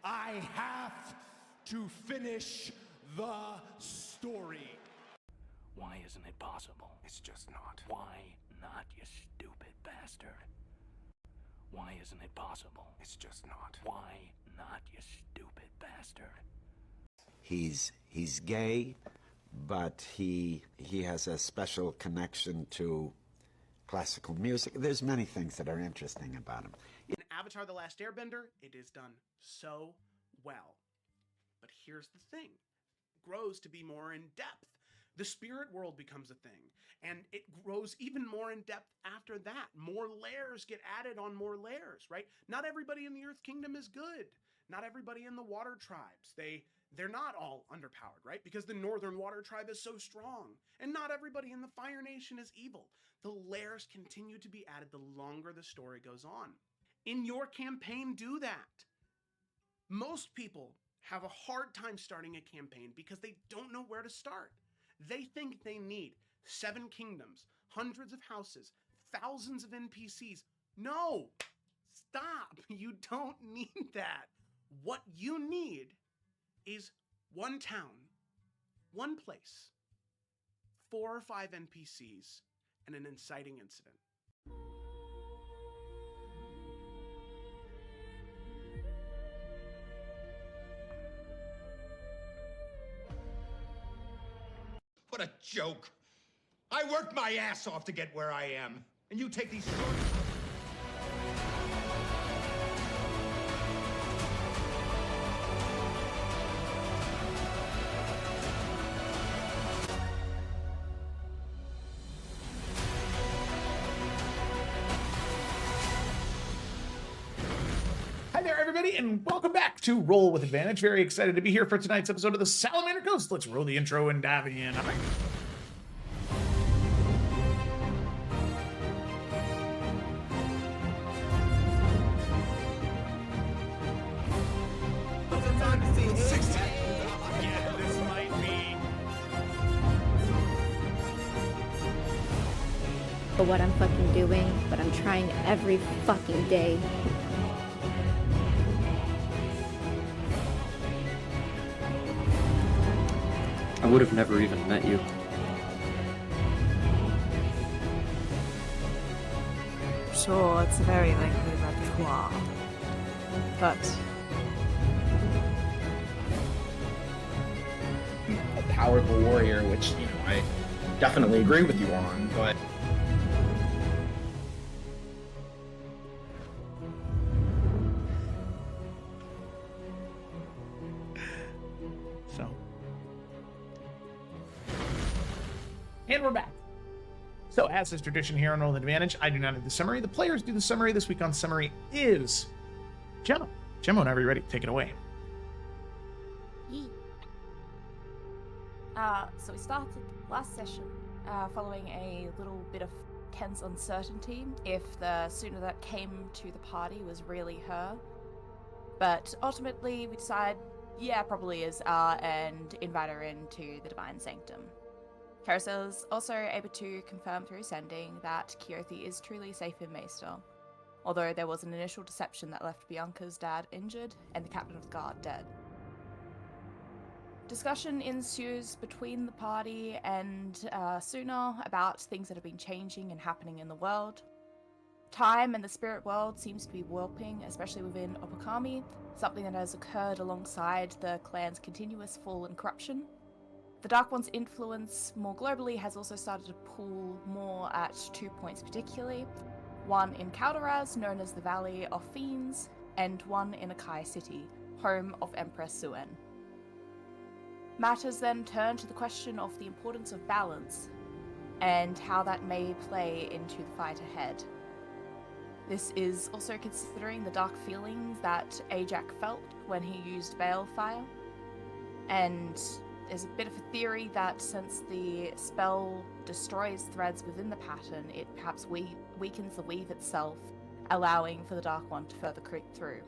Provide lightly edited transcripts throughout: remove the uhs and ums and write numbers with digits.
I have to finish the story. Why isn't it possible? It's just not. Why not, you stupid bastard? Why isn't it possible? It's just not. Why not, you stupid bastard? He's gay, but he has a special connection to classical music. There's many things that are interesting about him. In Avatar: The Last Airbender, it is done so well. But here's the thing. It grows to be more in depth. The spirit world becomes a thing, and it grows even more in depth after that. More layers get added on more layers, right? Not everybody in the Earth Kingdom is good. Not everybody in the Water Tribes. They're not all underpowered, right? Because the Northern Water Tribe is so strong. And not everybody in the Fire Nation is evil. The layers continue to be added the longer the story goes on. In your campaign, do that. Most people have a hard time starting a campaign because they don't know where to start. They think they need 7 kingdoms, hundreds of houses, thousands of NPCs. No! Stop! You don't need that. What you need is one town, one place, 4 or 5 NPCs, and an inciting incident. What a joke. I worked my ass off to get where I am, and you take these short... Hi there, everybody, and welcome back to Roll with Advantage. Very excited to be here for tonight's episode of the Salamander Coast. Let's roll the intro and dive in. All right. Yeah, this might be... For what I'm fucking doing, but I'm trying every fucking day. I would have never even met you. Sure, it's a very lengthy repertoire. But a powerful warrior, which, you know, I definitely agree with you on, but And we're back. So, as is tradition here on Roll with Advantage, I do not do the summary. The players do the summary. This week on summary is Gemma. Gemma, whenever you're ready, take it away. So we started last session following a little bit of tense uncertainty if the student that came to the party was really her. But ultimately, we decided, yeah, probably is, and invite her into the Divine Sanctum. Carousel is also able to confirm through sending that Keothi is truly safe in Maester, although there was an initial deception that left Bianca's dad injured and the captain of the guard dead. Discussion ensues between the party and Suna about things that have been changing and happening in the world. Time and the spirit world seems to be warping, especially within Opakami, something that has occurred alongside the clan's continuous fall and corruption. The Dark One's influence more globally has also started to pull more at 2 points particularly, one in Kaldaraz, known as the Valley of Fiends, and one in Akai City, home of Empress Suen. Matters then turn to the question of the importance of balance, and how that may play into the fight ahead. This is also considering the dark feelings that Ajak felt when he used Balefire, and there's a bit of a theory that since the spell destroys threads within the pattern, it perhaps weakens the weave itself, allowing for the Dark One to further creep through.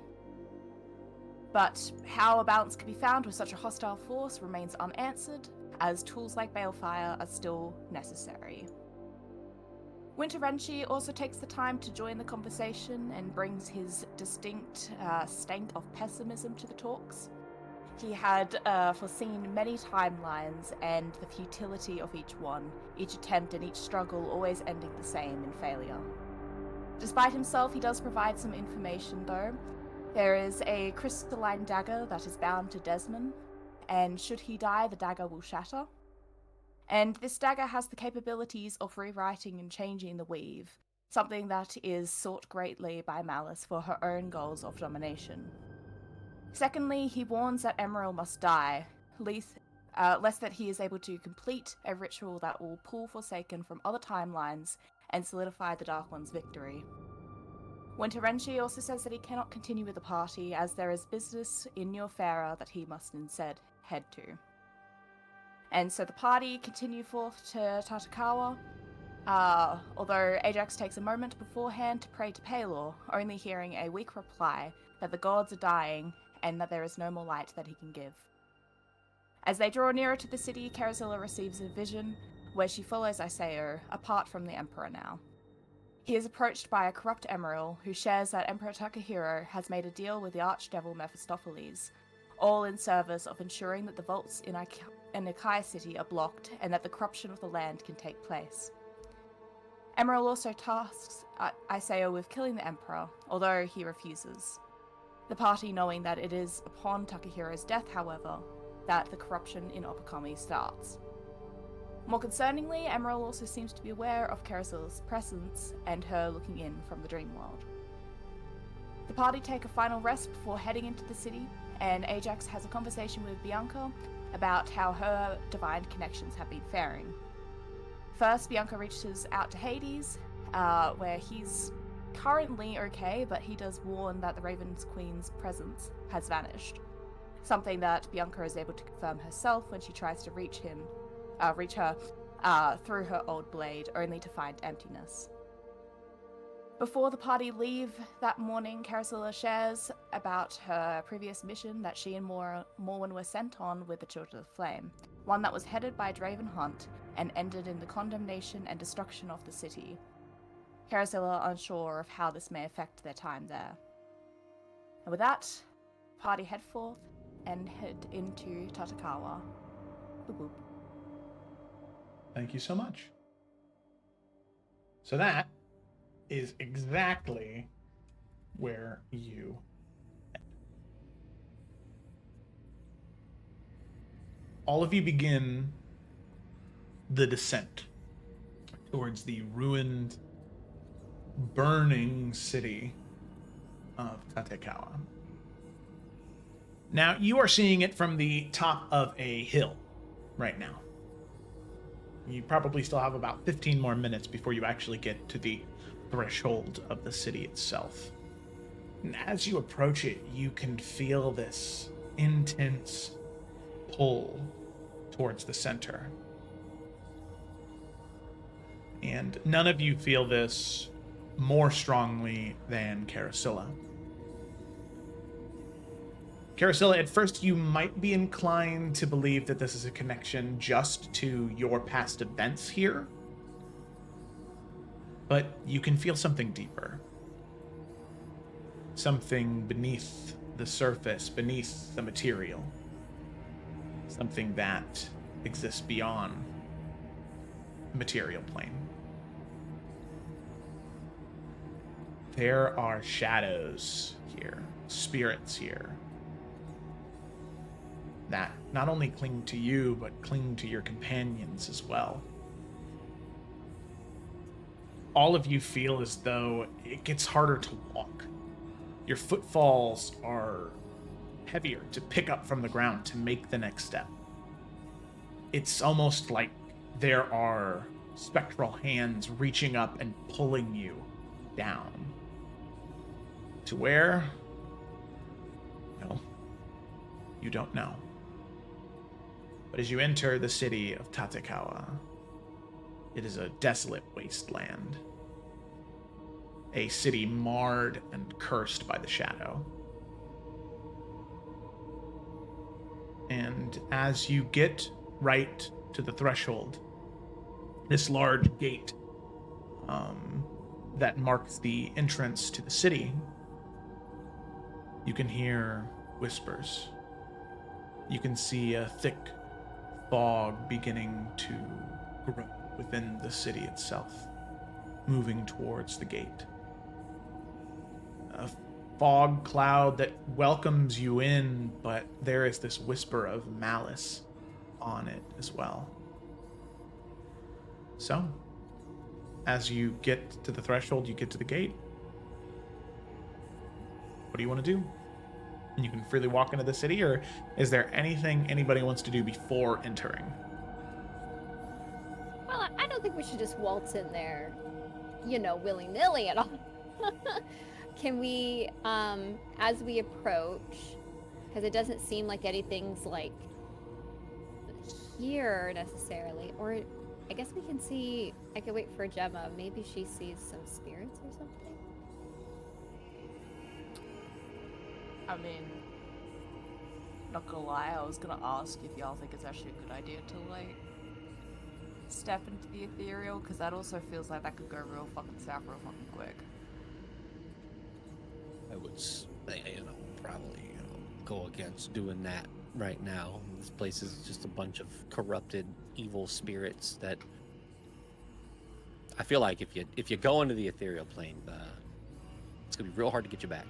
But how a balance can be found with such a hostile force remains unanswered, as tools like Balefire are still necessary. Winterenchi also takes the time to join the conversation and brings his distinct stank of pessimism to the talks. He had foreseen many timelines and the futility of each one, each attempt and each struggle always ending the same in failure. Despite himself, he does provide some information though. There is a crystalline dagger that is bound to Desmond, and should he die, the dagger will shatter. And this dagger has the capabilities of rewriting and changing the weave, something that is sought greatly by Malice for her own goals of domination. Secondly, he warns that Emerald must die, lest that he is able to complete a ritual that will pull Forsaken from other timelines and solidify the Dark One's victory. Winterenchi also says that he cannot continue with the party as there is business in Neophara that he must instead head to. And so the party continue forth to Tatakawa, although Ajax takes a moment beforehand to pray to Palor, only hearing a weak reply that the gods are dying and that there is no more light that he can give. As they draw nearer to the city, Karazilla receives a vision where she follows Isao, apart from the Emperor now. He is approached by a corrupt Emerald who shares that Emperor Takahiro has made a deal with the archdevil Mephistopheles, all in service of ensuring that the vaults in Ikai City are blocked and that the corruption of the land can take place. Emerald also tasks Isao with killing the Emperor, although he refuses. The party knowing that it is upon Takahiro's death, however, that the corruption in Opakami starts. More concerningly, Emerald also seems to be aware of Karazilla's presence and her looking in from the dream world. The party take a final rest before heading into the city, and Ajax has a conversation with Bianca about how her divine connections have been faring. First, Bianca reaches out to Hades, where he's currently okay, but he does warn that the Raven's Queen's presence has vanished. Something that Bianca is able to confirm herself when she tries to reach her through her old blade, only to find emptiness. Before the party leave that morning, Karazilla shares about her previous mission that she and Morwen were sent on with the Children of the Flame, one that was headed by Draven Hunt and ended in the condemnation and destruction of the city. Karazilla unsure of how this may affect their time there. And with that, party head forth and head into Tatakawa. Boop boop. Thank you so much. So that is exactly where you head. All of you begin the descent towards the ruined, burning city of Tatekawa. Now, you are seeing it from the top of a hill right now. You probably still have about 15 more minutes before you actually get to the threshold of the city itself. And as you approach it, you can feel this intense pull towards the center. And none of you feel this more strongly than Karazilla. Karazilla, at first you might be inclined to believe that this is a connection just to your past events here, but you can feel something deeper. Something beneath the surface, beneath the material. Something that exists beyond the material plane. There are shadows here, spirits here, that not only cling to you, but cling to your companions as well. All of you feel as though it gets harder to walk. Your footfalls are heavier to pick up from the ground to make the next step. It's almost like there are spectral hands reaching up and pulling you down. To where? Well, you don't know. But as you enter the city of Tatekawa, it is a desolate wasteland. A city marred and cursed by the shadow. And as you get right to the threshold, this large gate that marks the entrance to the city, you can hear whispers. You can see a thick fog beginning to grow within the city itself, moving towards the gate. A fog cloud that welcomes you in, but there is this whisper of malice on it as well. So, as you get to the threshold, you get to the gate. What do you want to do? You can freely walk into the city, or is there anything anybody wants to do before entering? Well, I don't think we should just waltz in there, willy-nilly at all. Can we, as we approach, because it doesn't seem like anything's, like, here necessarily, or I guess we can see, I could wait for Gemma. Maybe she sees some spirits or something. I mean, not gonna lie, I was gonna ask if y'all think it's actually a good idea to, like, step into the ethereal, because that also feels like that could go real fucking south real fucking quick. I would, probably, go against doing that right now. This place is just a bunch of corrupted, evil spirits that I feel like if you go into the ethereal plane, it's gonna be real hard to get you back.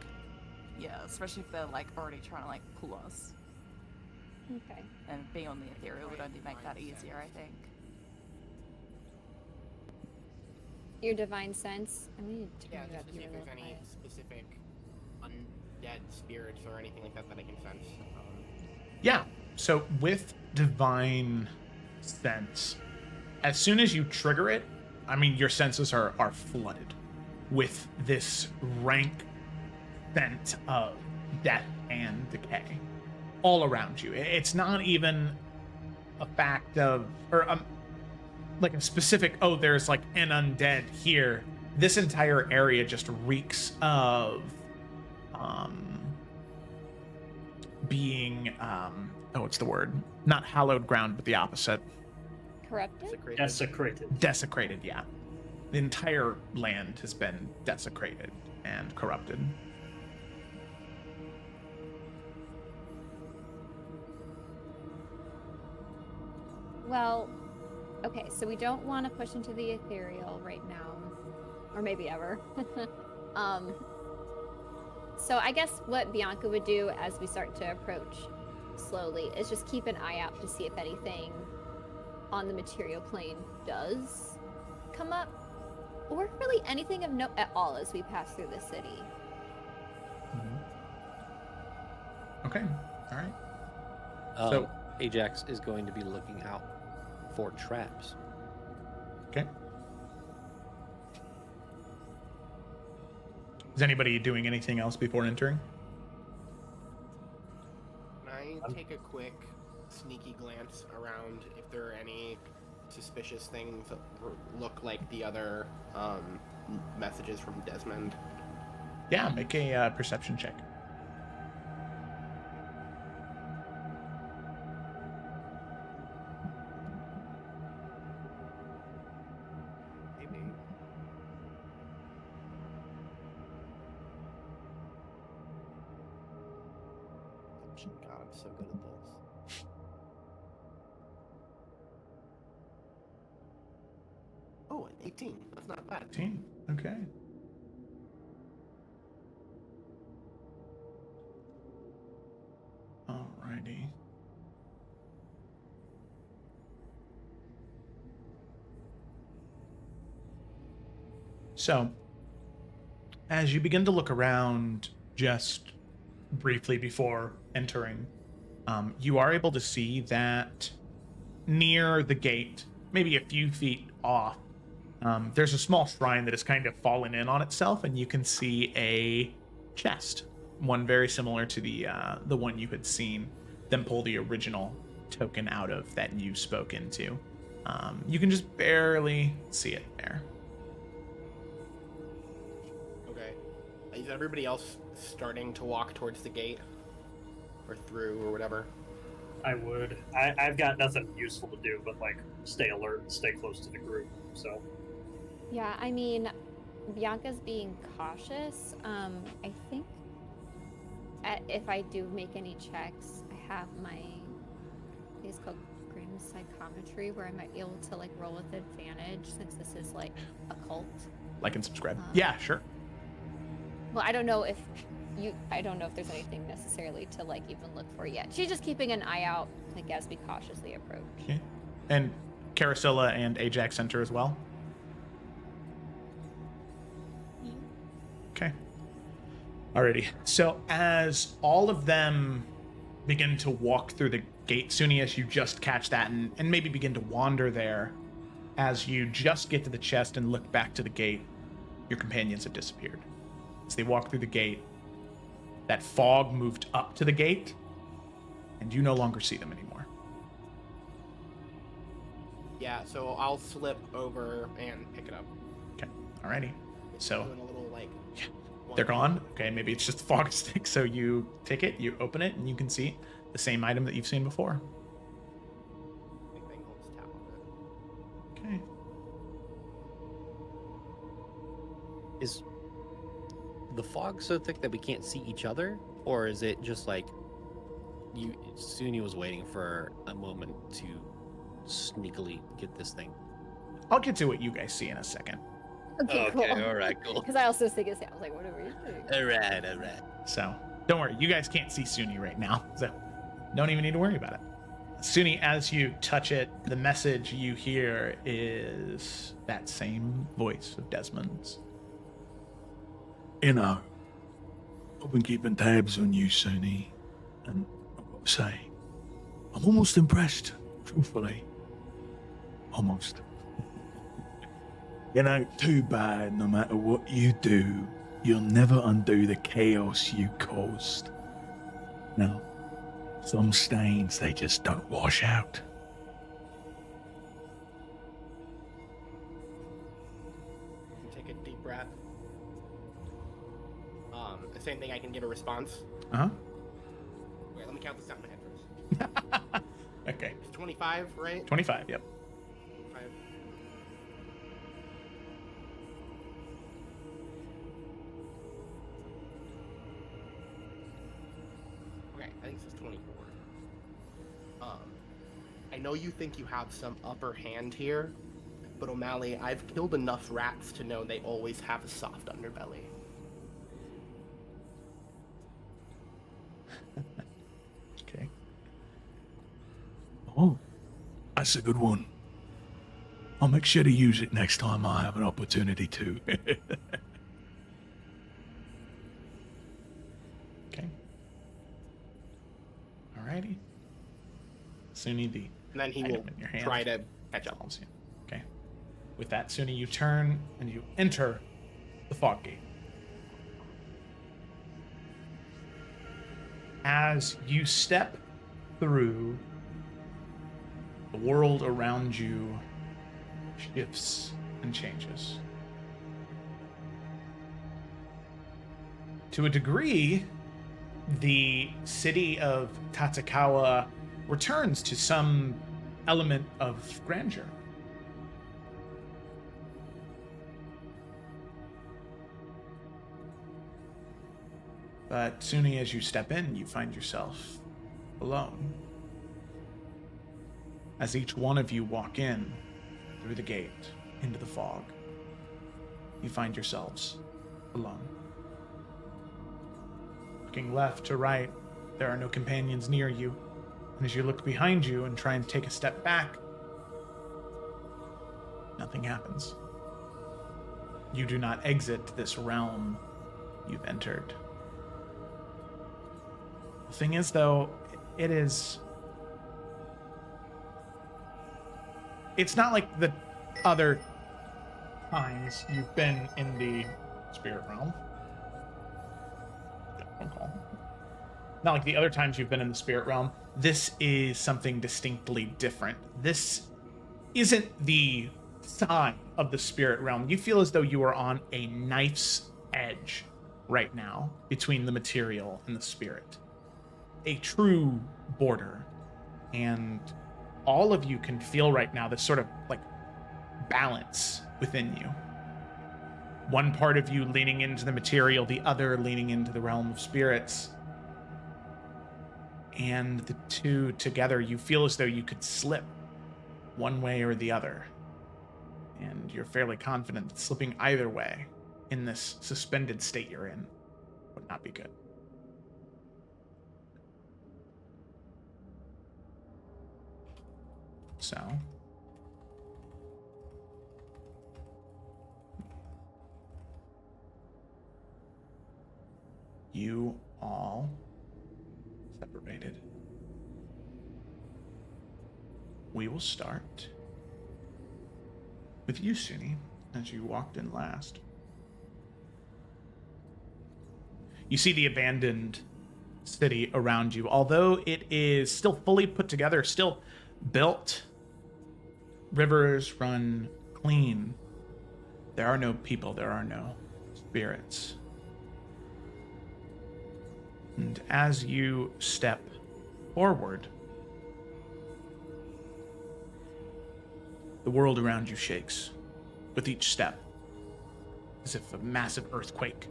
Yeah, especially if they're, like, already trying to, like, pull us. Okay. And being on the ethereal would only make that easier, I think. Your divine sense. I need to turn it up Just to see here if a there's little any quiet. specific undead spirits or anything like that that I can sense. Yeah, so with divine sense, as soon as you trigger it, I mean, your senses are flooded with this rank scent of death and decay all around you. It's not even a fact of, or like a specific, oh, there's like an undead here. This entire area just reeks of being, what's the word? Not hallowed ground, but the opposite. Corrupted? Desecrated. Desecrated, yeah. The entire land has been desecrated and corrupted. Well, okay, so we don't want to push into the ethereal right now, or maybe ever. So I guess what Bianca would do as we start to approach slowly is just keep an eye out to see if anything on the material plane does come up, or really anything of note at all as we pass through the city. Okay, all right. So Ajax is going to be looking out for traps. Okay. Is anybody doing anything else before entering? Can I take a quick sneaky glance around if there are any suspicious things that look like the other messages from Desmond? Yeah, make a perception check. Maybe. God, I'm so good at this. Oh, an 18. That's not bad. 18. Okay. Alrighty. So, as you begin to look around just briefly before entering, you are able to see that near the gate, maybe a few feet off, there's a small shrine that has kind of fallen in on itself, and you can see a chest, one very similar to the one you had seen them pull the original token out of that you spoke into. You can just barely see it there. Okay. Is everybody else starting to walk towards the gate? Or through, or whatever? I would. I've got nothing useful to do but, like, stay alert and stay close to the group, so... Yeah, I mean, Bianca's being cautious. I think if I do make any checks, I have my, I think it's called Grim Psychometry, where I might be able to like roll with advantage since this is like a cult. Like and subscribe. Yeah, sure. Well, I don't know if there's anything necessarily to like even look for yet. She's just keeping an eye out, like as we cautiously approach. Okay. And Carousella and Ajax enter as well. Okay. Alrighty. So as all of them begin to walk through the gate, Sunius, you just catch that and maybe begin to wander there. As you just get to the chest and look back to the gate, your companions have disappeared. As they walk through the gate, that fog moved up to the gate, and you no longer see them anymore. Yeah, so I'll slip over and pick it up. Okay. Alrighty. So Doing a little, like, they're gone. Okay, maybe it's just the fog stick. So you take it, you open it, and you can see the same item that you've seen before. I think I'll just tap on it. Okay. Is the fog so thick that we can't see each other, or is it just like Suni was waiting for a moment to sneakily get this thing? I'll get to what you guys see in a second. Okay, cool. All right, cool. Because I also was thinking, I was like, what are we doing? All right. So don't worry, you guys can't see Suni right now, so don't even need to worry about it. Suni, as you touch it, the message you hear is that same voice of Desmond's. You know, I've been keeping tabs on you, Suni, and I've got to say, I'm almost impressed, truthfully. Almost. You know, too bad, no matter what you do, you'll never undo the chaos you caused. Now, some stains, they just don't wash out. Take a deep breath. The same thing, I can give a response. Uh-huh. Wait, let me count this out in my head first. Okay. It's 25, right? 25, yep. 25. Okay, I think this is 24. I know you think you have some upper hand here, but O'Malley, I've killed enough rats to know they always have a soft underbelly. Okay. Oh, that's a good one. I'll make sure to use it next time I have an opportunity to. Okay. Alrighty. Suni, the And then he item will in your hand try to catch up. follows you. Okay. With that, Suni, you turn and you enter the fog gate. As you step through, the world around you shifts and changes. To a degree, the city of Tatakawa returns to some element of grandeur. But soon as you step in, you find yourself alone. As each one of you walk in through the gate into the fog, you find yourselves alone. Looking left to right, there are no companions near you. And as you look behind you and try and take a step back, nothing happens. You do not exit this realm you've entered. The thing is, though, it's not like the other times you've been in the spirit realm. Not like the other times you've been in the spirit realm. This is something distinctly different. This isn't the sign of the spirit realm. You feel as though you are on a knife's edge right now between the material and the spirit. A true border. And all of you can feel right now this sort of like balance within you. One part of you leaning into the material, the other leaning into the realm of spirits. And the two together, you feel as though you could slip one way or the other. And you're fairly confident that slipping either way in this suspended state you're in would not be good. So, you all separated. We will start with you, Suni, as you walked in last. You see the abandoned city around you. Although it is still fully put together, still built, rivers run clean, there are no people, there are no spirits. And as you step forward, the world around you shakes with each step, as if a massive earthquake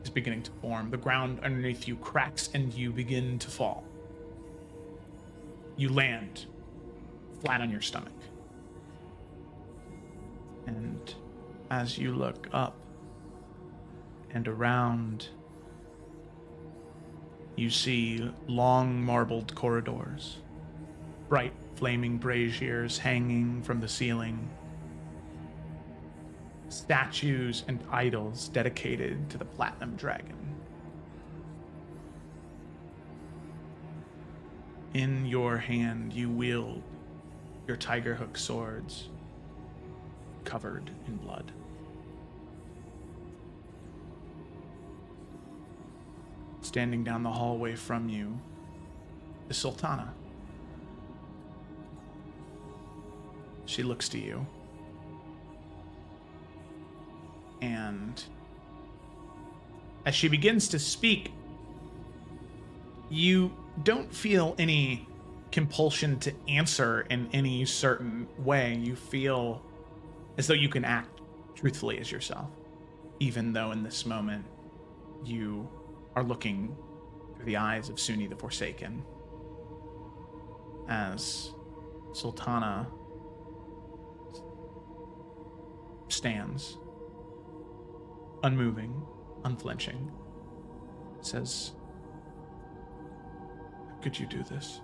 is beginning to form. The ground underneath you cracks and you begin to fall. You land flat on your stomach. And as you look up and around, you see long marbled corridors, bright flaming braziers hanging from the ceiling, statues and idols dedicated to the Platinum Dragon. In your hand, you wield your tiger hook swords, covered in blood. Standing down the hallway from you is Sultana. She looks to you. And as she begins to speak, you don't feel any compulsion to answer in any certain way. You feel as though you can act truthfully as yourself, even though in this moment you are looking through the eyes of Suni the Forsaken. As Sultana stands, unmoving, unflinching, says, "How could you do this?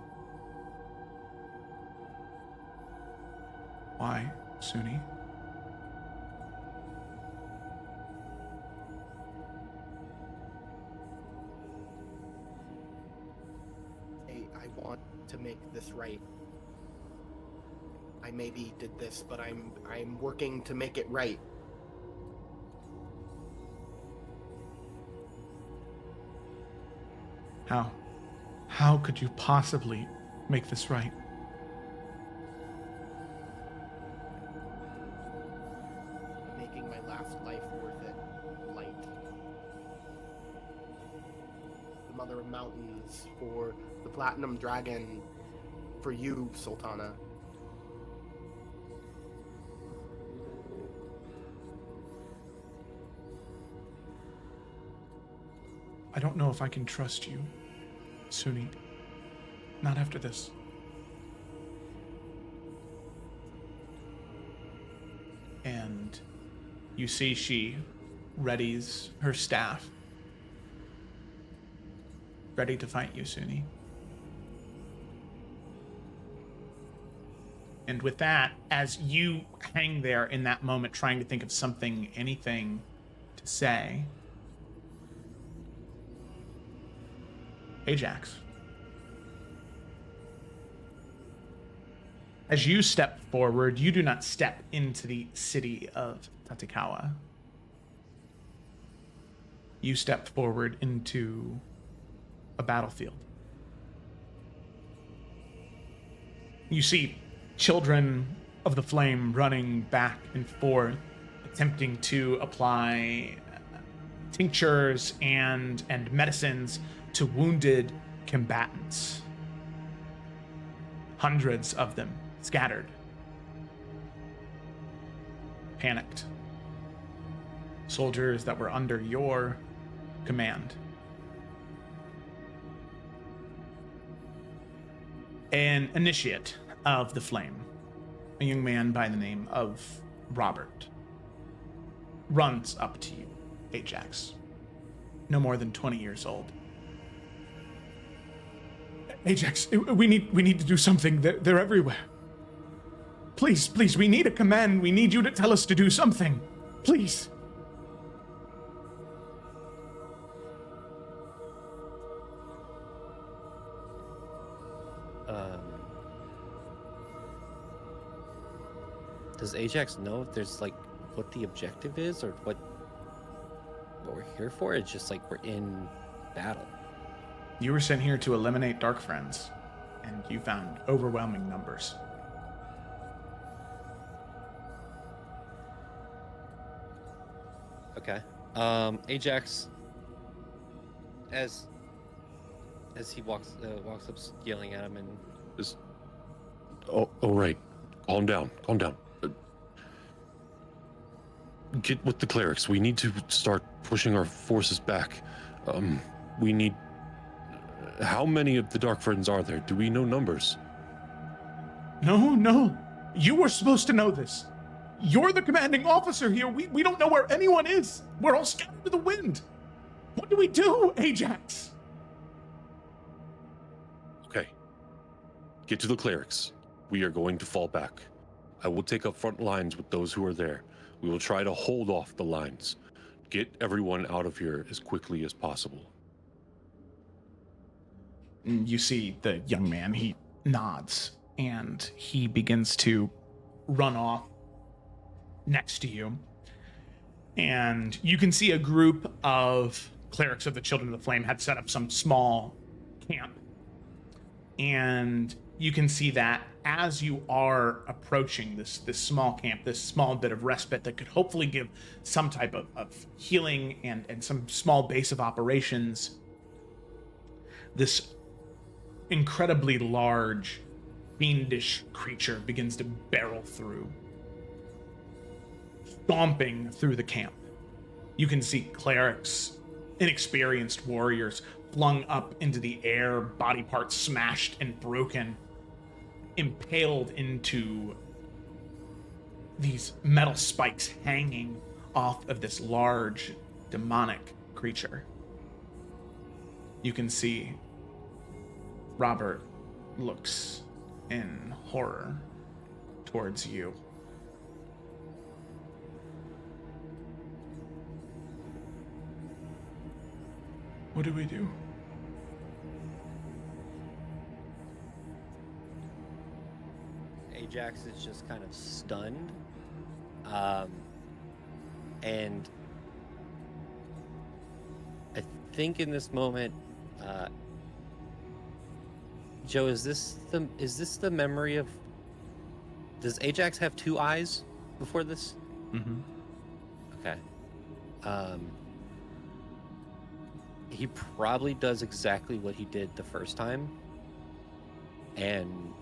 Why, Suni?" I want to make this right. I maybe did this, but I'm working to make it right. How could you possibly make this right? Making my last life worth it. Light. The Mother of Mountains, for the Platinum Dragon, for you, Sultana. I don't know if I can trust you, Suni. Not after this. And you see she readies her staff, ready to fight you, Suni. And with that, as you hang there in that moment trying to think of something, anything to say, Ajax, as you step forward, you do not step into the city of Tatekawa. You step forward into a battlefield. You see children of the flame running back and forth, attempting to apply tinctures and medicines to wounded combatants. Hundreds of them scattered, panicked. soldiers that were under your command. An initiate of the flame, a young man by the name of Robert, runs up to you, Ajax. No more than 20 years old. Ajax, we need to do something. They're everywhere. Please, we need a command. We need you to tell us to do something. Please. Does Ajax know if there's like what the objective is or what we're here for? It's just like we're in battle. You were sent here to eliminate Dark Friends, and you found overwhelming numbers. Okay. Ajax, as he walks up, yelling at him, and Just, oh, right. Calm down. Get with the clerics. We need to start pushing our forces back. We need. How many of the Dark Friends are there? Do we know numbers? No. You were supposed to know this. You're the commanding officer here. We don't know where anyone is. We're all scattered to the wind. What do we do, Ajax? Okay. Get to the clerics. We are going to fall back. I will take up front lines with those who are there. We will try to hold off the lines. Get everyone out of here as quickly as possible. You see the young man, he nods, and he begins to run off next to you. And you can see a group of clerics of the Children of the Flame had set up some small camp. And you can see that as you are approaching this small camp, this small bit of respite that could hopefully give some type of healing and some small base of operations, this incredibly large, fiendish creature begins to barrel through, stomping through the camp. You can see clerics, inexperienced warriors, flung up into the air, body parts smashed and broken, impaled into these metal spikes hanging off of this large, demonic creature. You can see Robert looks in horror towards you. What do we do? Ajax is just kind of stunned. And I think in this moment, Joe, is this the memory of? Does Ajax have two eyes before this? Mm-hmm. Okay. He probably does exactly what he did the first time, and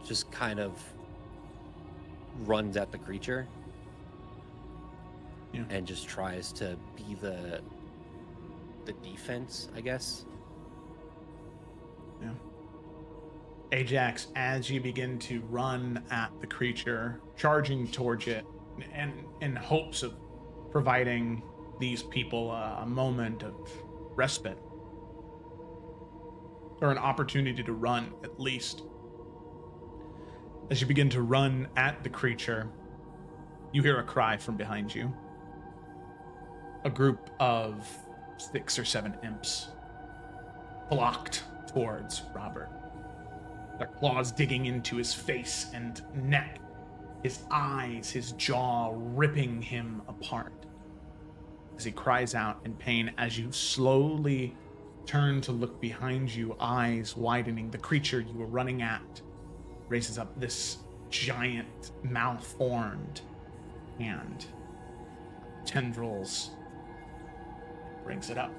just kind of runs at the creature. Yeah. And just tries to be the defense, I guess. Yeah. Ajax, as you begin to run at the creature, charging towards it, and in hopes of providing these people a moment of respite, or an opportunity to run, at least. As you begin to run at the creature, you hear a cry from behind you. A group of 6 or 7 imps flocked towards Robert, their claws digging into his face and neck, his eyes, his jaw, ripping him apart. As he cries out in pain, as you slowly turn to look behind you, eyes widening, the creature you were running at raises up this giant, malformed hand. Tendrils, brings it up,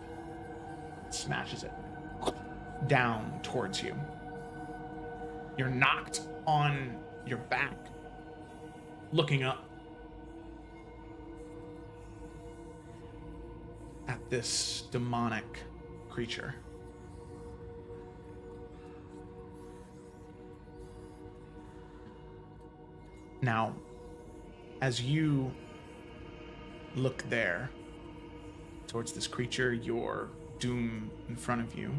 smashes it down towards you. You're knocked on your back, looking up. this demonic creature. Now, as you look there towards this creature, your doom in front of you,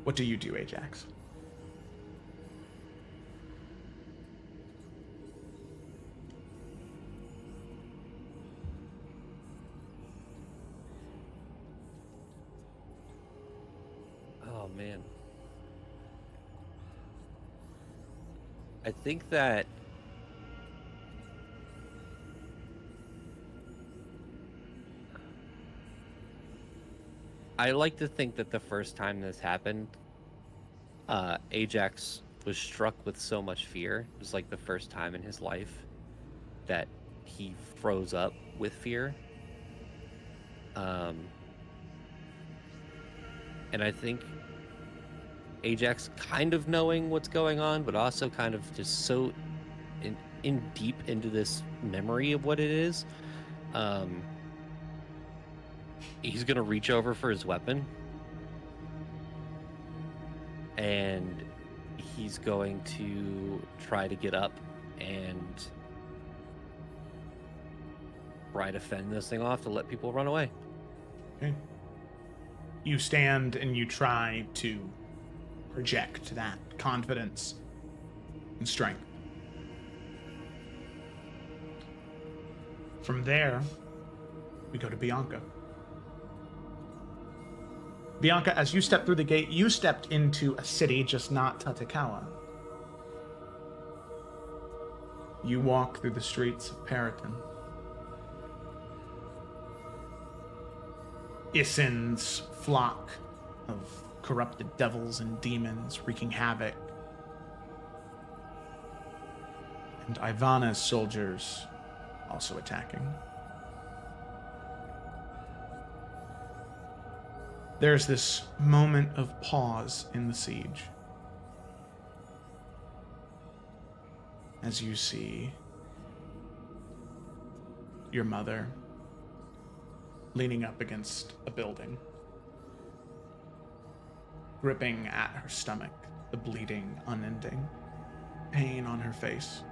what do you do, Ajax? Oh man. I think that I like to think that the first time this happened, Ajax was struck with so much fear. It was like the first time in his life that he froze up with fear. And I think Ajax kind of knowing what's going on, but also kind of just so in deep into this memory of what it is, he's gonna reach over for his weapon, and he's going to try to get up and try to fend this thing off to let people run away. Okay. You stand and you try to project that confidence and strength. From there, we go to Bianca. Bianca, as you step through the gate, you stepped into a city, just not Tatekawa. You walk through the streets of Periton. Isin's flock of corrupted devils and demons wreaking havoc. And Ivana's soldiers also attacking. There's this moment of pause in the siege as you see your mother leaning up against a building, gripping at her stomach, the bleeding unending, pain on her face.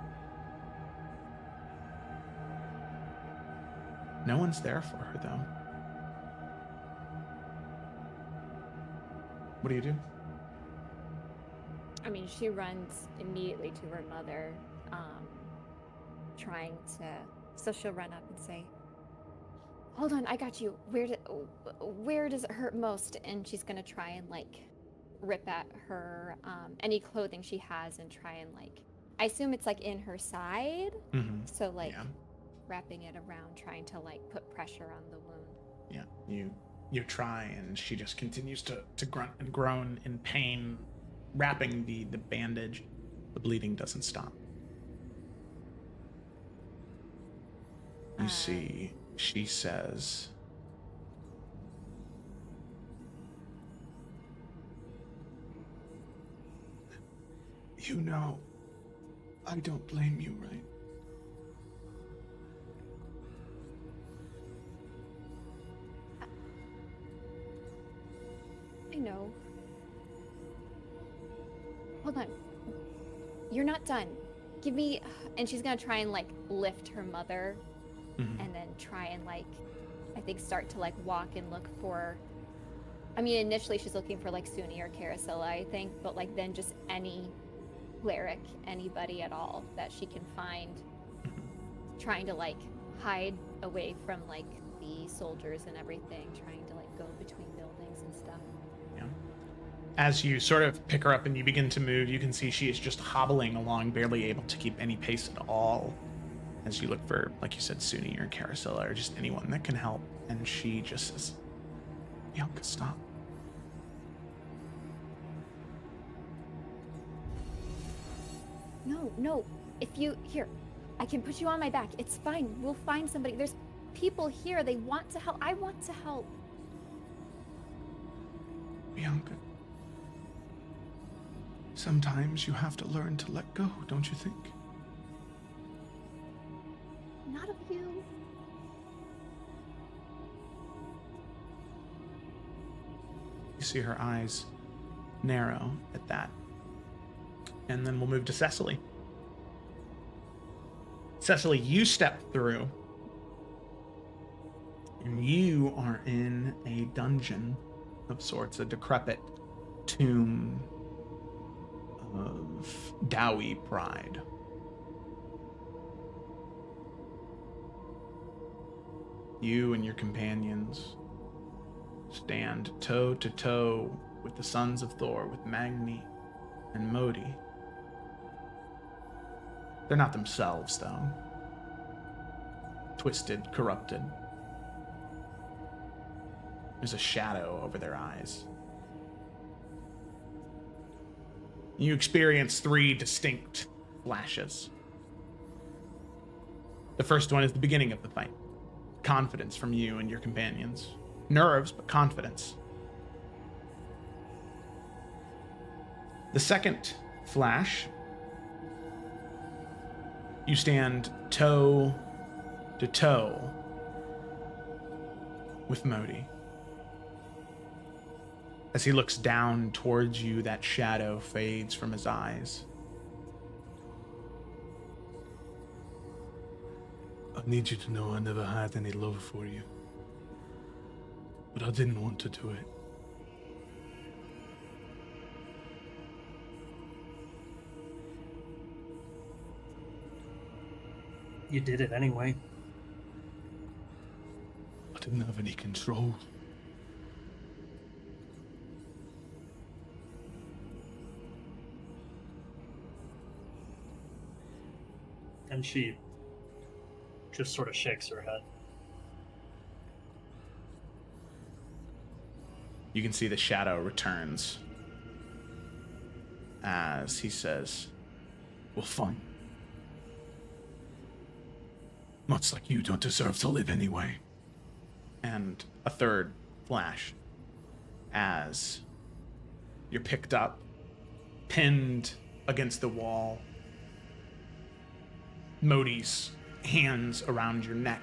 No one's there for her, though. What do you do? I mean, she runs immediately to her mother, trying to... So she'll run up and say, hold on, I got you. Where does it hurt most? And she's gonna try and, like, rip at her, any clothing she has and try and, like... I assume it's, like, in her side? Mm-hmm. So, like, yeah. Wrapping it around, trying to, like, put pressure on the wound. Yeah, you try, and she just continues to grunt and groan in pain, wrapping the bandage. The bleeding doesn't stop. You see, she says, you know, I don't blame you, right? I know. Hold on. You're not done. Give me... And she's gonna try and, like, lift her mother. Mm-hmm. And then try and, like, I think start to, like, walk and look for... I mean, initially she's looking for, like, Suni or Carousella, I think. But, like, then just any cleric, anybody at all that she can find. Trying to, like, hide away from, like, the soldiers and everything. Trying to, like, go between buildings and stuff. As you sort of pick her up and you begin to move, you can see she is just hobbling along, barely able to keep any pace at all. As you look for, like you said, Suni or Carousella or just anyone that can help. And she just says, Bianca, stop. No. If you... Here, I can put you on my back. It's fine. We'll find somebody. There's people here. They want to help. I want to help. Bianca. Sometimes you have to learn to let go, don't you think? Not of you. You see her eyes narrow at that. And then we'll move to Cecily. Cecily, you step through. And you are in a dungeon of sorts, a decrepit tomb of Dowie pride. You and your companions stand toe to toe with the sons of Thor, with Magni and Modi. They're not themselves, though. Twisted, corrupted. There's a shadow over their eyes. You experience 3 distinct flashes. The first one is the beginning of the fight. Confidence from you and your companions. Nerves, but confidence. The second flash, you stand toe to toe with Modi. As he looks down towards you, that shadow fades from his eyes. I need you to know I never had any love for you. But I didn't want to do it. You did it anyway. I didn't have any control. And she just sort of shakes her head. You can see the shadow returns as he says, Well, fine. Much like you don't deserve to live anyway. and a third flash as you're picked up, pinned against the wall, Modi's hands around your neck.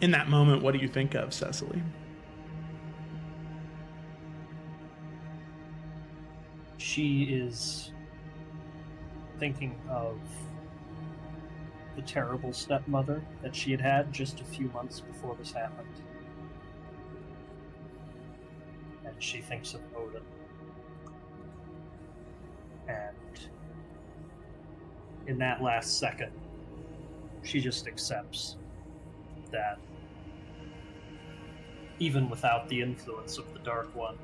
In that moment, what do you think of, Cecily? She is thinking of the terrible stepmother that she had had just a few months before this happened. And she thinks of Odin. And in that last second, she just accepts that even without the influence of the Dark One,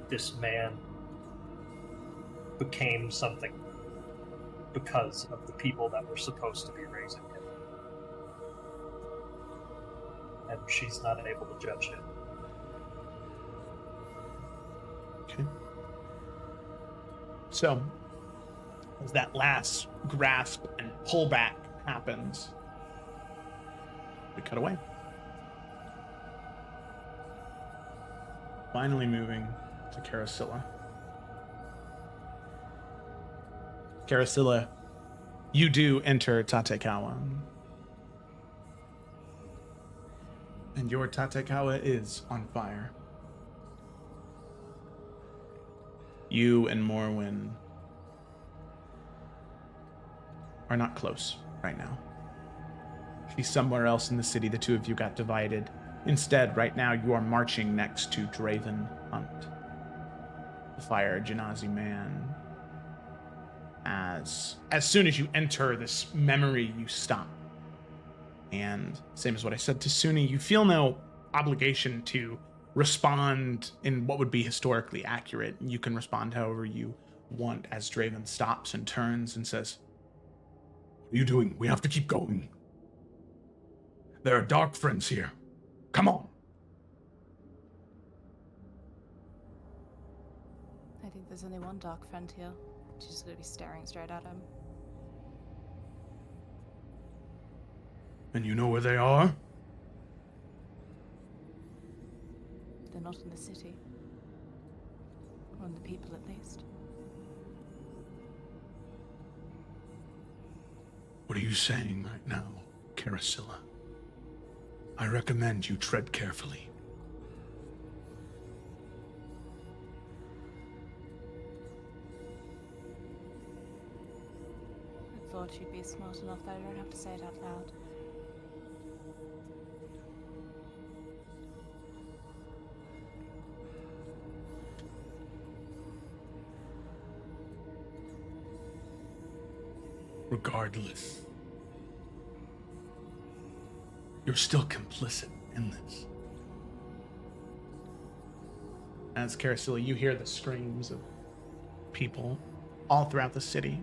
this man became something because of the people that were supposed to be raising him. And she's not able to judge him. Okay. So, as that last grasp and pullback happens, we cut away. Finally moving to Carasilla. Carasilla, you do enter Tatekawa. And your Tatekawa is on fire. You and Morwen are not close right now. She's somewhere else in the city. The two of you got divided. Instead, right now, you are marching next to Draven Hunt, the Fire Genasi man. As soon as you enter this memory, you stop. And same as what I said to Suni, you feel no obligation to respond in what would be historically accurate. You can respond however you want as Draven stops and turns and says, What are you doing? We have to keep going. There are dark friends here. Come on. I think there's only one dark friend here. She's just gonna be staring straight at him. And you know where they are? They're not in the city. Or in the people, at least. What are you saying right now, Carasilla? I recommend you tread carefully. I thought you'd be smart enough that I don't have to say it out loud. Regardless, you're still complicit in this. As Carasilla, you hear the screams of people all throughout the city.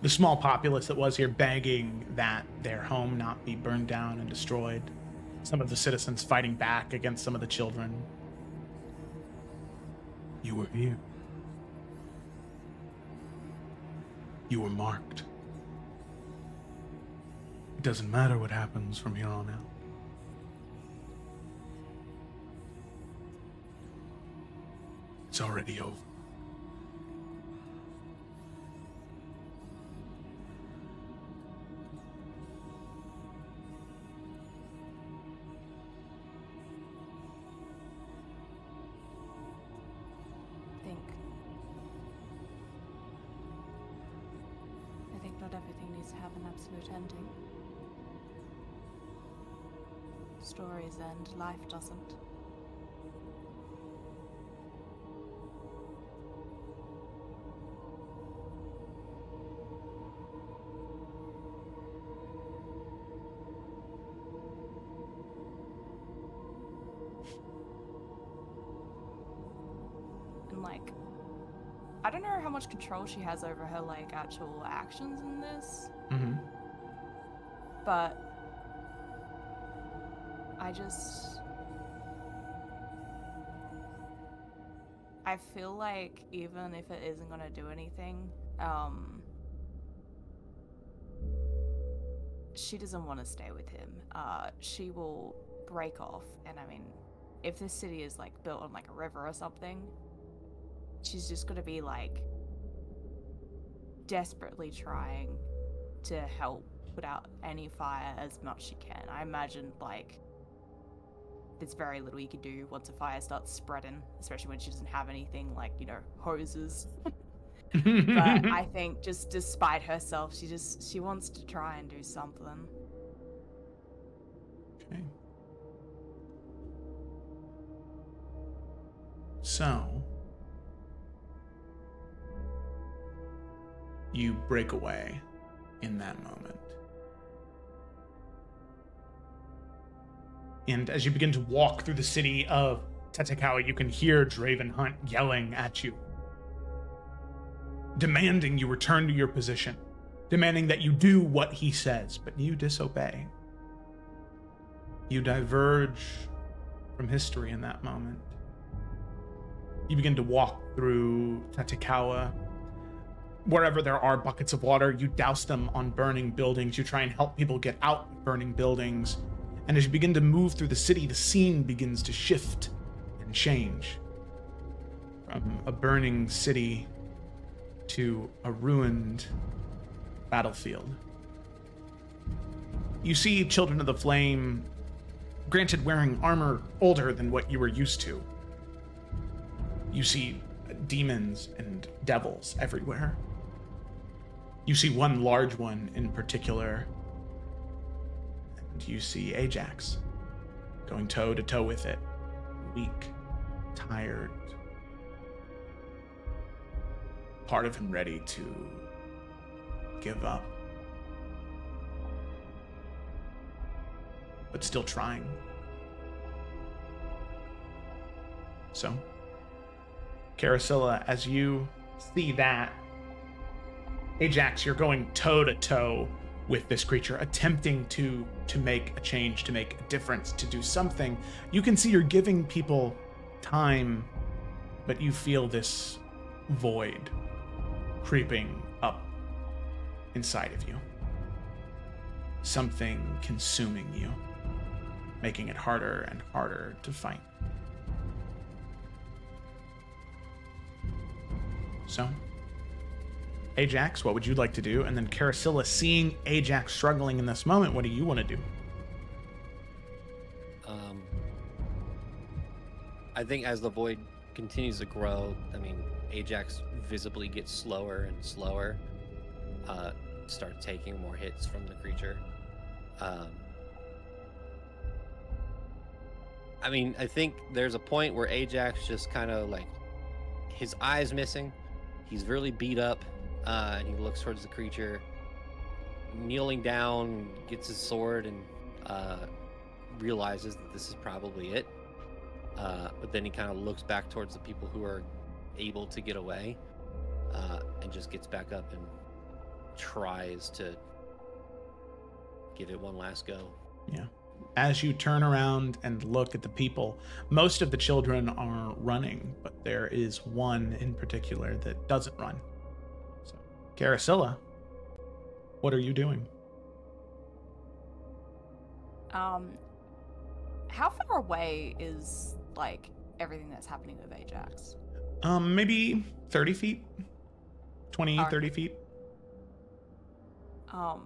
The small populace that was here begging that their home not be burned down and destroyed. Some of the citizens fighting back against some of the children. You were here. You were marked. It doesn't matter what happens from here on out. It's already over. I think not everything needs to have an absolute ending. Stories end, life doesn't. And like, I don't know how much control she has over her like actual actions in this. Mm-hmm. But I feel like even if it isn't gonna do anything, she doesn't want to stay with him. She will break off, and I mean, if this city is like built on like a river or something, she's just gonna be like desperately trying to help put out any fire as much as she can. I imagine like there's very little you can do once a fire starts spreading, especially when she doesn't have anything like, you know, hoses. But I think just despite herself, she wants to try and do something. Okay. So you break away in that moment. And as you begin to walk through the city of Tatekawa, you can hear Draven Hunt yelling at you, demanding you return to your position, demanding that you do what he says, but you disobey. You diverge from history in that moment. You begin to walk through Tatekawa. Wherever there are buckets of water, you douse them on burning buildings. You try and help people get out of burning buildings. And as you begin to move through the city, the scene begins to shift and change. From a burning city to a ruined battlefield. You see Children of the Flame, granted wearing armor older than what you were used to. You see demons and devils everywhere. You see one large one in particular. You see Ajax going toe to toe with it, weak, tired, part of him ready to give up, but still trying. So, Carasilla, as you see that, Ajax, you're going toe to toe with this creature, attempting to make a change, to make a difference, to do something. You can see you're giving people time, but you feel this void creeping up inside of you. Something consuming you, making it harder and harder to fight. So, Ajax, what would you like to do? And then Carasilla, seeing Ajax struggling in this moment, what do you want to do? I think as the void continues to grow, I mean, Ajax visibly gets slower and slower. Starts taking more hits from the creature. I mean, I think there's a point where Ajax just kind of like his eye's missing. He's really beat up, and he looks towards the creature, kneeling down, gets his sword, and realizes that this is probably it. But then he kind of looks back towards the people who are able to get away, and just gets back up and tries to give it one last go. Yeah. As you turn around and look at the people, most of the children are running, but there is one in particular that doesn't run. So, Carasilla, what are you doing? How far away is like everything that's happening with Ajax? Maybe 30 feet, 20, Okay. 30 feet. I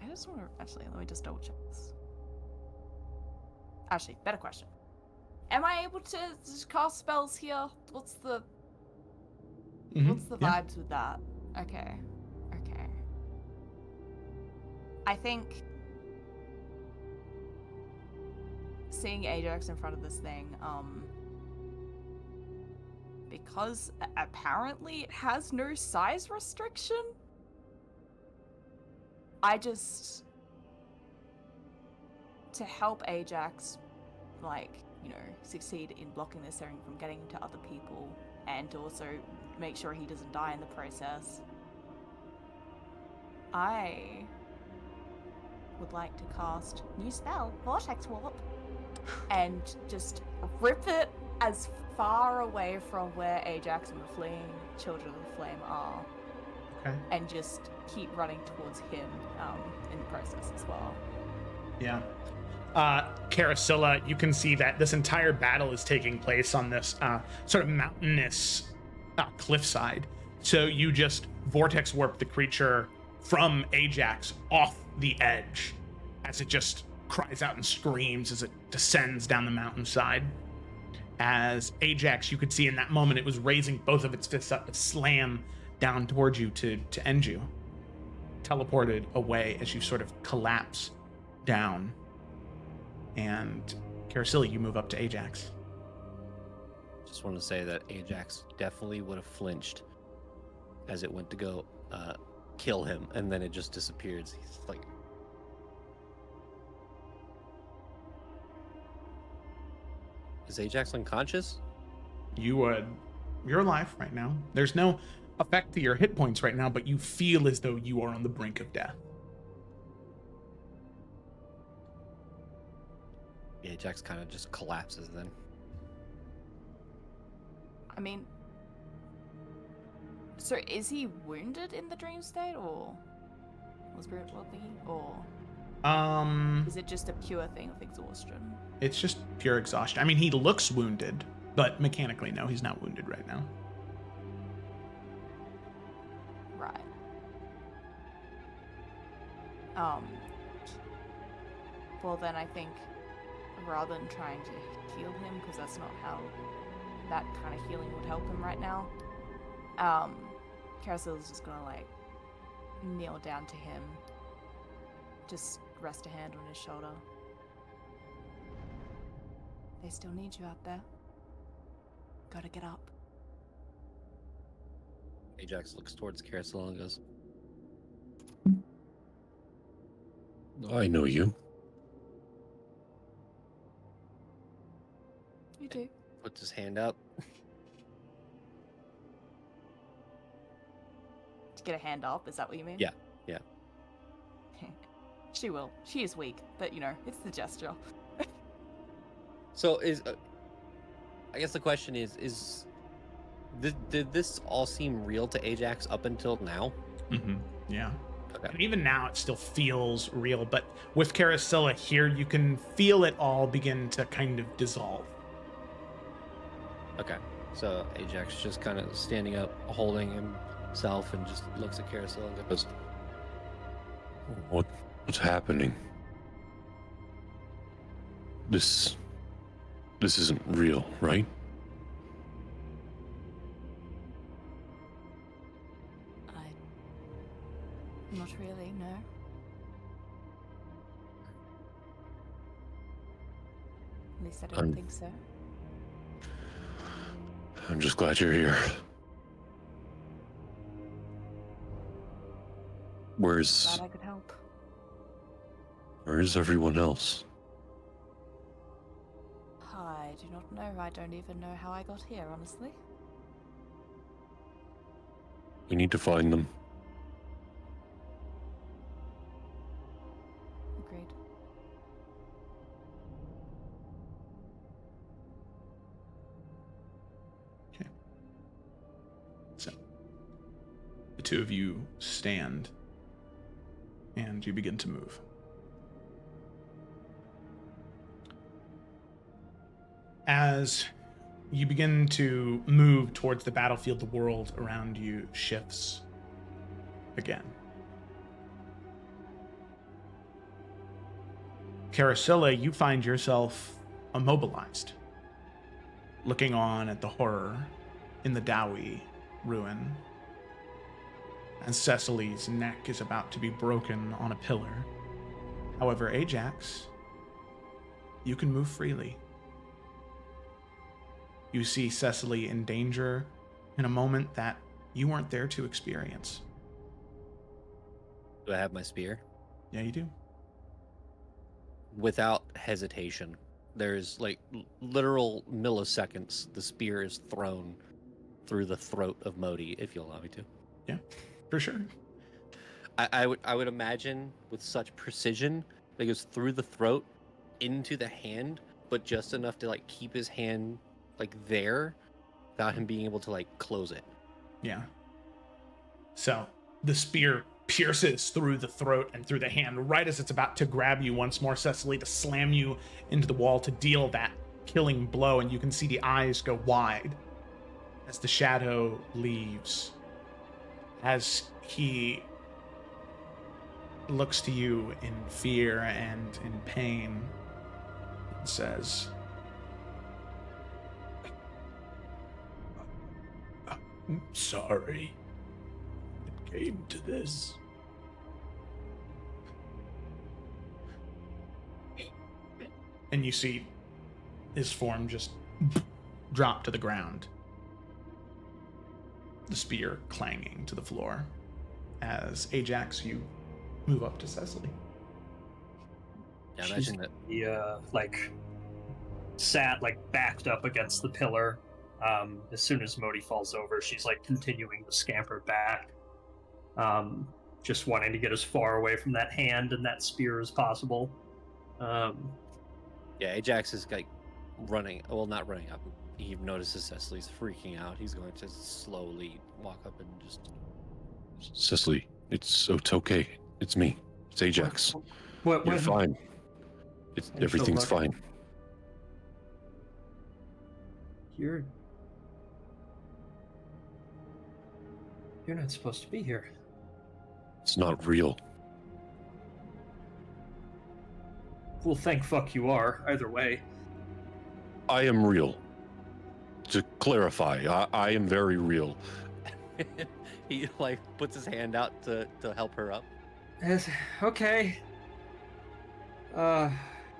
just want to actually let me just double check this. Actually, better question. Am I able to just cast spells here? What's the Mhm, what's the yeah. vibes with that? Okay. Okay. I think seeing Ajax in front of this thing, because apparently it has no size restriction, I just, to help Ajax, like, you know, succeed in blocking this thing from getting to other people, and also make sure he doesn't die in the process, I would like to cast new spell, Vortex Warp, and just rip it as far away from where Ajax and the fleeing Children of the Flame are. Okay. And just keep running towards him in the process as well. Yeah. Carasilla, you can see that this entire battle is taking place on this sort of mountainous cliffside. So you just vortex warp the creature from Ajax off the edge as it just cries out and screams as it descends down the mountainside. As Ajax, you could see in that moment, it was raising both of its fists up to slam down towards you to end you. Teleported away as you sort of collapse down. And Carasilla, you move up to Ajax. Just want to say that Ajax definitely would have flinched as it went to go kill him, and then it just disappears. He's like, is Ajax unconscious? You're alive right now. There's no effect to your hit points right now, but you feel as though you are on the brink of death. Ajax kind of just collapses then. I mean, so is he wounded in the dream state, or spirit well-being, or is it just a pure thing of exhaustion? It's just pure exhaustion. I mean, he looks wounded, but mechanically, no, he's not wounded right now. Right. Well, then I think rather than trying to heal him, because that's not how that kind of healing would help him right now, Carasel's just gonna like kneel down to him, just rest a hand on his shoulder. They still need you out there. Gotta get up. Ajax looks towards Carousel and goes, I know you. You do. puts his hand up. To get a hand up, is that what you mean? Yeah, yeah. She will. She is weak, but you know, it's the gesture. So I guess the question is did this all seem real to Ajax up until now? Mm-hmm. Yeah. Okay. And even now, it still feels real, but with Carasilla here, you can feel it all begin to kind of dissolve. Okay. So Ajax just kind of standing up, holding himself, and just looks at Carousel and goes, What's happening? This This isn't real, right? Not really, no. At least I don't think so. I'm just glad you're here. Glad I could help. Where's everyone else? I do not know. I don't even know how I got here, honestly. We need to find them. Agreed. Okay. So, the two of you stand, and you begin to move. As you begin to move towards the battlefield, the world around you shifts again. Carasilla, you find yourself immobilized, looking on at the horror in the Dowie ruin, as Cecily's neck is about to be broken on a pillar. However, Ajax, you can move freely. You see Cecily in danger in a moment that you weren't there to experience. Do I have my spear? Yeah, you do. Without hesitation, there's like literal milliseconds, the spear is thrown through the throat of Modi, if you'll allow me to. Yeah, for sure. I would imagine with such precision that it goes through the throat into the hand, but just enough to like keep his hand like there without him being able to like close it. Yeah. So the spear pierces through the throat and through the hand right as it's about to grab you once more, Cecily, to slam you into the wall to deal that killing blow, and you can see the eyes go wide as the shadow leaves, as he looks to you in fear and in pain and says, "I'm sorry it came to this. And you see his form just drop to the ground, the spear clanging to the floor. As Ajax, you move up to Cecily. Yeah, She's imagine that. Sat backed up against the pillar. As soon as Modi falls over, she's continuing to scamper back, just wanting to get as far away from that hand and that spear as possible. Yeah, Ajax is running. Well, not running up. He notices Cecily's freaking out. He's going to slowly walk up and just. Cecily, it's okay. It's me. It's Ajax. You're fine. Everything's fine. You're not supposed to be here. It's not real. Well, thank fuck you are, either way. I am real. To clarify, I am very real. He puts his hand out to help her up. Okay.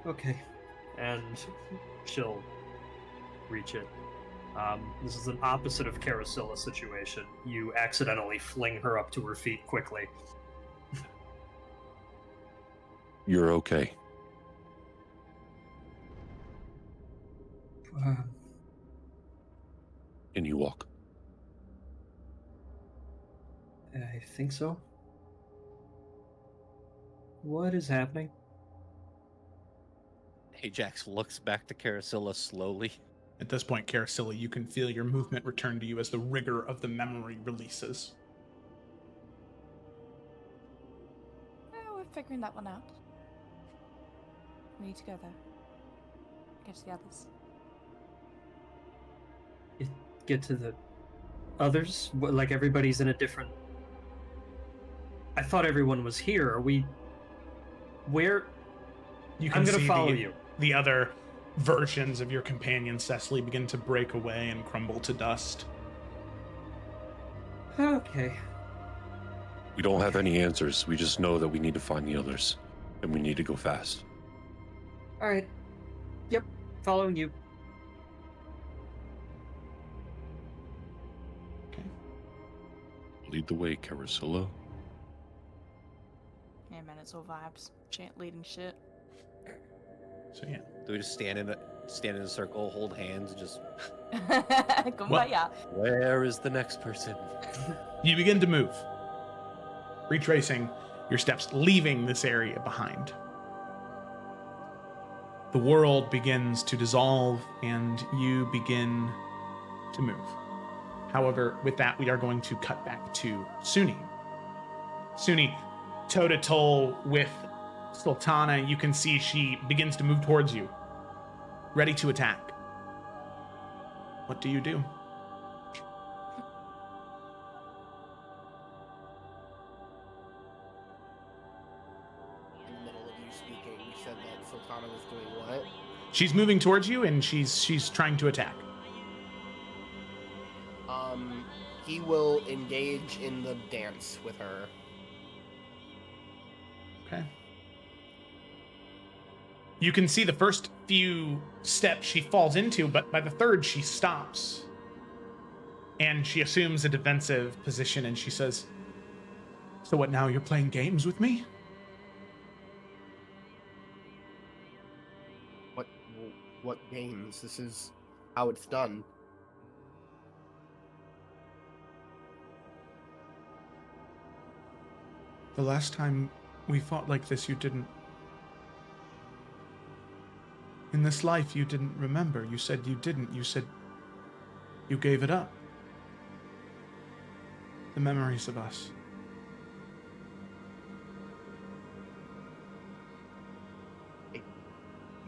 Okay. And she'll reach it. This is an opposite of Carasilla situation. You accidentally fling her up to her feet quickly. You're okay. Can you walk? I think so. What is happening? Ajax looks back to Carasilla slowly. At this point, Carasilla, you can feel your movement return to you as the rigor of the memory releases. We're figuring that one out. We need to go there. Get to the others. Get to the others? Everybody's in a different... I thought everyone was here. Are we... Where... You can I'm gonna see follow you. The other versions of your companion Cecily begin to break away and crumble to dust. Okay. We don't have any answers. We just know that we need to find the others, and we need to go fast. All right. Yep. Following you. Lead the way, Carusilla. Yeah, man, it's all vibes. Chant leading shit. So yeah. Do we just stand in a circle, hold hands, and just Kumbaya. where is the next person? You begin to move, retracing your steps, leaving this area behind. The world begins to dissolve, and you begin to move. However, with that, we are going to cut back to Sunni. Sunni, toe-to-toe with Sultana, you can see she begins to move towards you, ready to attack. What do you do? In the middle of you speaking, you said that Sultana was doing what? She's moving towards you, and she's trying to attack. He will engage in the dance with her. Okay. You can see the first few steps she falls into, but by the third, she stops. And she assumes a defensive position, and she says, "So what now, you're playing games with me?" What games? This is how it's done. The last time we fought like this, you didn't... In this life, you didn't remember. You said you didn't. You said you gave it up. The memories of us.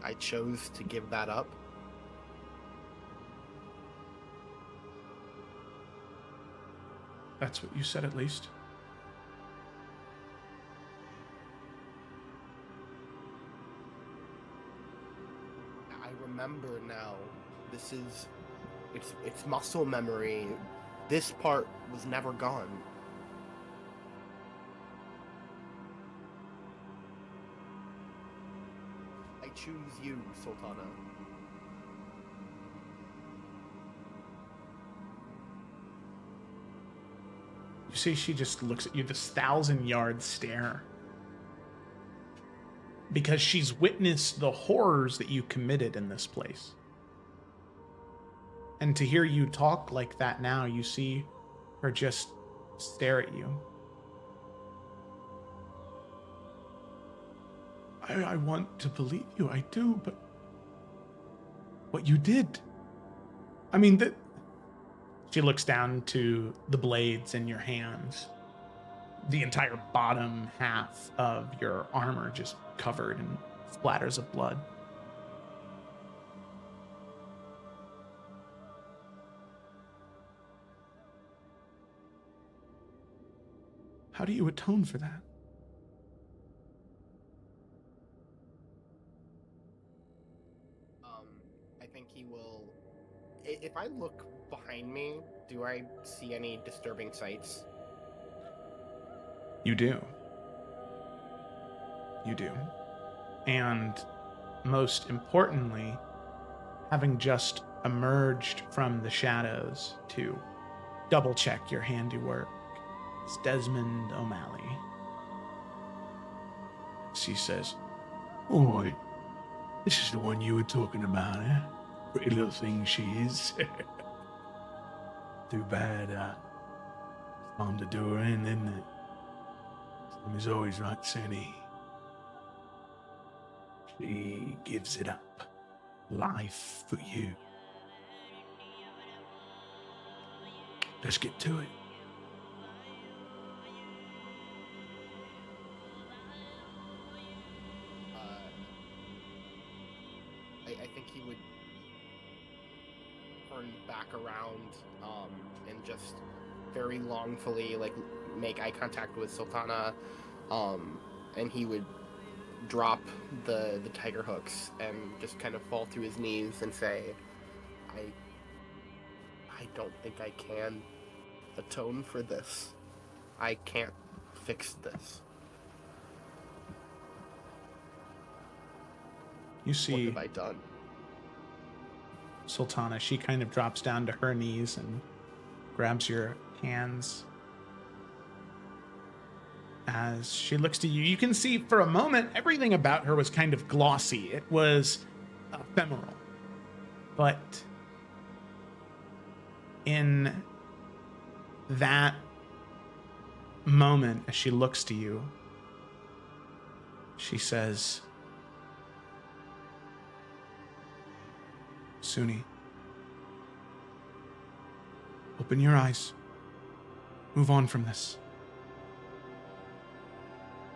I chose to give that up. That's what you said, at least. I remember now. This is... It's muscle memory. This part was never gone. I choose you, Sultana. You see, she just looks at you, this 1,000-yard stare. Because she's witnessed the horrors that you committed in this place. And to hear you talk like that now, you see her just stare at you. I want to believe you, I do, but what you did. I mean, she looks down to the blades in your hands. The entire bottom half of your armor just covered in splatters of blood. How do you atone for that? I think he will... If I look behind me, do I see any disturbing sights? You do. You do. And most importantly, having just emerged from the shadows to double check your handiwork, is Desmond O'Malley. She says, "Boy, this is the one you were talking about, eh? Pretty little thing she is." Too bad, time to do her in, isn't it? Time is always right, Sunny. She gives it up. Life for you. Let's get to it. I think he would turn back around and just very longfully make eye contact with Sultana, and he would drop the tiger hooks and just kind of fall to his knees and say, I don't think I can atone for this. I can't fix this. You see, what have I done? Sultana, she kind of drops down to her knees and grabs your hands. As she looks to you, you can see for a moment everything about her was kind of glossy. It was ephemeral. But in that moment, as she looks to you, she says, Suni, open your eyes. Move on from this.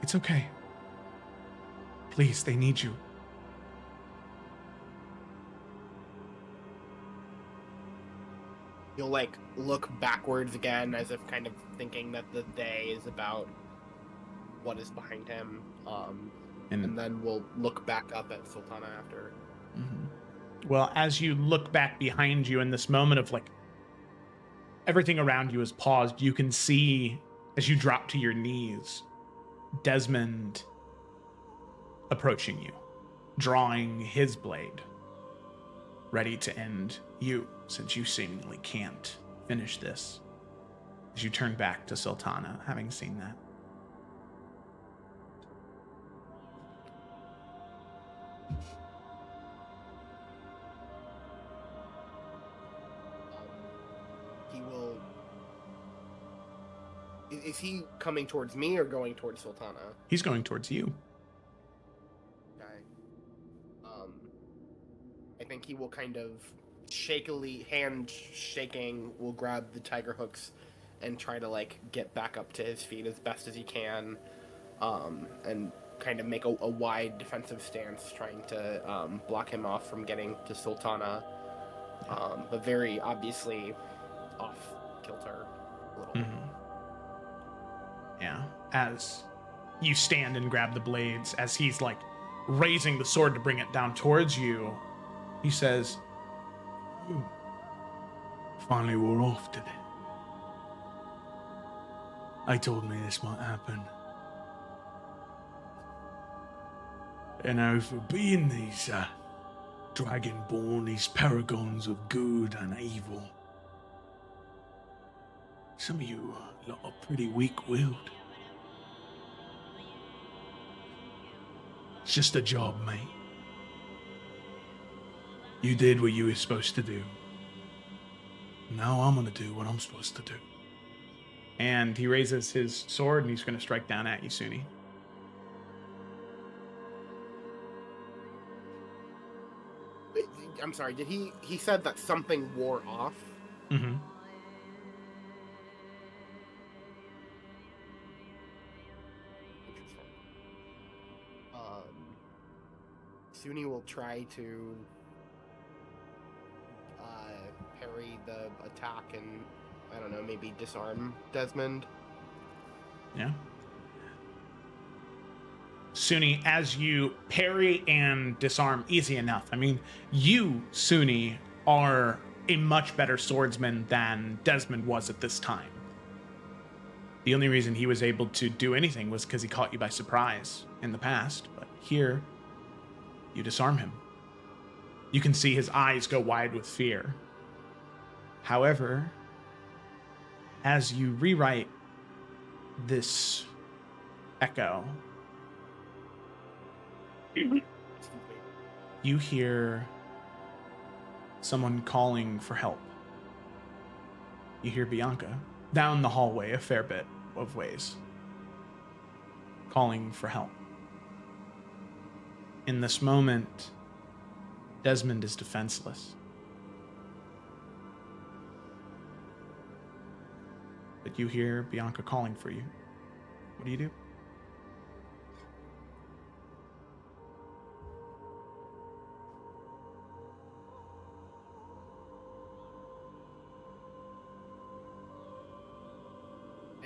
It's okay. Please, they need you. You'll like look backwards again as if kind of thinking that the day is about what is behind him. And then we'll look back up at Sultana after. Mm-hmm. Well, as you look back behind you in this moment of like everything around you is paused, you can see as you drop to your knees, Desmond approaching you, drawing his blade, ready to end you, since you seemingly can't finish this. As you turn back to Sultana, having seen that. He will... Is he coming towards me or going towards Sultana? He's going towards you. Okay. I think he will kind of shakily, hand shaking, will grab the tiger hooks and try to like get back up to his feet as best as he can, and kind of make a wide defensive stance, trying to block him off from getting to Sultana, but very obviously off kilter a little. Mm-hmm. Yeah, as you stand and grab the blades, as he's like raising the sword to bring it down towards you, he says, "Ooh, finally we're off today. They told me this might happen. You know, for being these dragonborn, these paragons of good and evil, some of you lot are pretty weak-willed. It's just a job, mate. You did what you were supposed to do. Now I'm gonna do what I'm supposed to do." and he raises his sword and he's going to strike down at you, Suni. I'm sorry, did he said that something wore off? Mm-hmm. Interesting. Suni will try to parry the attack and, I don't know, maybe disarm Desmond. Yeah. Suni, as you parry and disarm, easy enough. I mean, you, Suni, are a much better swordsman than Desmond was at this time. The only reason he was able to do anything was because he caught you by surprise in the past, but here, you disarm him. You can see his eyes go wide with fear. However, as you rewrite this echo, you hear someone calling for help. You hear Bianca down the hallway a fair bit of ways, calling for help. In this moment, Desmond is defenseless. But you hear Bianca calling for you. What do you do?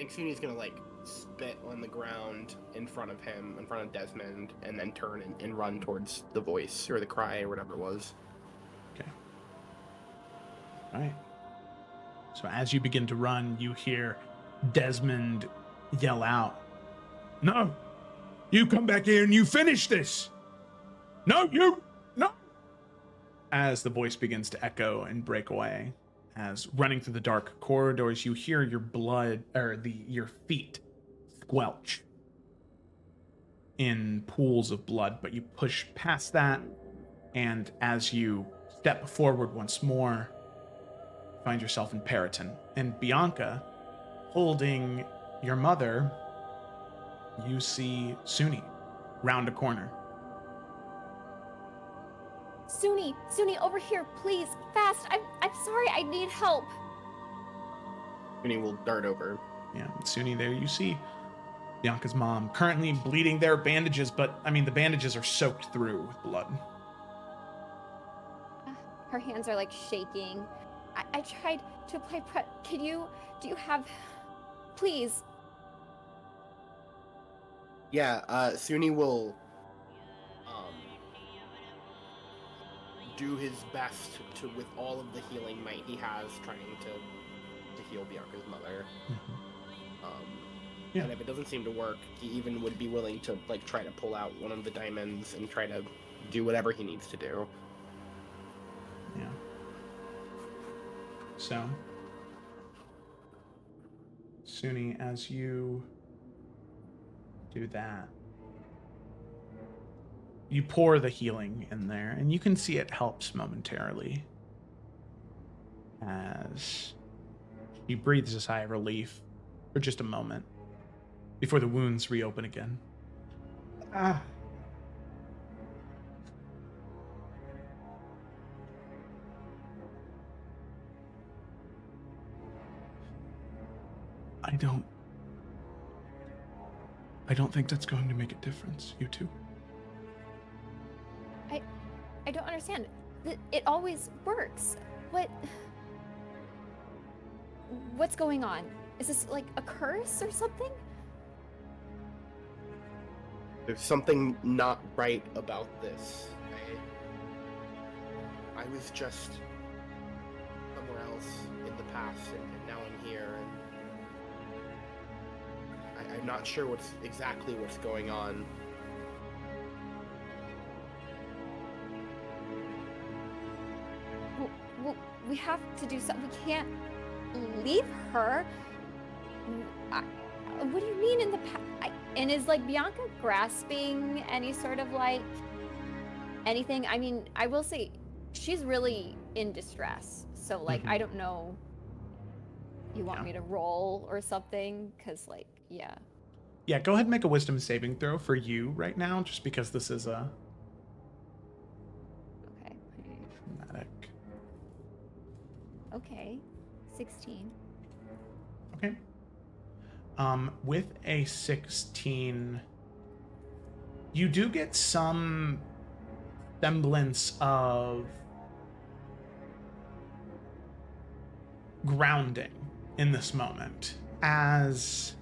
think Suni's gonna like spit on the ground in front of him, in front of Desmond, and then turn and run towards the voice or the cry or whatever it was. Okay. All right. So as you begin to run, you hear Desmond yell out, "No! You come back here and you finish this! No, you! No!" As the voice begins to echo and break away, as running through the dark corridors, you hear your blood, or your feet squelch in pools of blood, but you push past that, and as you step forward once more, find yourself in Periton. And Bianca, holding your mother, you see Suni round a corner. Suni, over here, please, fast. I'm sorry, I need help. Suni will dart over. Yeah, Suni, there you see Bianca's mom, currently bleeding. There are bandages, but I mean the bandages are soaked through with blood. Her hands are like shaking. I tried to apply prep. Do you have, please? Yeah, Suni will do his best to, with all of the healing might he has, trying to heal Bianca's mother. Yeah. And if it doesn't seem to work, he even would be willing to like try to pull out one of the diamonds and try to do whatever he needs to do. Yeah. So, Suni, as you do that, you pour the healing in there, and you can see it helps momentarily as she breathes a sigh of relief for just a moment before the wounds reopen again. I don't think that's going to make a difference, you two. I don't understand. It always works. What's going on? Is this like a curse or something? There's something not right about this. I was just somewhere else in the past, and now I'm here, and I'm not sure exactly what's going on. Well, we have to do something. We can't leave her. What do you mean in the past? And is like Bianca grasping any sort of like anything? I mean, I will say she's really in distress. So like, I don't know. You want me to roll or something? Because like, yeah. Yeah, go ahead and make a wisdom saving throw for you right now, just because this is a... Okay. Dramatic. Okay. 16. Okay. With a 16, you do get some semblance of grounding in this moment, as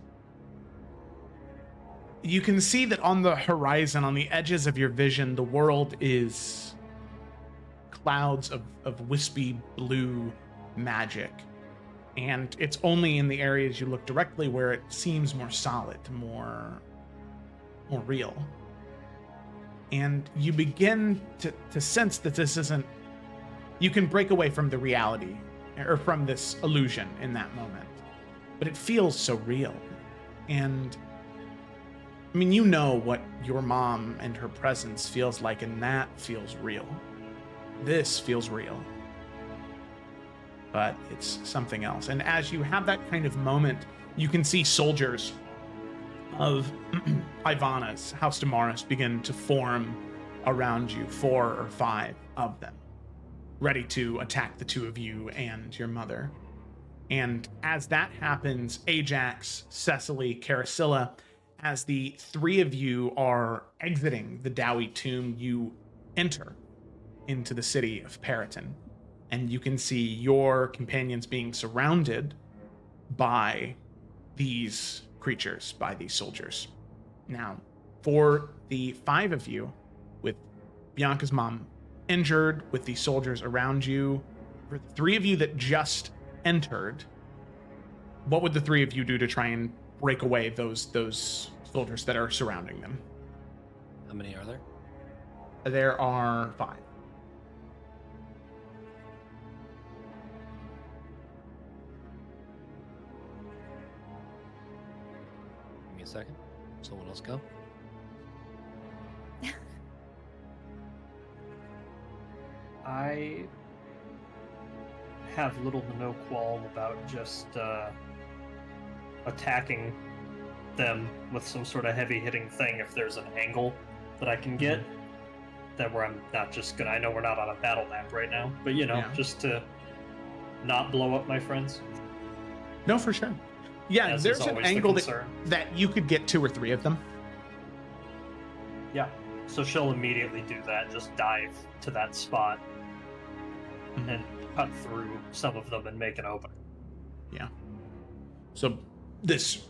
you can see that on the horizon, on the edges of your vision, the world is clouds of wispy blue magic. And it's only in the areas you look directly where it seems more solid, more real. And you begin to sense that this isn't... You can break away from the reality, or from this illusion in that moment. But it feels so real. And, I mean, you know what your mom and her presence feels like, and that feels real. This feels real. But it's something else. And as you have that kind of moment, you can see soldiers of Ivana's, House Damaris, begin to form around you, 4 or 5 of them, ready to attack the two of you and your mother. And as that happens, Ajax, Cecily, Carasilla, as the 3 of you are exiting the Dowie tomb, you enter into the city of Periton. And you can see your companions being surrounded by these creatures, by these soldiers. Now, for the 5 of you, with Bianca's mom injured, with the soldiers around you, for the 3 of you that just entered, what would the 3 of you do to try and break away those soldiers that are surrounding them? How many are there? There are 5. Give me a second. Someone else go. I have little to no qualm about just attacking them with some sort of heavy hitting thing if there's an angle that I can get. That where I'm not just gonna. I know we're not on a battle map right now, but just to not blow up my friends. No, for sure. Yeah, As there's is an always the angle concern. that you could get 2 or 3 of them. Yeah. So she'll immediately do that. Just dive to that spot and cut through some of them and make an opening. Yeah. So this,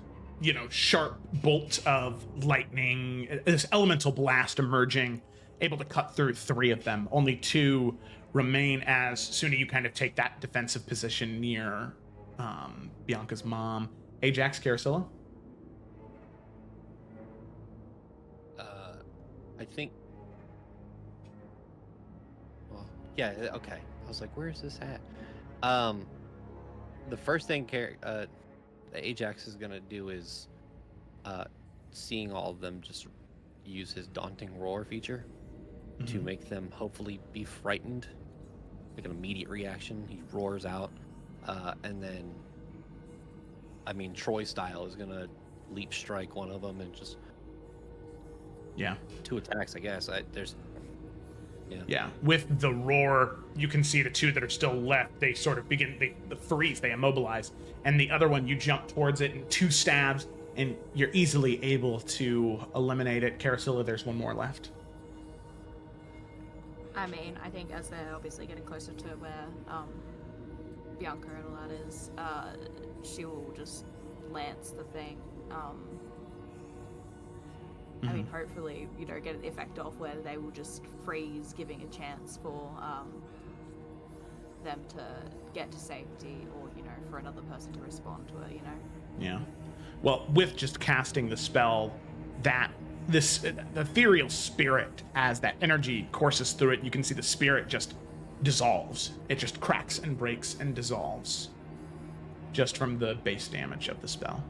sharp bolt of lightning, this elemental blast emerging, able to cut through 3 of them. Only 2 remain as Suna, you kind of take that defensive position near Bianca's mom. Ajax, Carasilla? I think. Well, yeah. Okay. I was like, "Where's this at?" The first thing Ajax is gonna do is, seeing all of them, just use his daunting roar feature to make them hopefully be frightened, like an immediate reaction. He roars out, and then, Troy style is gonna leap strike one of them and just. Yeah. 2 attacks, I guess. Yeah. With the roar, you can see the 2 that are still left. They sort of begin, they freeze, they immobilize. And the other one, you jump towards it in 2 stabs, and you're easily able to eliminate it. Carasilla, there's 1 more left. I think as they're obviously getting closer to where Bianca and all that is, she will just lance the thing. Hopefully, get the effect off where they will just freeze, giving a chance for them to get to safety, or for another person to respond to it. Yeah. Well, with just casting the spell, the ethereal spirit, as that energy courses through it, you can see the spirit just dissolves. It just cracks and breaks and dissolves, just from the base damage of the spell,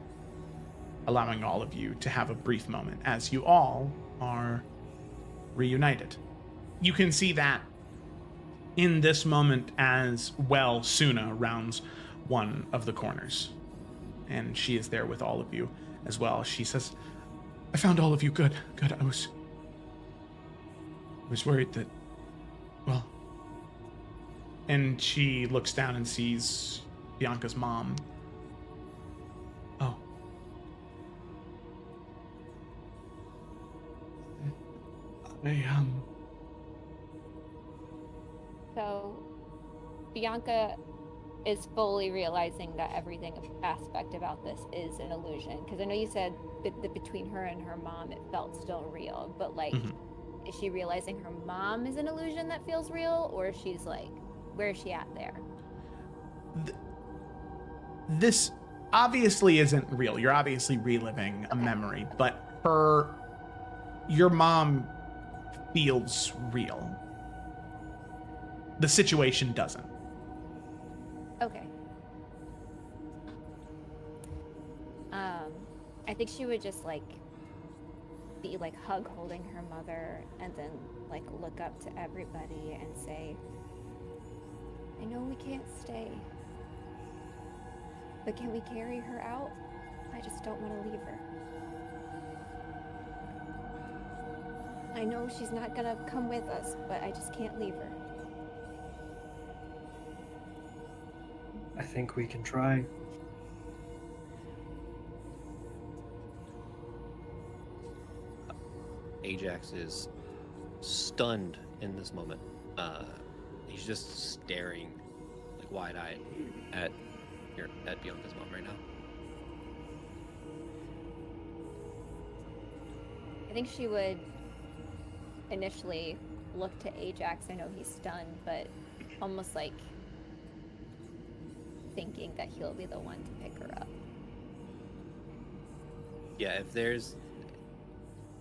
allowing all of you to have a brief moment as you all are reunited. You can see that in this moment as well, Suna rounds one of the corners, and she is there with all of you as well. She says, "I found all of you. Good. I was worried that, well..." And she looks down and sees Bianca's mom. "Oh. So, Bianca is fully realizing that everything aspect about this is an illusion. Because I know you said that between her and her mom, it felt still real. But, is she realizing her mom is an illusion that feels real? Or she's like, where is she at there? This obviously isn't real. You're obviously reliving a memory. But your mom feels real. The situation doesn't. Okay. I think she would just be hug holding her mother, and then look up to everybody and say, "I know we can't stay, but can we carry her out? I just don't want to leave her. I know she's not gonna come with us, but I just can't leave her." I think we can try. Ajax is stunned in this moment. He's just staring, wide-eyed, at Bianca's mom right now. I think she would initially look to Ajax. I know he's stunned, but almost like thinking that he'll be the one to pick her up. Yeah, if there's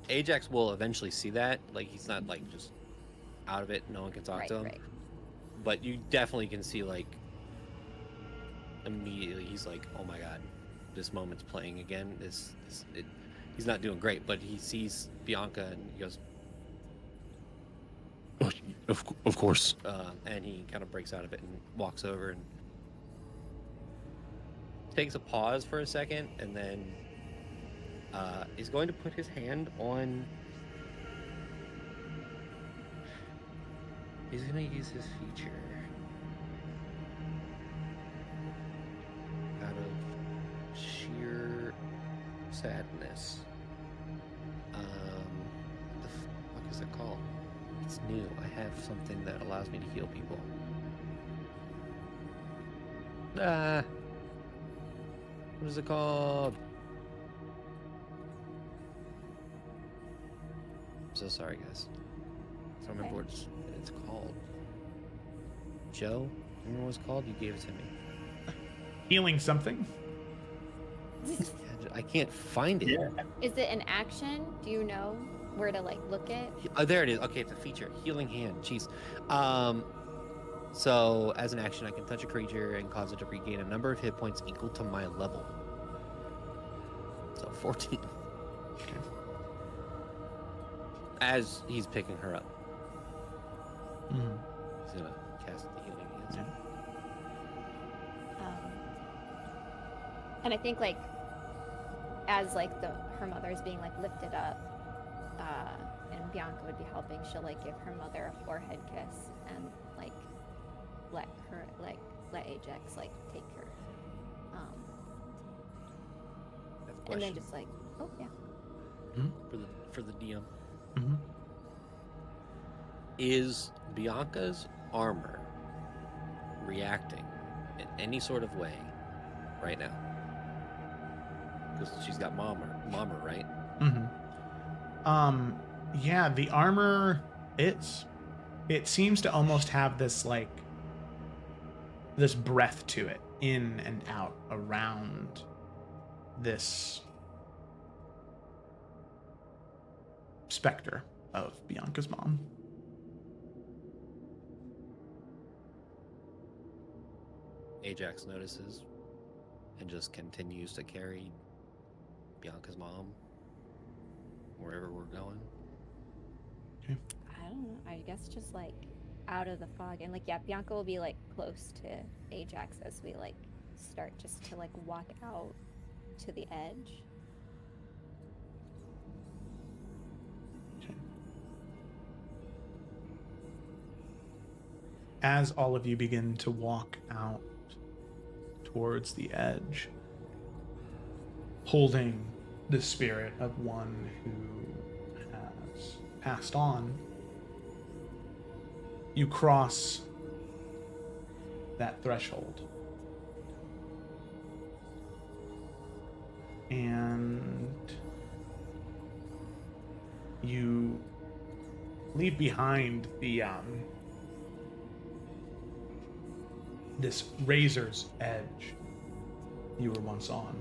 Ajax will eventually see that. Like he's not like just out of it. No one can talk to him. Right. But you definitely can see like immediately he's like, oh my god, this moment's playing again. He's not doing great, but he sees Bianca and he goes, Of course. and he kind of breaks out of it and walks over and takes a pause for a second, and then is going to put his hand on. He's going to use his feature out of sheer sadness. The fuck is it called? It's new. I have something that allows me to heal people. What is it called? I'm so sorry, guys. I don't remember what it's called. Joe, remember what it's called? You gave it to me. Healing something. I can't find it. Yeah. Is it an action? Do you know where to like look it? Oh, there it is. Okay, it's a feature. Healing hand. Jeez. So as an action, I can touch a creature and cause it to regain a number of hit points equal to my level. So 14. Okay. As he's picking her up, Mhm. he's gonna cast the healing hands. Yeah. And I think like as like her mother is being like lifted up, and Bianca would be helping, she'll like give her mother a forehead kiss and like let Ajax like take her, I have a and question then just like, oh yeah. for the DM. Mhm. Is Bianca's armor reacting in any sort of way right now? Because she's got mommer, right? Mm-hmm. Yeah, the armor, it seems to almost have this like this breath to it, in and out around this specter of Bianca's mom. Ajax notices and just continues to carry Bianca's mom wherever we're going. I don't know. I guess just like out of the fog, and like yeah, Bianca will be like close to Ajax as we like start just to like walk out to the edge. As all of you begin to walk out towards the edge, holding the spirit of one who has passed on, you cross that threshold. And you leave behind the this razor's edge you were once on.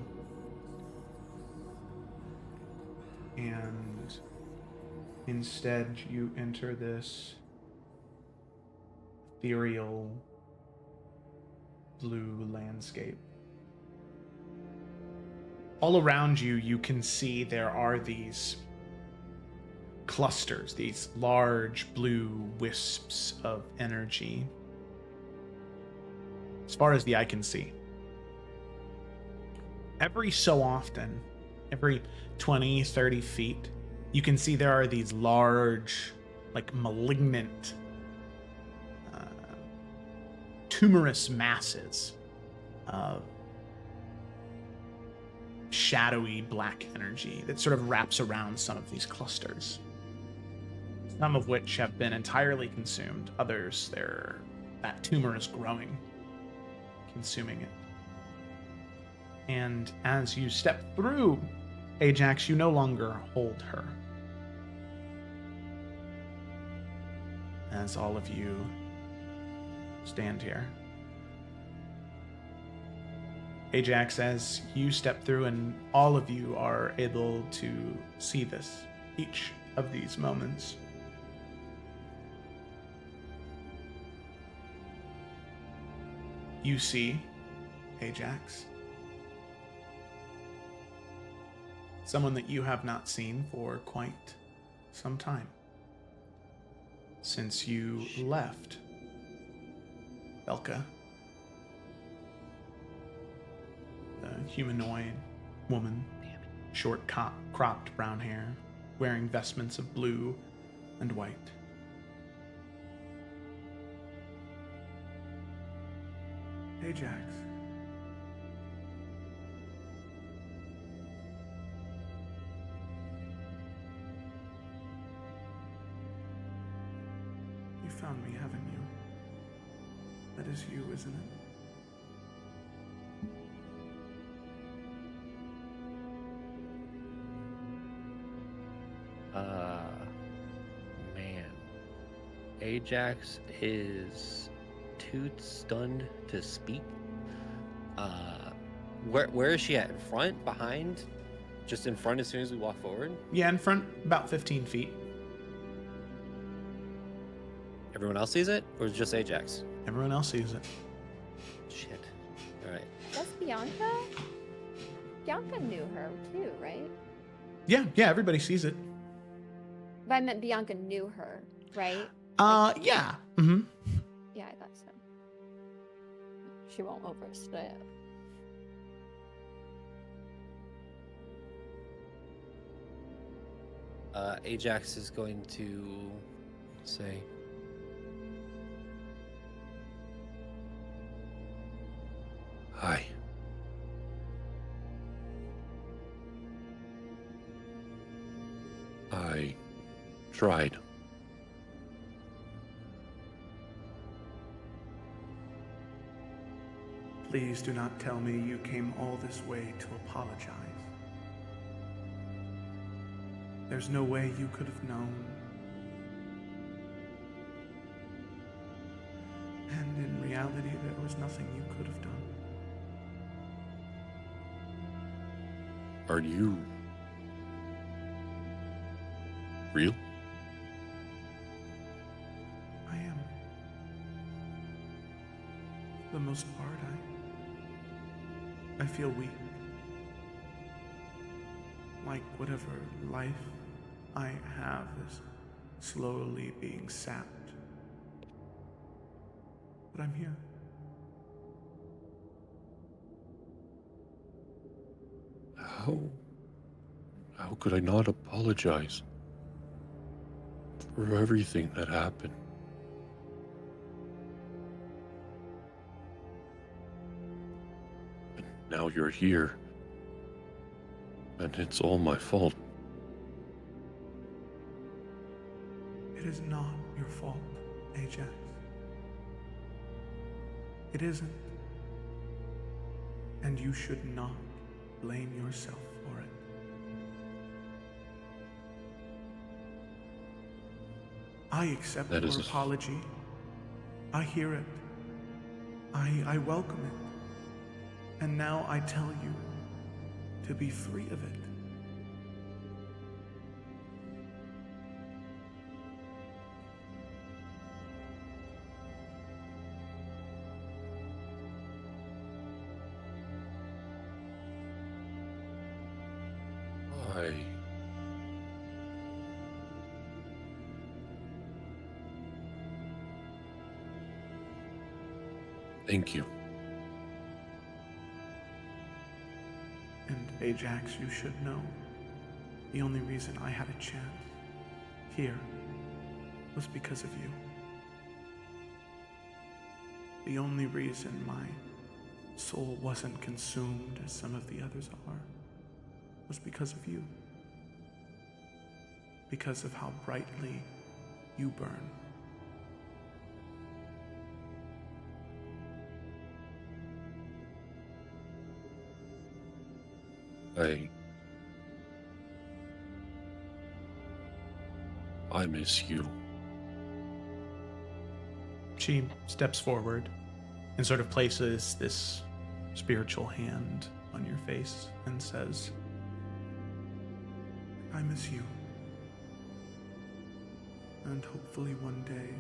And instead you enter this ethereal blue landscape. All around you, you can see there are these clusters, these large blue wisps of energy. As far as the eye can see. Every so often, every 20, 30 feet, you can see there are these large, like malignant, tumorous masses of shadowy black energy that sort of wraps around some of these clusters. Some of which have been entirely consumed. Others, that tumor is growing, consuming it. And as you step through Ajax, you no longer hold her. as all of you stand here. Ajax, as you step through, and all of you are able to see this, each of these moments. You see Ajax, someone that you have not seen for quite some time, since you left Belka, the humanoid woman, short cropped brown hair, wearing vestments of blue and white. Ajax. You found me, haven't you? That is you, isn't it? Man. Ajax is too stunned to speak. Where is she at? In front? Behind? Just in front as soon as we walk forward? Yeah, in front, about 15 feet. Everyone else sees it? Or is it just Ajax? Everyone else sees it. Shit. Alright. That's Bianca? Bianca knew her too, right? Yeah, everybody sees it. But I meant Bianca knew her, right? Yeah. Mm-hmm. Yeah, I thought so. She won't overstep. Ajax is going to say, Hi. I tried. Please do not tell me you came all this way to apologize. There's no way you could have known. And in reality, there was nothing you could have done. Are you real? I am. For the most part, I feel weak. Like whatever life I have is slowly being sapped. But I'm here. How could I not apologize for everything that happened? And now you're here, and it's all my fault. It is not your fault, Ajax. It isn't. And you should not blame yourself for it. I accept That your is a- apology. I hear it. I welcome it. And now I tell you to be free of it. Thank you. And Ajax, you should know, the only reason I had a chance here was because of you. The only reason my soul wasn't consumed as some of the others are was because of you. Because of how brightly you burn. I miss you. She steps forward and sort of places this spiritual hand on your face and says, I miss you. And hopefully one day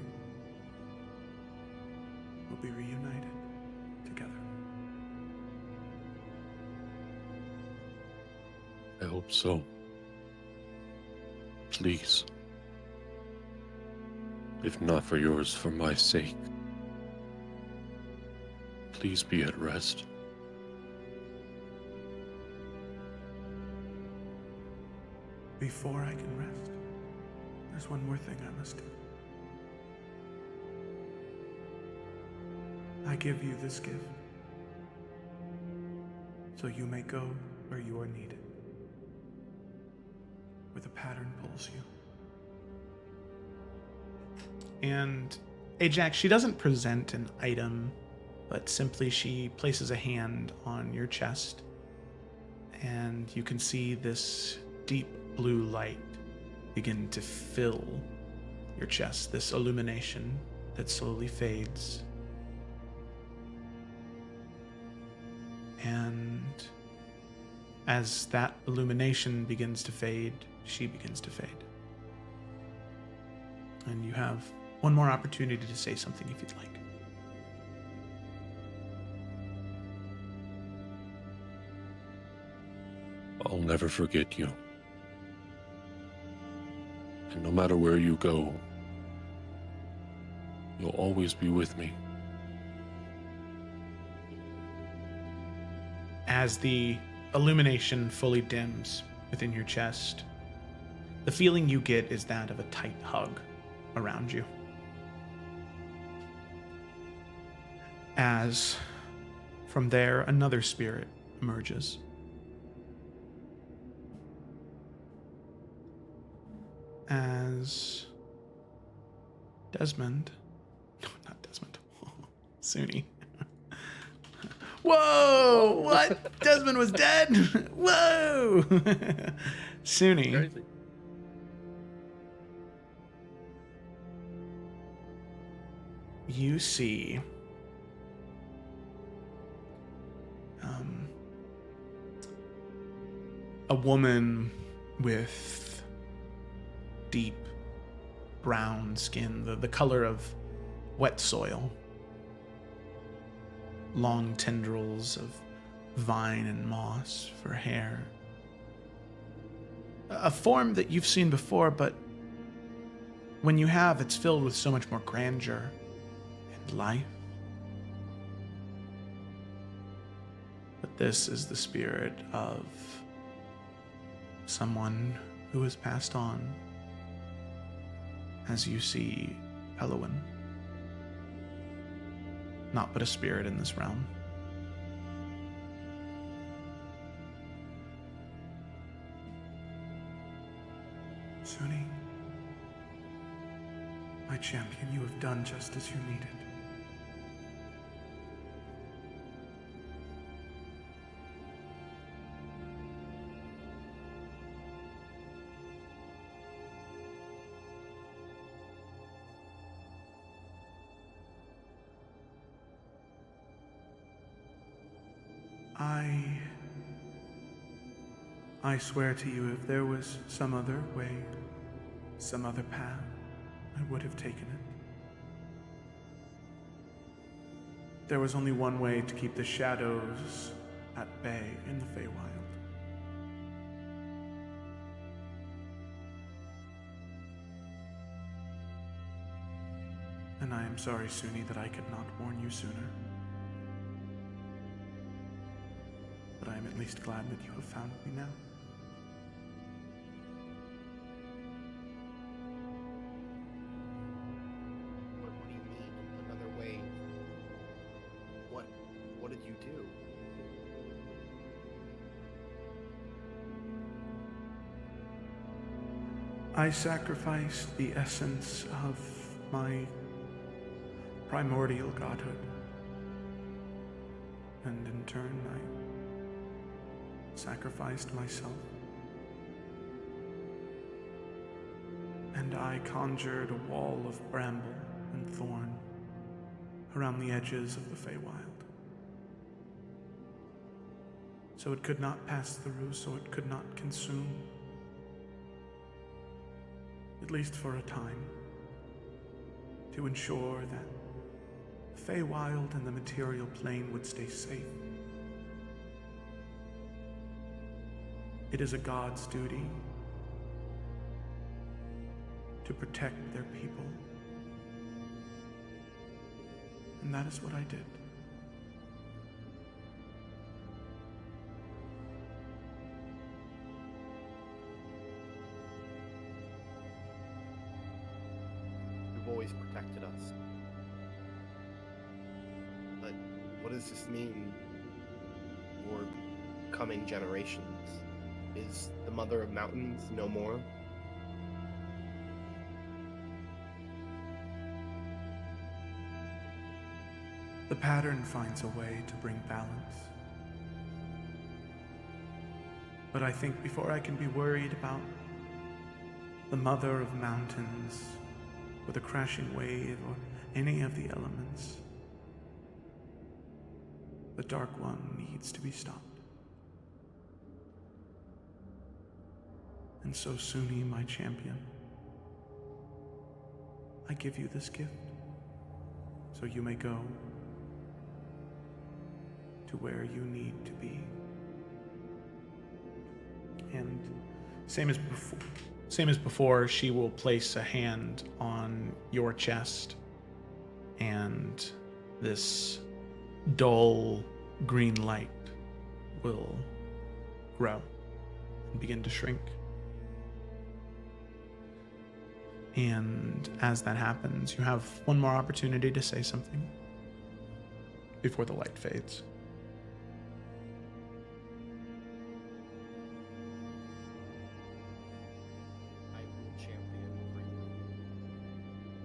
we'll be reunited together. I hope so. Please. If not for yours, for my sake. Please be at rest. Before I can rest, there's one more thing I must do. I give you this gift, so you may go where you are needed, where the pattern pulls you. and Ajax, she doesn't present an item, but simply she places a hand on your chest, and you can see this deep blue light begin to fill your chest, this illumination that slowly fades. And as that illumination begins to fade, she begins to fade. And you have one more opportunity to say something if you'd like. I'll never forget you. And no matter where you go, you'll always be with me. As the illumination fully dims within your chest, the feeling you get is that of a tight hug around you. As from there, another spirit emerges. As Desmond, no, not Desmond, Suni. Whoa! What? Desmond was dead? Whoa! Suni. Crazy. You see a woman with deep brown skin, the color of wet soil. Long tendrils of vine and moss for hair. A form that you've seen before, but when you have, it's filled with so much more grandeur and life. But this is the spirit of someone who has passed on, as you see Elowen. Not but a spirit in this realm. Suni, my champion, you have done just as you needed. I swear to you, if there was some other way, some other path, I would have taken it. There was only one way to keep the shadows at bay in the Feywild. And I am sorry, Suni, that I could not warn you sooner. But I am at least glad that you have found me now. What do you mean? Another way? What did you do? I sacrificed the essence of my primordial godhood. And in turn, I sacrificed myself. And I conjured a wall of bramble and thorn around the edges of the Feywild. So it could not pass through, so it could not consume. At least for a time. To ensure that the Feywild and the material plane would stay safe. It is a god's duty to protect their people. And that is what I did. You've always protected us. But what does this mean for coming generations? Is the Mother of Mountains no more? The pattern finds a way to bring balance. But I think before I can be worried about the Mother of Mountains, or the crashing wave, or any of the elements, the Dark One needs to be stopped. And so, Suni, my champion, I give you this gift, so you may go to where you need to be. And same as before, she will place a hand on your chest, and this dull green light will grow and begin to shrink. And as that happens, you have one more opportunity to say something before the light fades. I will champion for you.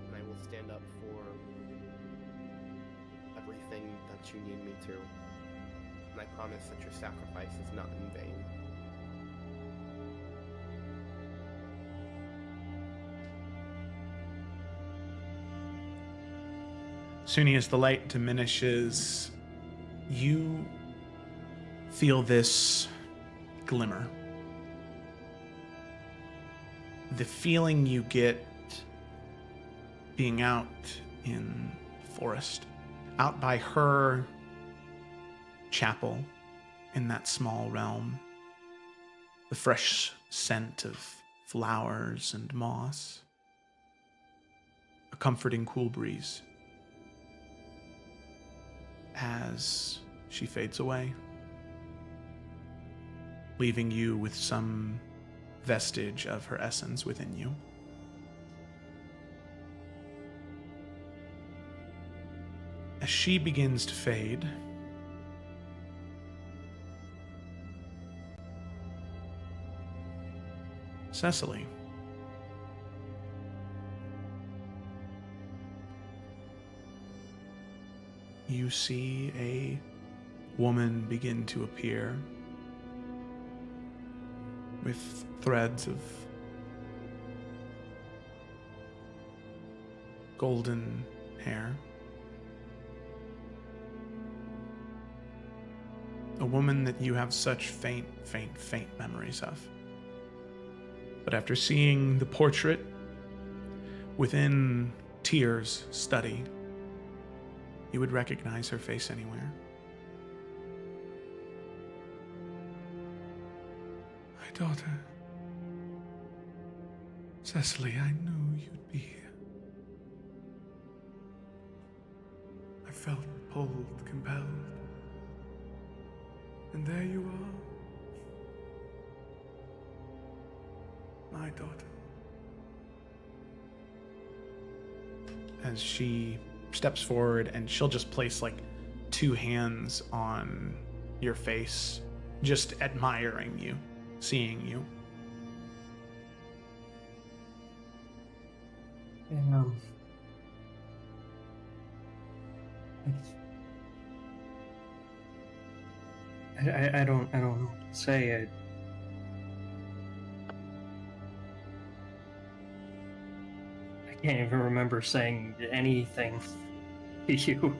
And I will stand up for everything that you need me to. And I promise that your sacrifice is not in vain. Soon as the light diminishes, you feel this glimmer. The feeling you get being out in the forest, out by her chapel in that small realm, the fresh scent of flowers and moss, a comforting cool breeze. As she fades away, leaving you with some vestige of her essence within you. As she begins to fade, Cecily, you see a woman begin to appear with threads of golden hair. A woman that you have such faint memories of. But after seeing the portrait within Tyr's study, you would recognize her face anywhere. My daughter, Cecily, I knew you'd be here. I felt pulled, compelled. And there you are. My daughter. As she steps forward, and she'll just place like two hands on your face, just admiring you, seeing you. I don't know what to say. I can't even remember saying anything You.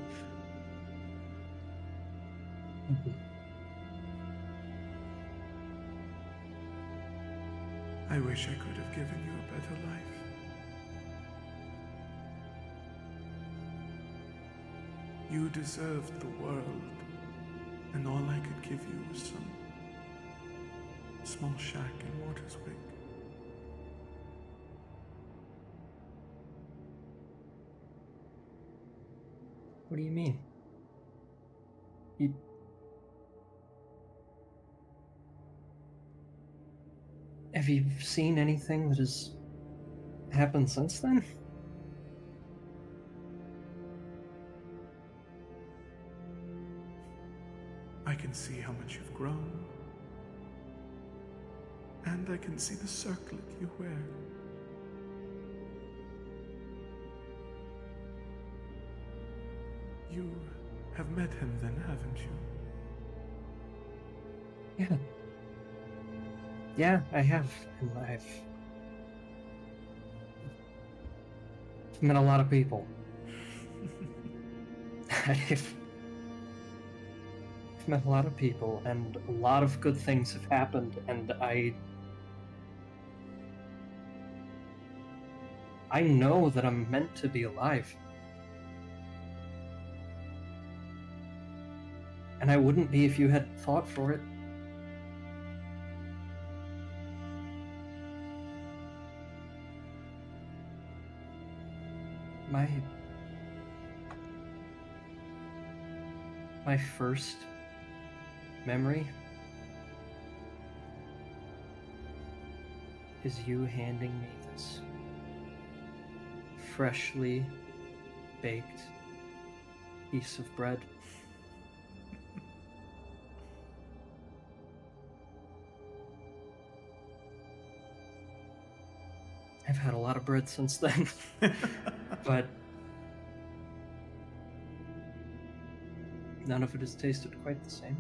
I wish I could have given you a better life. You deserved the world, and all I could give you was some small shack in Waterswick. What do you mean? You... Have you seen anything that has happened since then? I can see how much you've grown. And I can see the circlet you wear. You have met him then, haven't you? Yeah. Yeah, I have. And I've met a lot of people. I've met a lot of people, and a lot of good things have happened, and I know that I'm meant to be alive. And I wouldn't be if you hadn't fought for it. My first memory is you handing me this freshly baked piece of bread. I've had a lot of bread since then, but none of it has tasted quite the same.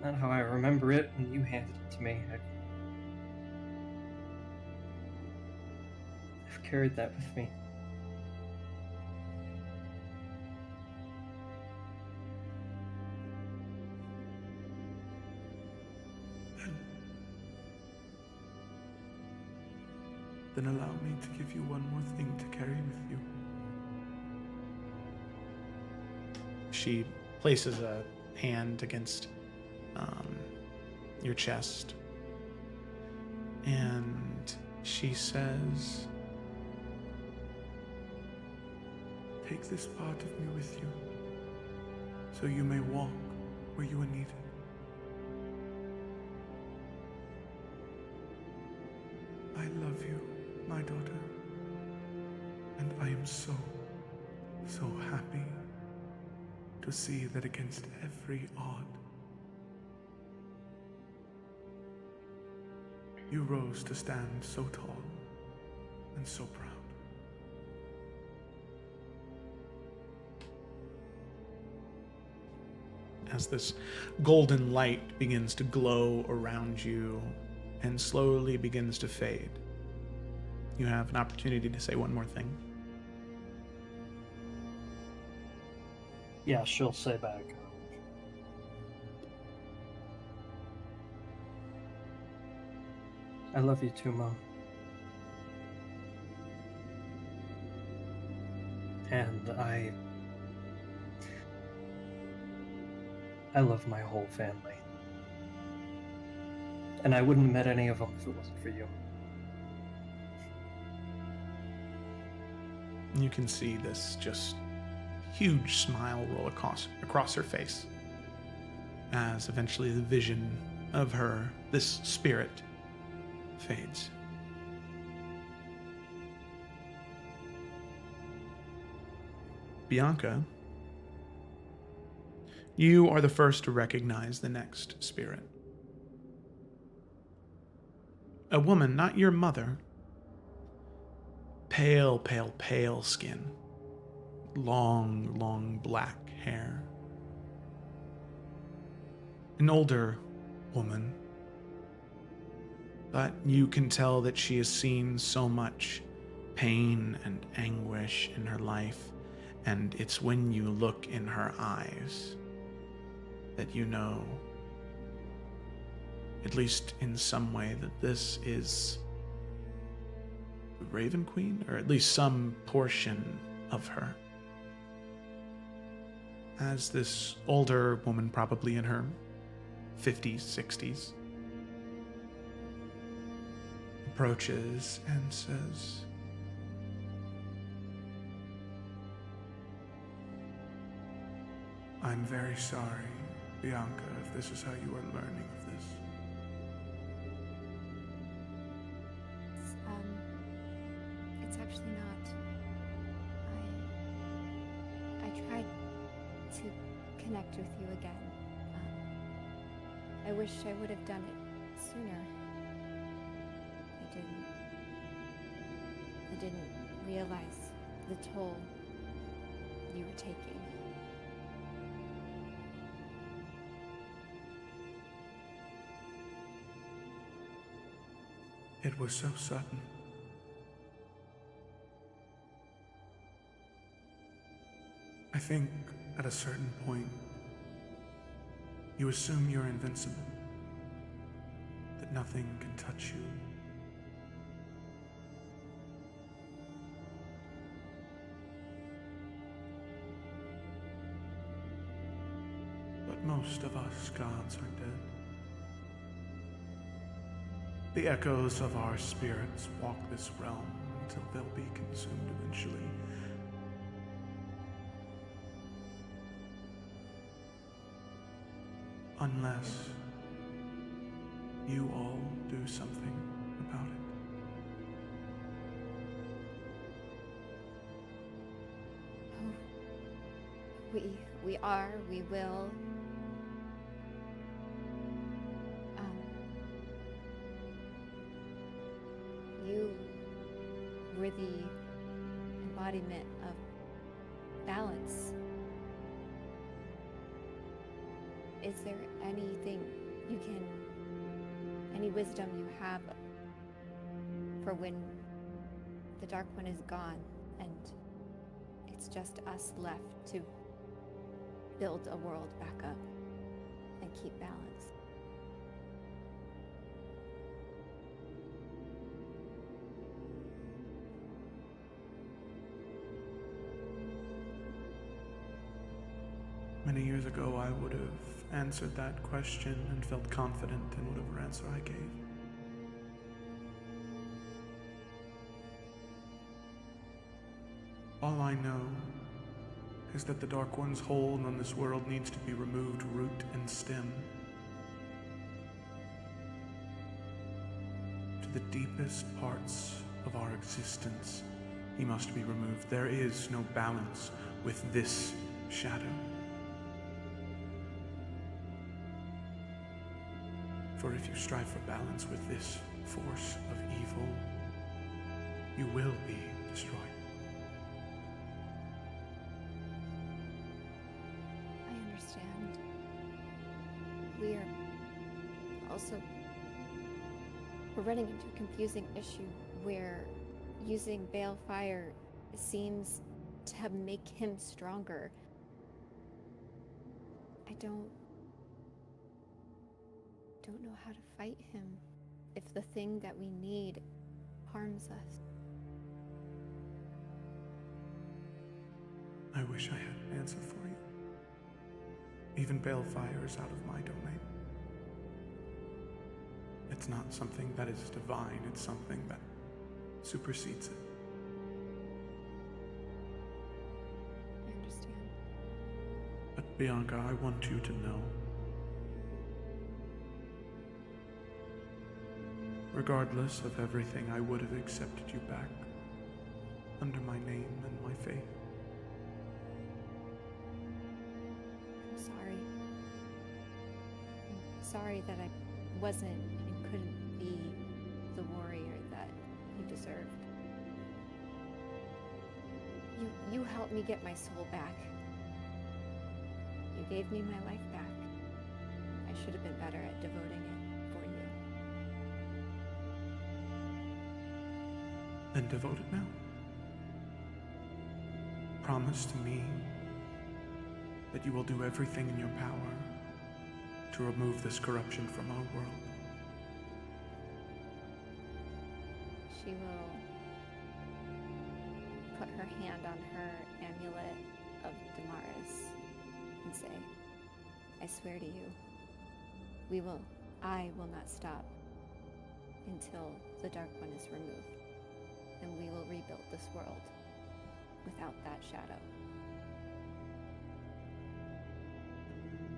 Not how I remember it when you handed it to me. I've carried that with me. Then allow me to give you one more thing to carry with you. She places a hand against your chest, and she says, Take this part of me with you, so you may walk where you are needed. I love you, my daughter, and I am so happy to see that against every odd, you rose to stand so tall and so proud. as this golden light begins to glow around you and slowly begins to fade. You have an opportunity to say one more thing. Yeah, she'll say back. I love you too, Mom. And I love my whole family. And I wouldn't have met any of them if it wasn't for you. You can see this just huge smile roll across her face as eventually the vision of her, this spirit, fades. Bianca, you are the first to recognize the next spirit. A woman, not your mother. Pale, pale, pale skin. Long, long black hair. An older woman. But you can tell that she has seen so much pain and anguish in her life, and it's when you look in her eyes that you know, at least in some way, that this is the Raven Queen, or at least some portion of her. As this older woman, probably in her 50s, 60s, approaches and says, I'm very sorry, Bianca, if this is how you are learning of this. It's actually not. I tried to connect with you again. I wish I would have done it sooner. I didn't realize the toll you were taking. It was so sudden. I think at a certain point, you assume you're invincible, that nothing can touch you. But most of us gods are dead. The echoes of our spirits walk this realm until they'll be consumed eventually. Unless you all do something about it. We will. You were the embodiment of balance. Is there anything any wisdom you have for when the Dark One is gone and it's just us left to build a world back up and keep balance? Many years ago, I would have answered that question and felt confident in whatever answer I gave. All I know is that the Dark One's hold on this world needs to be removed root and stem. To the deepest parts of our existence, he must be removed. There is no balance with this shadow. For if you strive for balance with this force of evil, you will be destroyed. I understand. We're running into a confusing issue where using Balefire seems to make him stronger. I don't know how to fight him if the thing that we need harms us. I wish I had an answer for you. Even Balefire is out of my domain. It's not something that is divine, it's something that supersedes it. I understand. But Bianca, I want you to know, regardless of everything, I would have accepted you back under my name and my faith. I'm sorry. I'm sorry that I wasn't and couldn't be the warrior that you deserved. You helped me get my soul back. You gave me my life back. I should have been better at devoting it for you. Then devote it now. promise to me that you will do everything in your power to remove this corruption from our world? She will put her hand on her amulet of Damaris and say, I swear to you, I will not stop until the Dark One is removed, and we will rebuild this world without that shadow.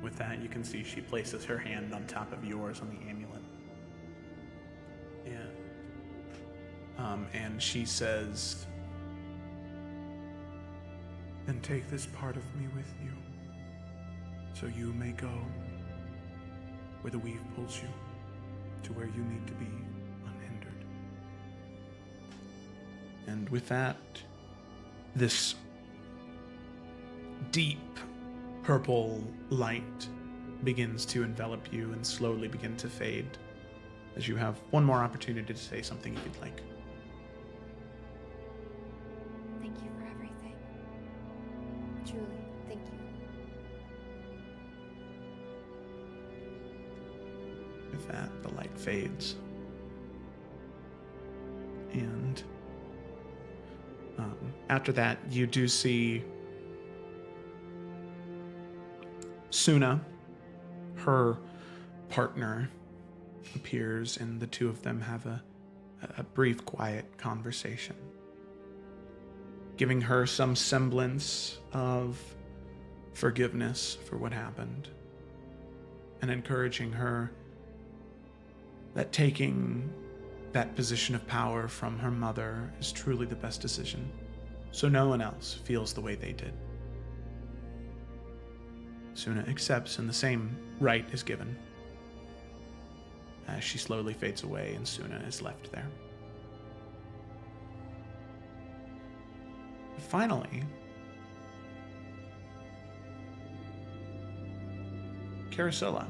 With that, you can see she places her hand on top of yours on the amulet. And she says, Then take this part of me with you, so you may go where the weave pulls you to where you need to be unhindered. and with that, this deep purple light begins to envelop you and slowly begin to fade as you have one more opportunity to say something if you'd like. Thank you for everything. Truly, thank you. With that, the light fades. And after that, you do see Suna, her partner, appears, and the two of them have a brief, quiet conversation, giving her some semblance of forgiveness for what happened, and encouraging her that taking that position of power from her mother is truly the best decision, so no one else feels the way they did. Suna accepts, and the same right is given as she slowly fades away and Suna is left there. Finally, Carousella.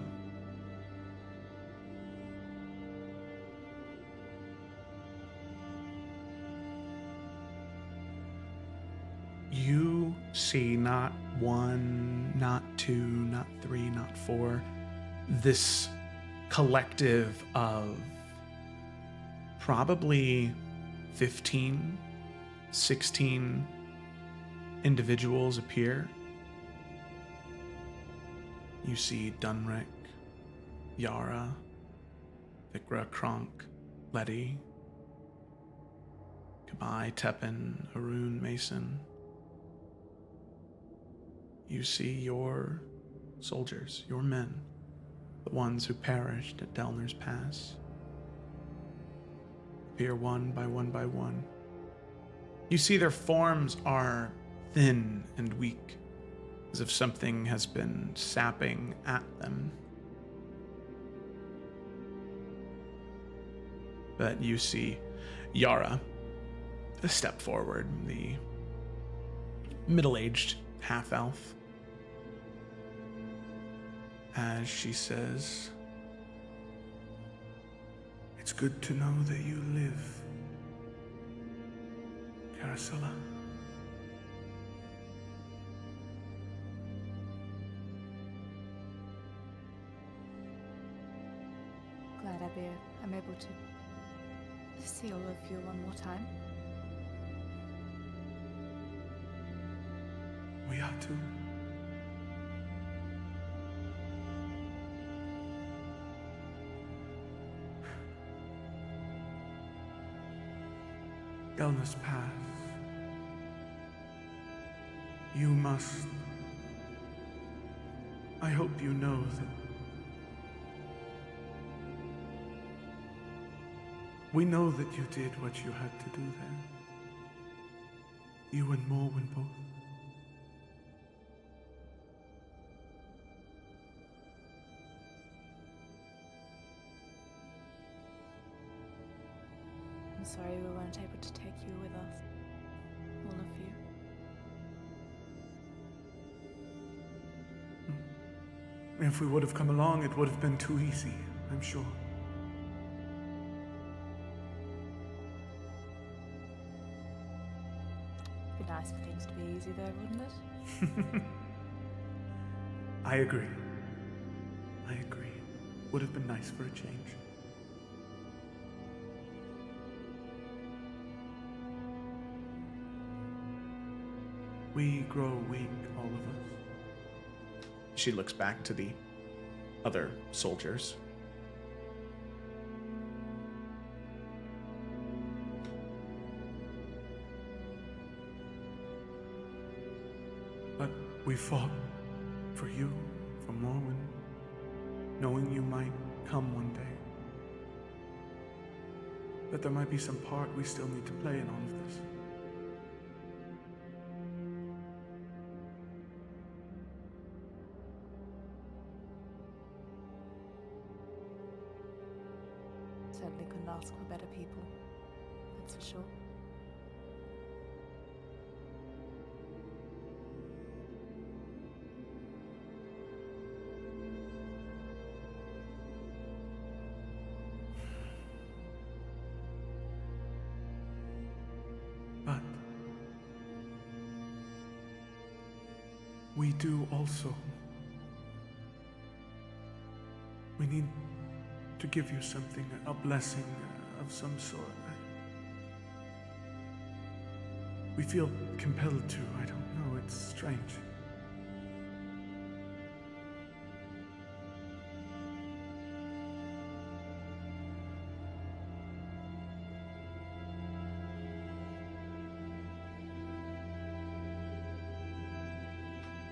You see not one, not two, not three, not four, this collective of probably 15, 16 individuals appear. You see Dunrick, Yara, Vikra, Kronk, Letty, Kabai, Tepin, Arun, Mason. You see your soldiers, your men, the ones who perished at Delner's Pass, appear one by one by one. You see their forms are thin and weak, as if something has been sapping at them. But you see Yara step forward, the middle-aged half-elf, as she says, It's good to know that you live, Carousella. Glad I'm able to see all of you one more time. We are too. Delner's Pass. You must. I hope you know that we know that you did what you had to do there. You and Morwen both. I'm sorry we weren't able to take you with us. All of you. If we would have come along, it would have been too easy, I'm sure. Been nice for things to be easy, though, wouldn't it? I agree. I agree. Would have been nice for a change. We grow weak, all of us. She looks back to the other soldiers. But we fought for you, for Morwen, knowing you might come one day. That there might be some part we still need to play in all of this. Certainly couldn't ask for better people. That's for sure. But we do also. We need to give you something, a blessing of some sort. We feel compelled to. I don't know, it's strange.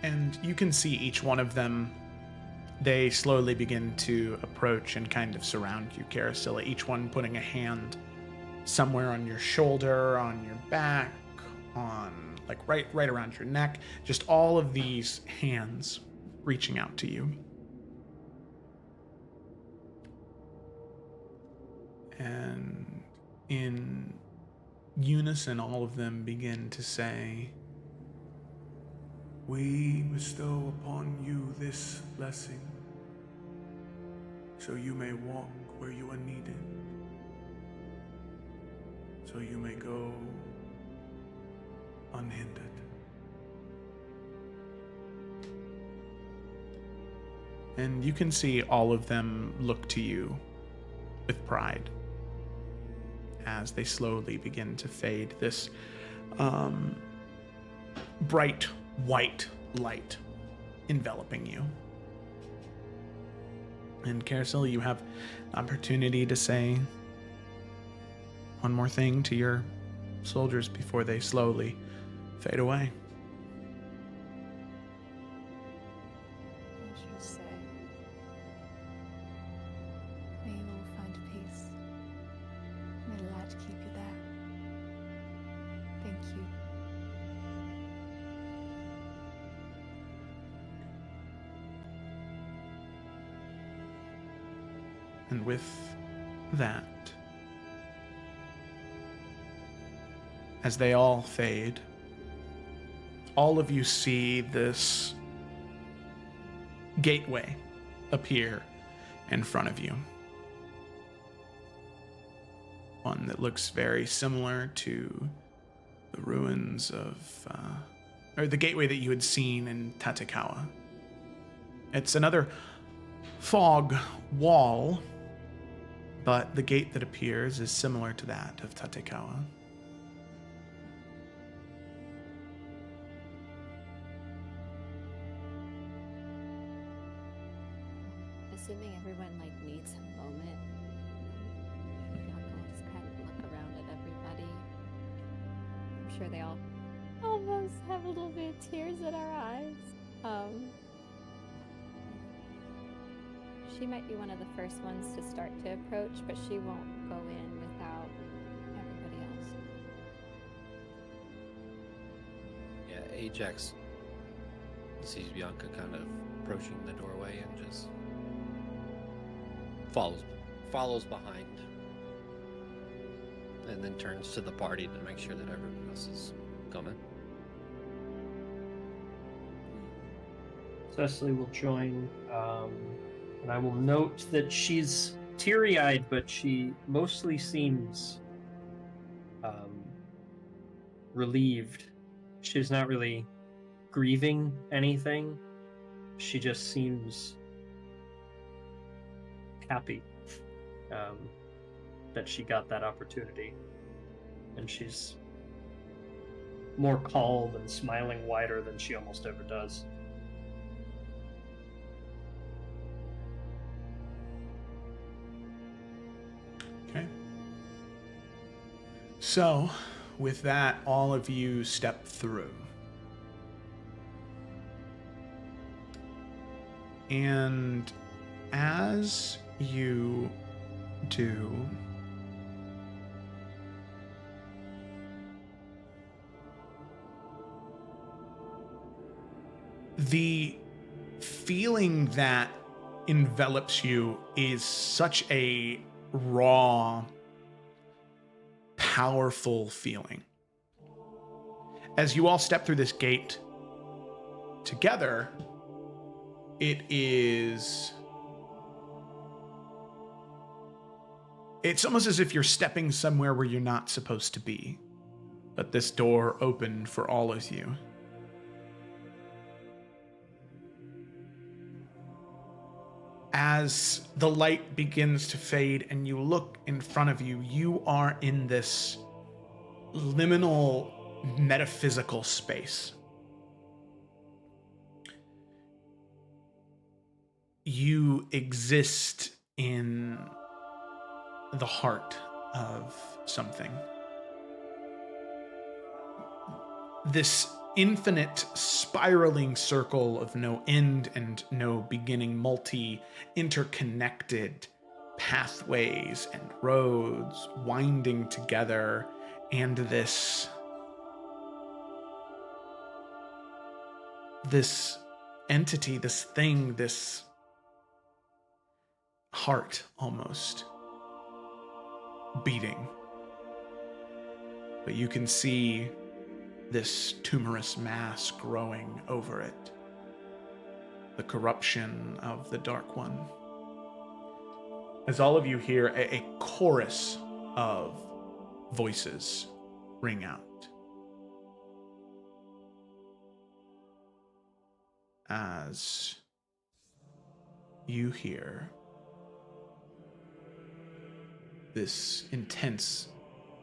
And you can see each one of them. They slowly begin to approach and kind of surround you, Carasilla, each one putting a hand somewhere on your shoulder, on your back, on like right around your neck. Just all of these hands reaching out to you. And in unison, all of them begin to say, We bestow upon you this blessing, so you may walk where you are needed, so you may go unhindered. And you can see all of them look to you with pride as they slowly begin to fade. This bright white light enveloping you. And Carasilla, you have an opportunity to say one more thing to your soldiers before they slowly fade away. I shall say, may you all find peace. May the light keep you there. Thank you. And with that, as they all fade, all of you see this gateway appear in front of you. One that looks very similar to the ruins of, or the gateway that you had seen in Tatekawa. It's another fog wall, but the gate that appears is similar to that of Tatekawa. Assuming everyone needs a moment, Bianca will just kind of look around at everybody. I'm sure they all almost have a little bit of tears in our eyes. She might be one of the first ones to start to approach, but she won't go in without everybody else. Yeah, Ajax sees Bianca kind of approaching the doorway and just follows behind, and then turns to the party to make sure that everyone else is coming. Cecily will join, and I will note that she's teary-eyed, but she mostly seems relieved She's not really grieving anything. She just seems happy that she got that opportunity. And she's more calm and smiling wider than she almost ever does. Okay. So, with that, all of you step through. And as you do, the feeling that envelops you is such a raw, powerful feeling. As you all step through this gate together, it's almost as if you're stepping somewhere where you're not supposed to be. But this door opened for all of you. As the light begins to fade and you look in front of you, you are in this liminal metaphysical space. You exist in the heart of something. This infinite spiraling circle of no end and no beginning, multi-interconnected pathways and roads winding together, and this entity, this thing, this heart almost beating. But you can see this tumorous mass growing over it. The corruption of the Dark One. As all of you hear, a chorus of voices ring out. As you hear this intense,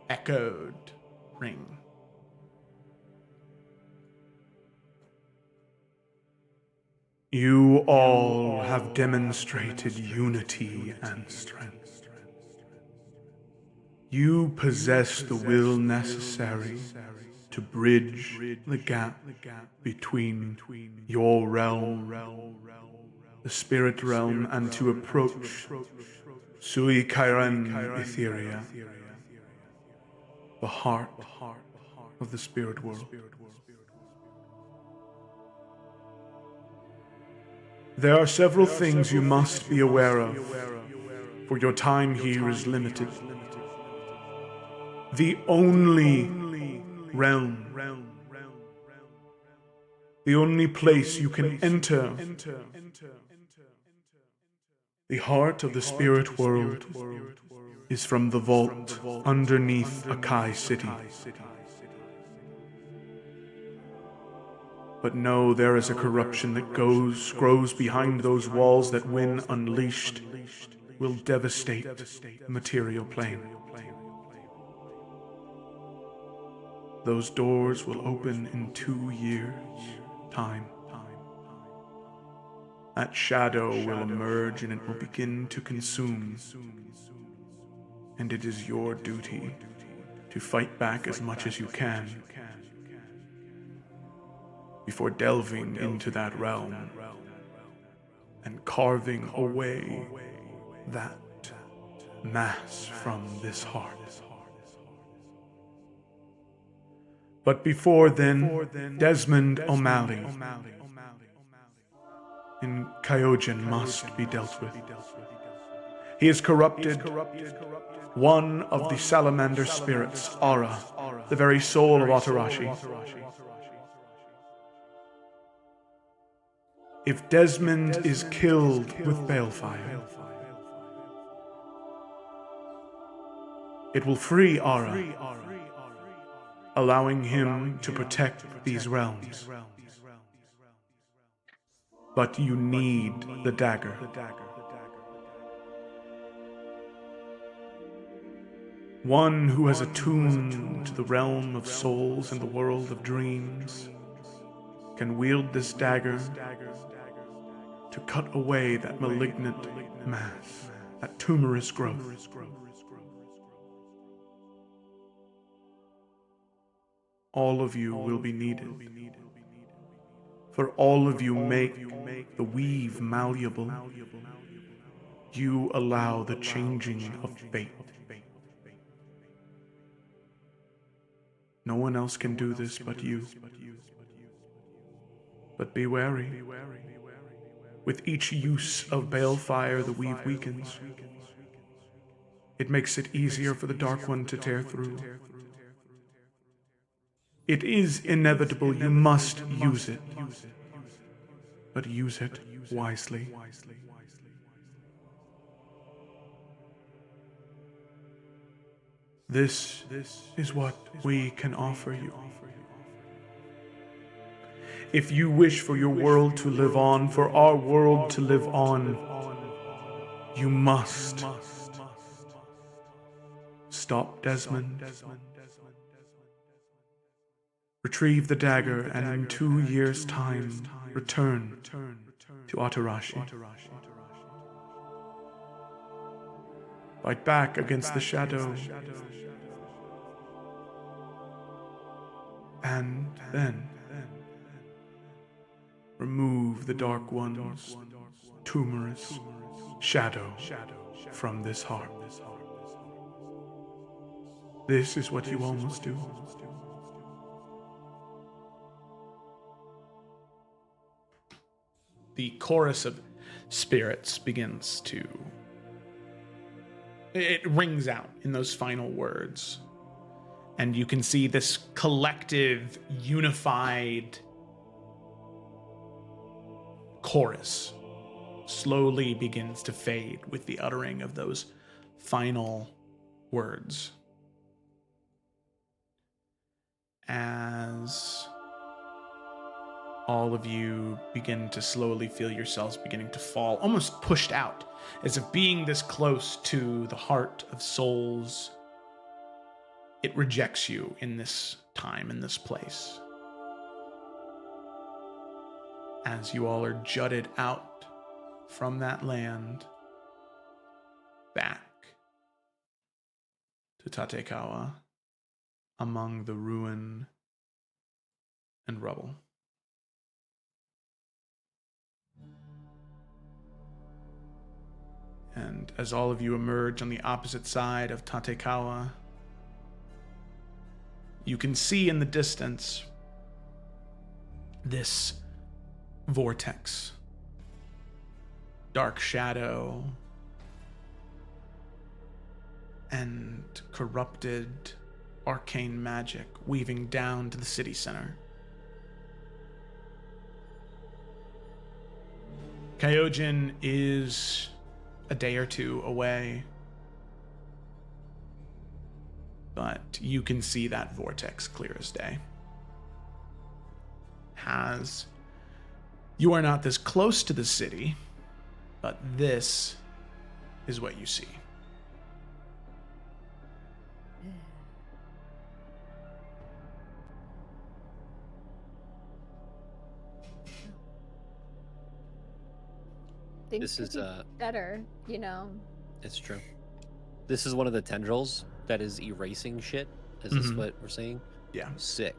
echoed ring. You all have demonstrated unity and strength. You possess the will necessary to bridge the gap between your realm, the spirit realm, and to approach Sui Kairan Etheria, the heart of the spirit world. There are several things you must be aware of, for your time here is limited. The only realm, the only place you can enter, the heart of the spirit world, is from the vault underneath Akai City. But know there is a corruption that grows behind those walls that, when unleashed, will devastate the material plane. Those doors will open in 2 years' time. That shadow will emerge and it will begin to consume. And it is your duty to fight back as much as you can before delving into that realm and carving away that mass from this heart. But before then, Desmond O'Malley in Kyogen must be dealt with. He has corrupted one of the Salamander spirits, Ara, the very soul of Atarashi. If Desmond is killed with balefire, it will free Ara allowing him to protect these realms. But you need the dagger. One who has attuned to the realm of souls and the world of dreams can wield this dagger to cut away that malignant mass, that tumorous growth. All of you will be needed, for all of you make the weave malleable. You allow the changing of fate. No one else can do this but you. But be wary. With each use of balefire, the weave weakens. It makes it easier for the Dark One to tear through. It is inevitable, you must use it. But use it wisely. This is what we can offer you. If you wish for your world to live on, for our world to live on, you must stop Desmond. Retrieve the dagger, and in 2 years' time, return to Atarashi. Fight back against the shadow. And then remove the Dark One's tumorous shadow from this heart. This is what you all must do. The chorus of spirits begins to... It rings out in those final words. And you can see this collective, unified chorus slowly begins to fade with the uttering of those final words. As all of you begin to slowly feel yourselves beginning to fall, almost pushed out, as if being this close to the heart of souls, it rejects you in this time, in this place. As you all are jutted out from that land, back to Tatekawa, among the ruin and rubble. And as all of you emerge on the opposite side of Tatekawa, you can see in the distance this vortex, dark shadow, and corrupted arcane magic weaving down to the city center. Kyojin is a day or two away, but you can see that vortex clear as day. You are not this close to the city, but this is what you see. Things This could is be better, you know. It's true. This is one of the tendrils that is erasing shit. Is this what we're saying? Yeah. Sick,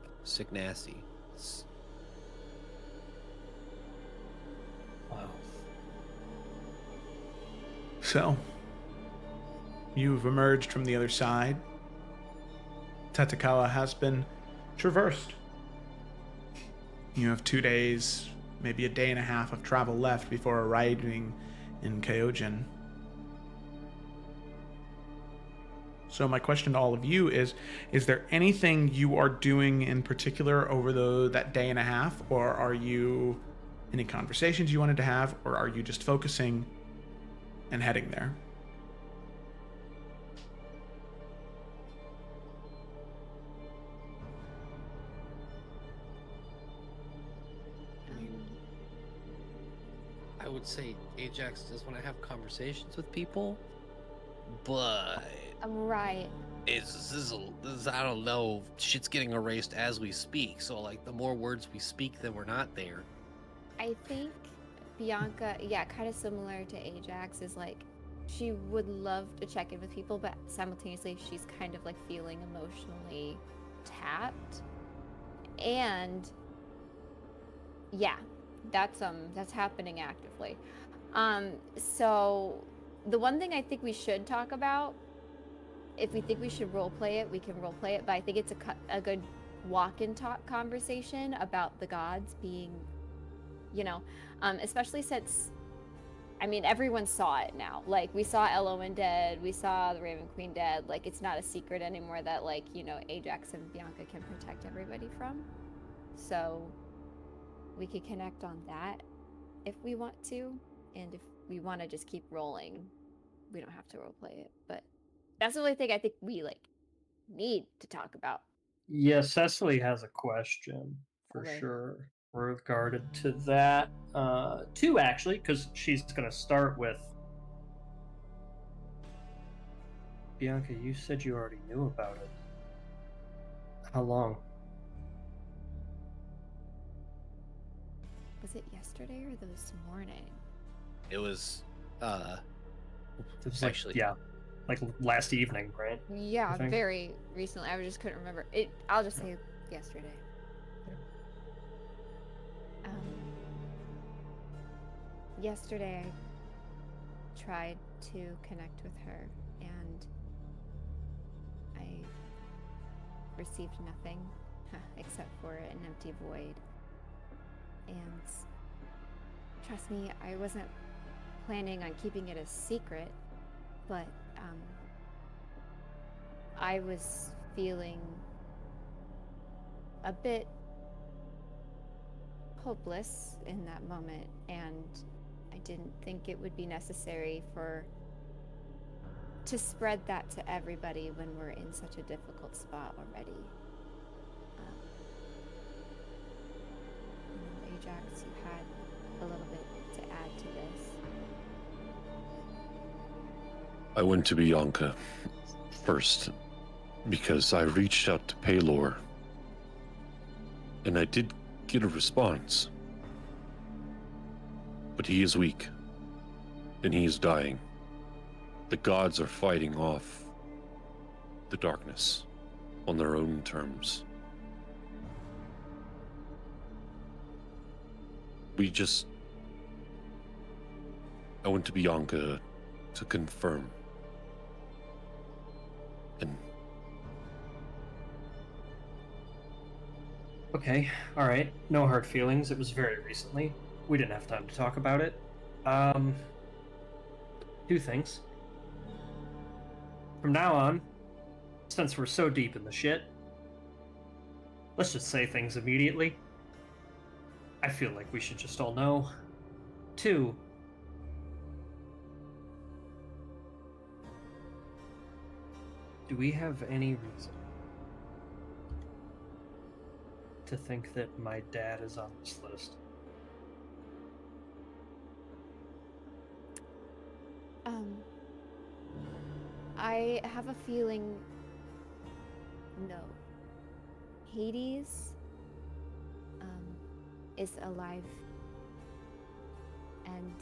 nasty. Wow. So, you've emerged from the other side. Tatekawa has been traversed. You have 2 days, maybe a day and a half of travel left before arriving in Kyojin. So my question to all of you is there anything you are doing in particular over that day and a half, or are you any conversations you wanted to have, or are you just focusing and heading there? would say Ajax does want to have conversations with people, but Right. this is I don't know. Shit's getting erased as we speak. So like, the more words we speak, then we're not there. I think Bianca, yeah, kind of similar to Ajax, is like she would love to check in with people, but simultaneously she's kind of like feeling emotionally tapped. And yeah, that's happening actively. So the one thing I think we should talk about, if we think we should role play it, we can role play it, but I think it's a good walk and talk conversation about the gods being, especially since, I mean, everyone saw it now. Like, we saw Elowen dead, we saw the Raven Queen dead. Like, it's not a secret anymore that, like, Ajax and Bianca can protect everybody from. So we could connect on that if we want to, and if we want to just keep rolling, we don't have to roleplay it. But that's the only thing I think we need to talk about. Yeah, Cecily has a question for Okay. sure regarded to that. Two actually, because she's going to start with Bianca. You said you already knew about it. How long? Was it yesterday or this morning? It was It was actually, like last evening, right? Yeah, very recently. I just couldn't remember it. I'll just say yesterday. Yesterday I tried to connect with her, and I received nothing except for an empty void. And trust me, I wasn't planning on keeping it a secret, but I was feeling a bit hopeless in that moment, and I didn't think it would be necessary to spread that to everybody when we're in such a difficult spot already. Ajax, you had a little bit to add to this. I went to Bianca first because I reached out to Paylor, and I did get a response. But he is weak, and he is dying. The gods are fighting off the darkness on their own terms. I went to Bianca to confirm. And Okay, all right. No hard feelings. It was very recently. We didn't have time to talk about it. Two things. From now on, since we're so deep in the shit, let's just say things immediately. I feel like we should just all know. Two, do we have any reason to think that my dad is on this list? I have a feeling no. Hades is alive, and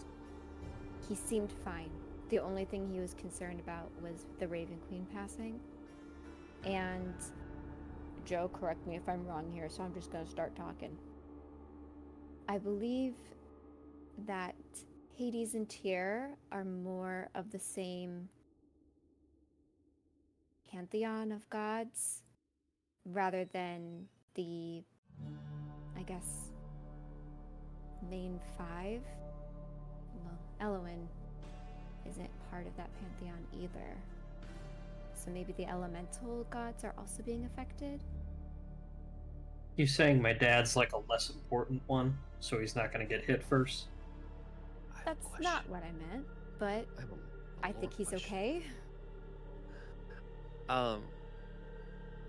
he seemed fine. The only thing he was concerned about was the Raven Queen passing. And Joe, correct me if I'm wrong here, so I'm just going to start talking. I believe that Hades and Tyr are more of the same pantheon of gods rather than the, I guess, main five. Well, Elowen isn't part of that pantheon either. So maybe the elemental gods are also being affected? You saying my dad's like a less important one, so he's not going to get hit first? That's not what I meant, but I think he's okay.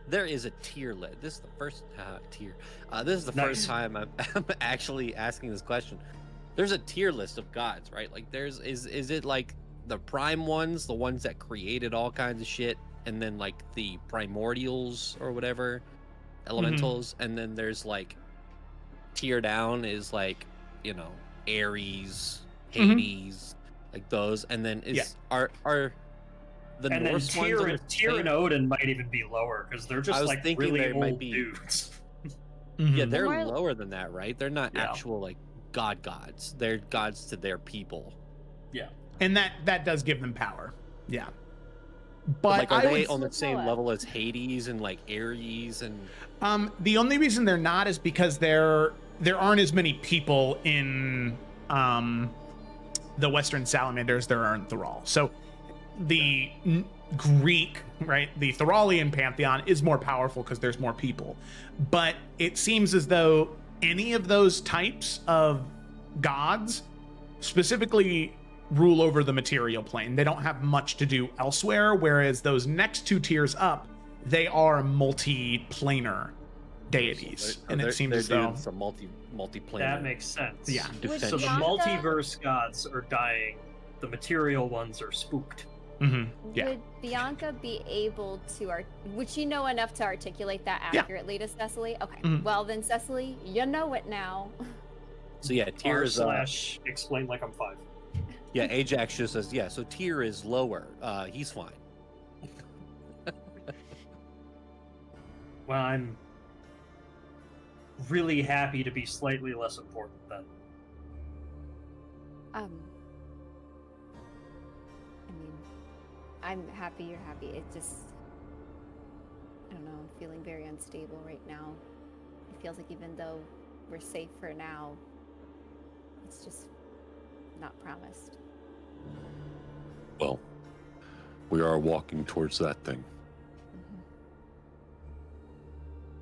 There is a tier list. This is the first tier. This is the first time I'm actually asking this question. There's a tier list of gods, right? Like is it like the prime ones, the ones that created all kinds of shit, and then like the primordials or whatever, elementals, and then there's like tier down is like, you know, Ares, Hades, like those, and then are the and Norse then ones Tyr and Odin might even be lower because they're just like really old dudes. Yeah, they're lower than that, right? They're not Yeah. actual like gods. They're gods to their people. Yeah. And that does give them power. Yeah. But like, are I they would on the same level as Hades and like Ares and? The only reason they're not is because there aren't as many people in the Western Salamander as there are in Thrall. So the Greek, right, the Thralian pantheon is more powerful because there's more people. But it seems as though any of those types of gods specifically rule over the material plane. They don't have much to do elsewhere, whereas those next two tiers up, they are multi-planar deities. So and it seems as though some multi-planar. That makes sense. Yeah. So the multiverse gods are dying. The material ones are spooked. Yeah. Would Bianca be able to, would she know enough to articulate that accurately to Cecily? Okay. Well then, Cecily, you know it now. So yeah, Tyr is / explain like I'm 5. Yeah, Ajax just says so Tyr is lower. He's fine. Well, I'm really happy to be slightly less important then. I mean, I'm happy you're happy. It just, I don't know, I'm feeling very unstable right now. It feels like even though we're safe for now, it's just not promised. Well, we are walking towards that thing.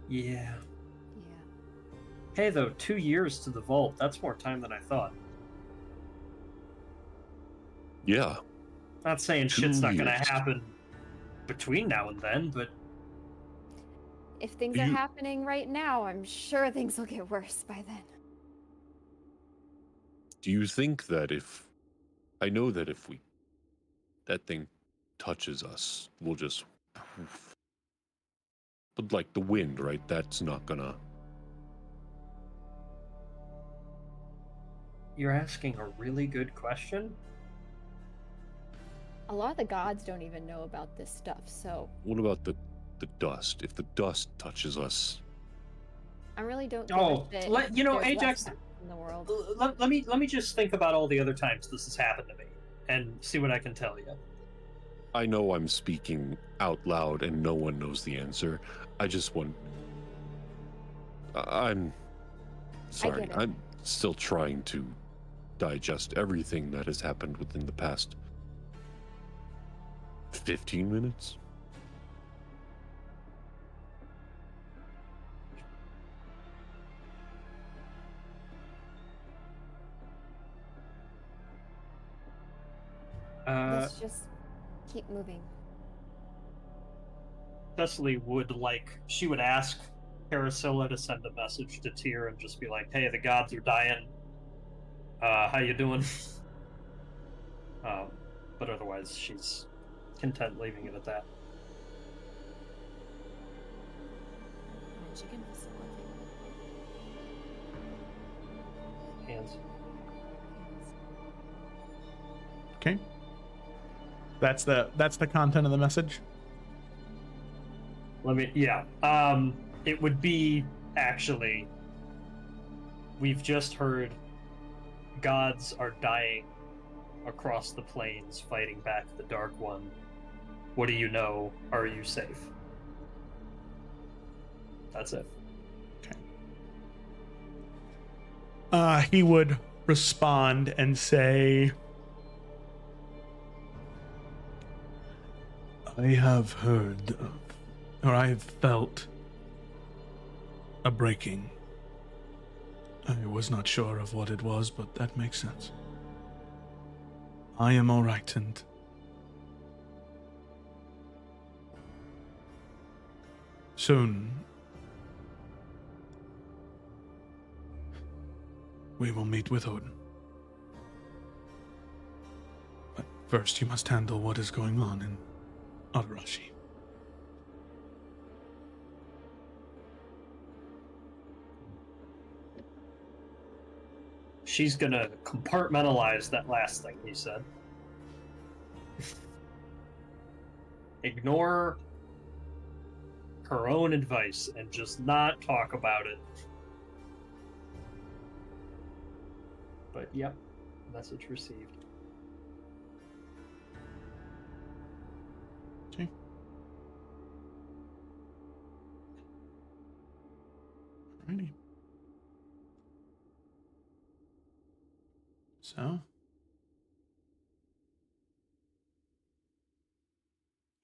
Yeah. Hey, though, 2 years to the vault. That's more time than I thought. Yeah. Not saying shit's not gonna happen between now and then, but If things are happening right now, I'm sure things will get worse by then. Do you think that I know that if that thing touches us, we'll just poof. But like the wind, right? That's not gonna. You're asking a really good question. A lot of the gods don't even know about this stuff, so What about the dust? If the dust touches us, I really don't give Oh, a shit you know, if there's Ajax, less in the world. let me just think about all the other times this has happened to me and see what I can tell you. I know I'm speaking out loud and no one knows the answer. I just want. I'm sorry. get it. I'm still trying to digest everything that has happened within the past 15 minutes. Let's just keep moving. Cecily she would ask Parasilla to send a message to Tyr and just be like, hey, the gods are dying. How you doing? But otherwise, she's content leaving it at that. Chicken facility. Hands. Okay. That's the content of the message. It would be actually, we've just heard gods are dying across the plains fighting back the Dark One. What do you know? Are you safe? That's it. Okay. He would respond and say, I have heard or I have felt a breaking. I was not sure of what it was, but that makes sense. I am all right, and soon we will meet with Odin. First, you must handle what is going on in Arashi. She's gonna compartmentalize that last thing he said. Ignore her own advice and just not talk about it. But yep, message received. Okay. Alrighty. So,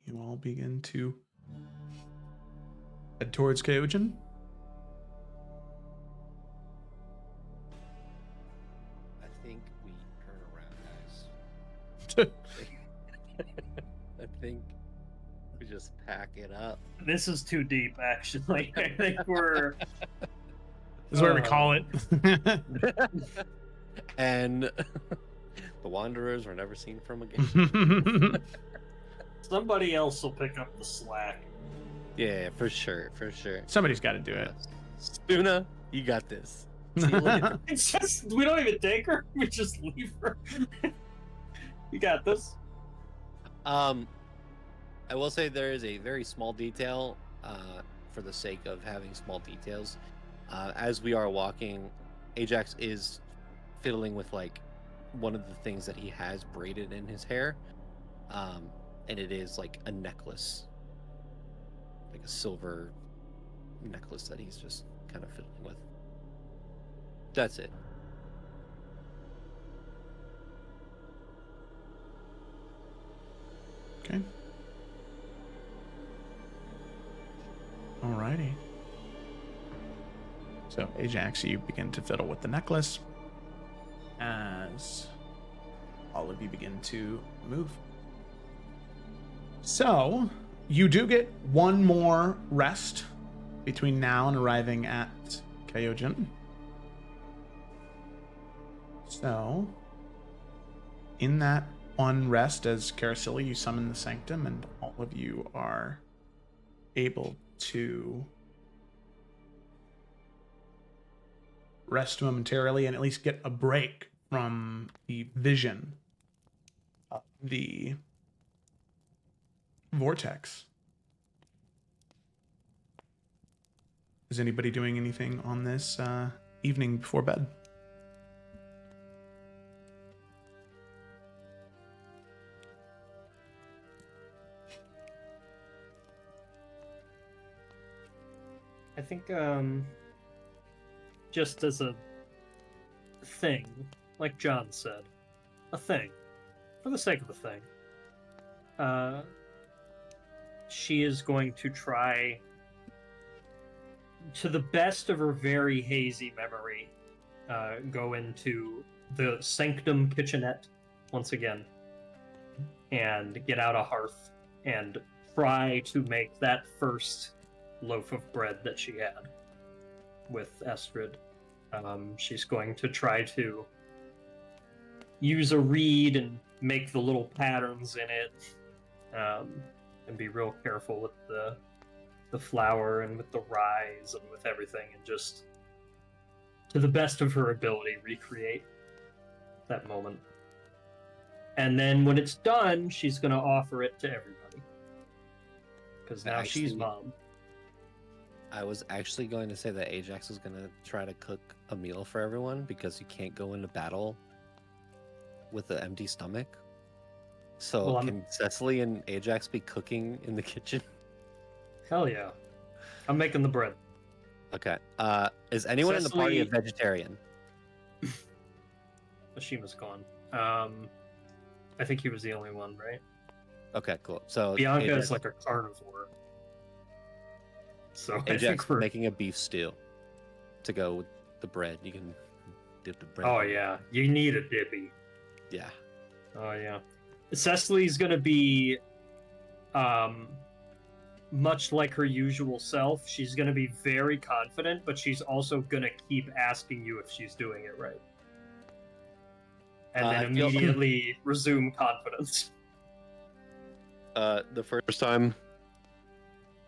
you all begin to head towards Kyojin. I think we turn around, guys. I think we just pack it up. This is too deep, actually. I think we're. This is where we call it. And the Wanderers were never seen from again. Somebody else will pick up the slack. Yeah, for sure, for sure. Somebody's got to do it. Spuna, you got this. See you later. It's just, we don't even take her. We just leave her. You got this. I will say there is a very small detail, for the sake of having small details. As we are walking, Ajax is fiddling with like one of the things that he has braided in his hair, and it is like a necklace, like a silver necklace that he's just kind of fiddling with. That's it. Okay. Alrighty. So, Ajax, you begin to fiddle with the necklace as all of you begin to move. So, you do get one more rest between now and arriving at Kyojin. So, in that one rest, as Karasili, you summon the Sanctum, and all of you are able to rest momentarily and at least get a break from the vision of the vortex. Is anybody doing anything on this evening before bed? I think, just as a thing, like John said, a thing, for the sake of a thing, she is going to try, to the best of her very hazy memory, go into the Sanctum kitchenette once again and get out a hearth and try to make that first loaf of bread that she had with Estrid. She's going to try to use a reed and make the little patterns in it, and be real careful with the flour and with the rise and with everything, and just, to the best of her ability, recreate that moment. And then when it's done, she's going to offer it to everybody. Because now she's mom. I was actually going to say that Ajax was going to try to cook a meal for everyone because you can't go into battle with an empty stomach. So Well, can Cecily and Ajax be cooking in the kitchen? Hell yeah. I'm making the bread. Okay. Is anyone in the party a Cecily- vegetarian? Ashima's gone. I think he was the only one, right? Okay, cool. So Bianca Ajax, is like a carnivore. So I Ajax think we're... making a beef stew to go with the bread. You can dip the bread. Oh in it. yeah, you need a dippy. Yeah. Oh yeah. Cecily's gonna be, much like her usual self. She's gonna be very confident, but she's also gonna keep asking you if she's doing it right. and then I feel- immediately resume confidence. The first First time.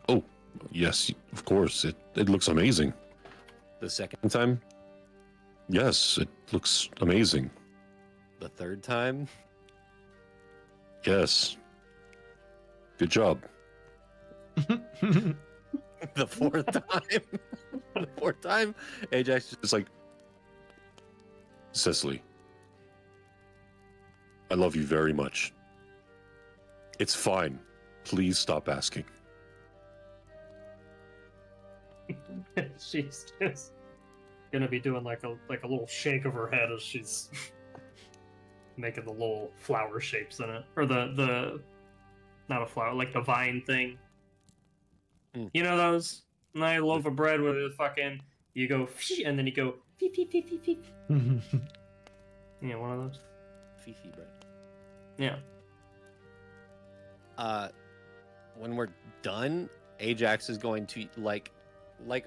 Oh, yes, of course. It looks amazing. the second, Second time. Yes, it looks amazing. the third time. Yes. Good job. The fourth time. The fourth time, Ajax It's like, Cecily, I love you very much. It's fine. Please stop asking. She's just gonna be doing like a little shake of her head as she's making the little flower shapes in it, or the not a flower, like the vine thing. Mm. You know those nice loaf of bread with the fucking you go and then you go beep beep beep beep beep. Yeah, one of those. Fifi bread. Yeah. When we're done, Ajax is going to like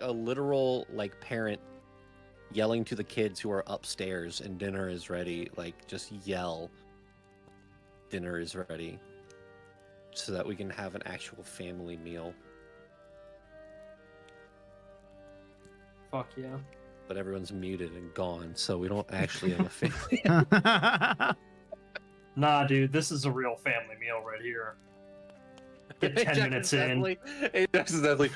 a literal like parent yelling to the kids who are upstairs and dinner is ready, like just yell dinner is ready so that we can have an actual family meal. Fuck yeah. But everyone's muted and gone, so we don't actually have a family. Nah, dude, this is a real family meal right here. Get 10 minutes in. Ajax is definitely.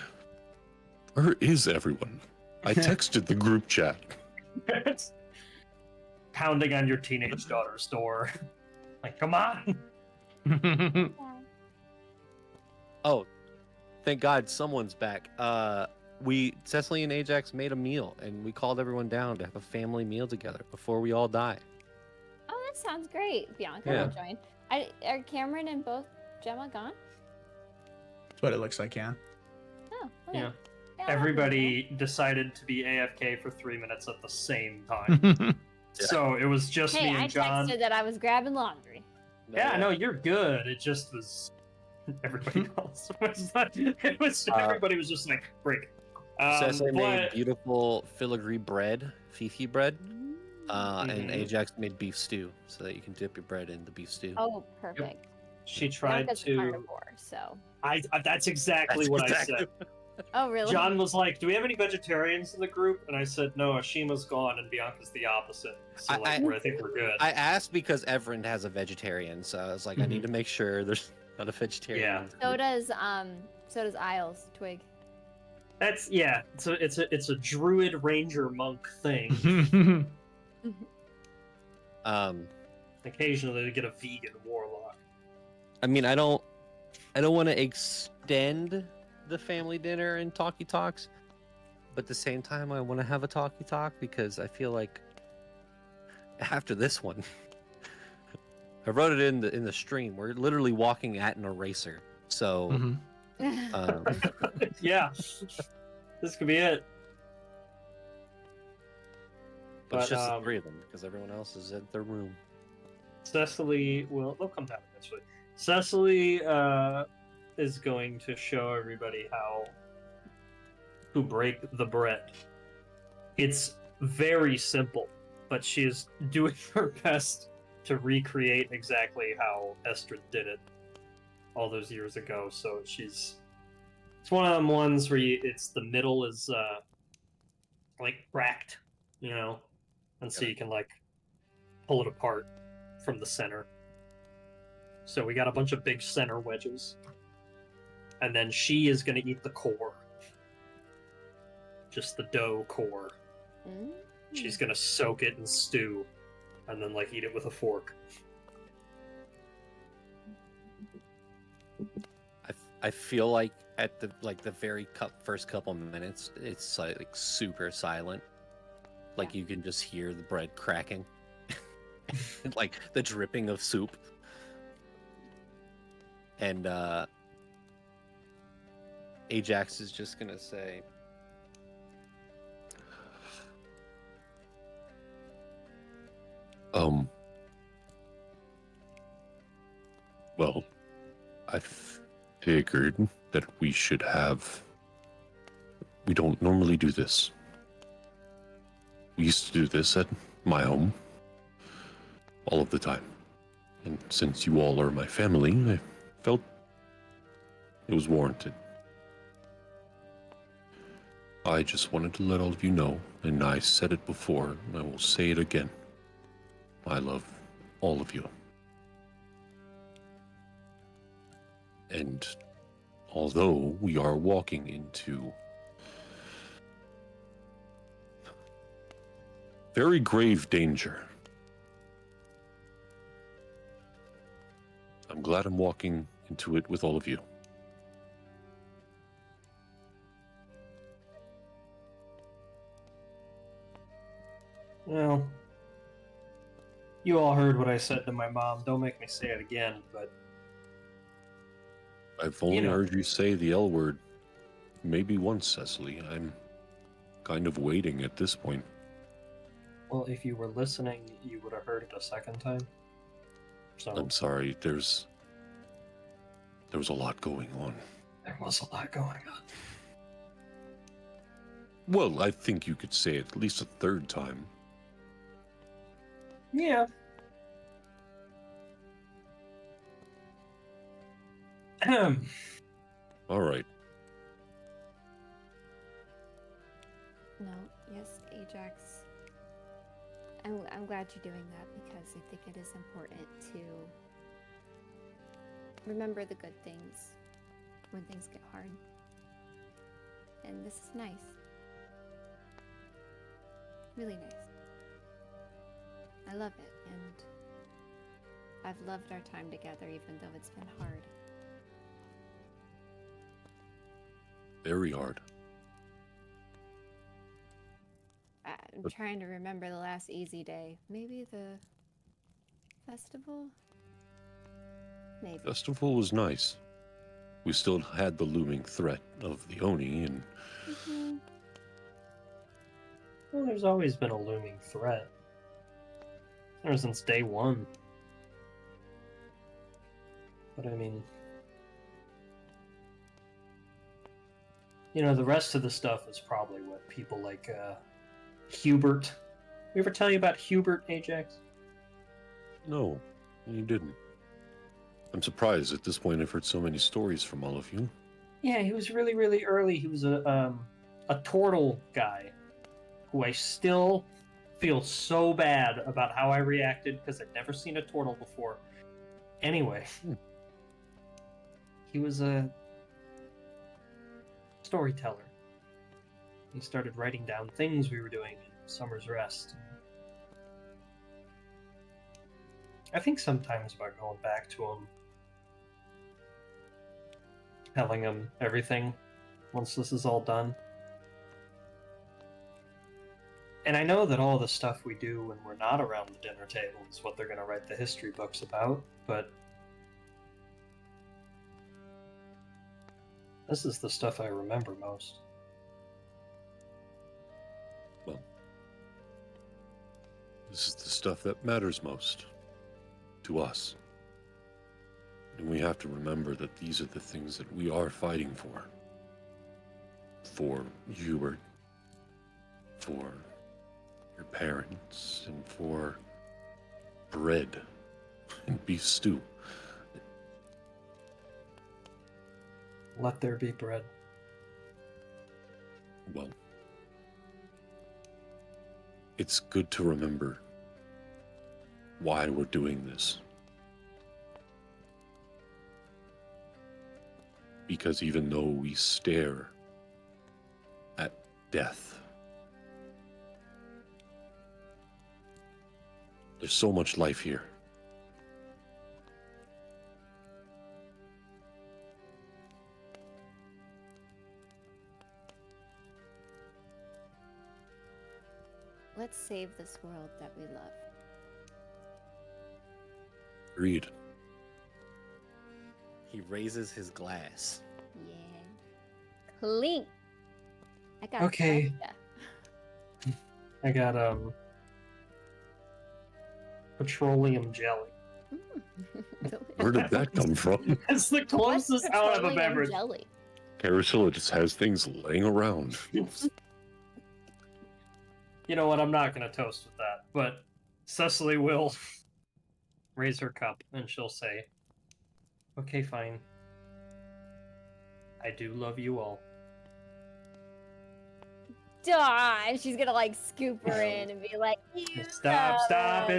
Where is everyone? I texted the group chat. Pounding on your teenage daughter's door. Like, come on. Oh, thank God someone's back. Cecily and Ajax made a meal, and we called everyone down to have a family meal together before we all die. Oh, that sounds great. Bianca Yeah. will join. Are Cameron and both Gemma gone? That's what it looks like, yeah. Oh, okay. Yeah. Yeah, Everybody decided to be AFK for 3 minutes at the same time. So it was just Hey, me I and John. texted that I was grabbing laundry. Yeah, no, you're good. It just was everybody else. Everybody was just like break. Cecily made but beautiful filigree bread, Fifi bread, and Mhm. Ajax made beef stew, so that you can dip your bread in the beef stew. Oh, perfect. she tried Bianca's a to. carnivore, so. That's exactly what I said. Oh, really? John was like, "Do we have any vegetarians in the group?" And I said, "No, Ashima's gone, and Bianca's the opposite. So I think we're good." I asked because Everin has a vegetarian, so I was like, I need to make sure there's not a vegetarian. Yeah. So does Isles Twig. That's yeah. So it's a druid ranger monk thing. Occasionally they get a vegan warlock. I mean, I don't want to extend the family dinner and talkie talks, but at the same time, I want to have a talkie talk because I feel like after this one, I wrote it in the stream. We're literally walking at an eraser, so Yeah, this could be it. but it's just the three of them because everyone else is at their room. Cecily will. They'll come down eventually. Cecily is going to show everybody how to break the bread. It's very simple, but she's doing her best to recreate exactly how Estrid did it all those years ago. So it's one of them ones where it's the middle is like cracked, and so you can like pull it apart from the center. So we got a bunch of big center wedges. And then she is going to eat the core. Just the dough core. She's going to soak it in stew and then like eat it with a fork. I feel like at the very first couple minutes, it's like super silent. Like you can just hear the bread cracking, like the dripping of soup. And Ajax is just gonna say, Well, I figured that we should have. We don't normally do this. We used to do this at my home. all of the time. And since you all are my family, I felt it was warranted. I just wanted to let all of you know, and I said it before, and I will say it again. I love all of you. And although we are walking into very grave danger, I'm glad I'm walking into it with all of you. Well, you all heard what I said to my mom. Don't make me say it again, but I've only heard you say the L word maybe once, Cecily. I'm kind of waiting at this point. well, if you were listening, you would have heard it a second time. So I'm sorry, there was a lot going on. there was a lot going on. Well, I think you could say it at least a third time. Yeah. All right. No, yes, Ajax. I'm glad you're doing that because I think it is important to remember the good things when things get hard. And this is nice. Really nice. I love it, and I've loved our time together even though it's been hard. Very hard. I'm trying to remember the last easy day. Maybe the festival? Maybe. Festival was nice. We still had the looming threat of the Oni, and Well, there's always been a looming threat. Ever since day one. But I mean, the rest of the stuff is probably what people like Hubert. We ever tell you about Hubert, Ajax? no, you didn't. I'm surprised at this point I've heard so many stories from all of you. Yeah, he was really, really early. He was a turtle guy who I still feel so bad about how I reacted because I'd never seen a turtle before. Anyway, he was a storyteller. He started writing down things we were doing in Summer's Rest. I think sometimes about going back to him, telling him everything once this is all done. And I know that all the stuff we do when we're not around the dinner table is what they're going to write the history books about, but this is the stuff I remember most. Well, this is the stuff that matters most to us. And we have to remember that these are the things that we are fighting for. For Hubert, for your parents, and for bread and beef stew. Let there be bread. Well, it's good to remember why we're doing this. Because even though we stare at death, there's so much life here. Let's save this world that we love. Agreed. He raises his glass. Yeah. Clink. I got Okay. pasta. I got petroleum jelly. Where did that come from? It's the closest out of a Petroleum beverage. jelly? Carousel just has things laying around. You know what? I'm not going to toast with that, but Cecily will. raise her cup, and she'll say, "Okay, fine. I do love you all." Duh, and she's gonna like scoop her in and be like, Stop,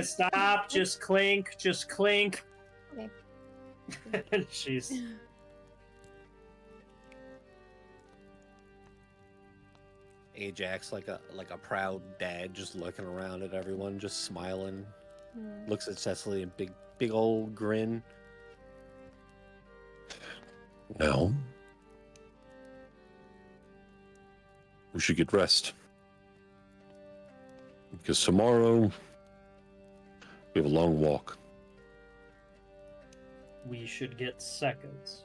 stop, just clink. Okay. And she's... Ajax, like a proud dad, just looking around at everyone, just smiling. Looks at Cecily and big old grin. Now, we should get rest. Because tomorrow, we have a long walk. We should get seconds.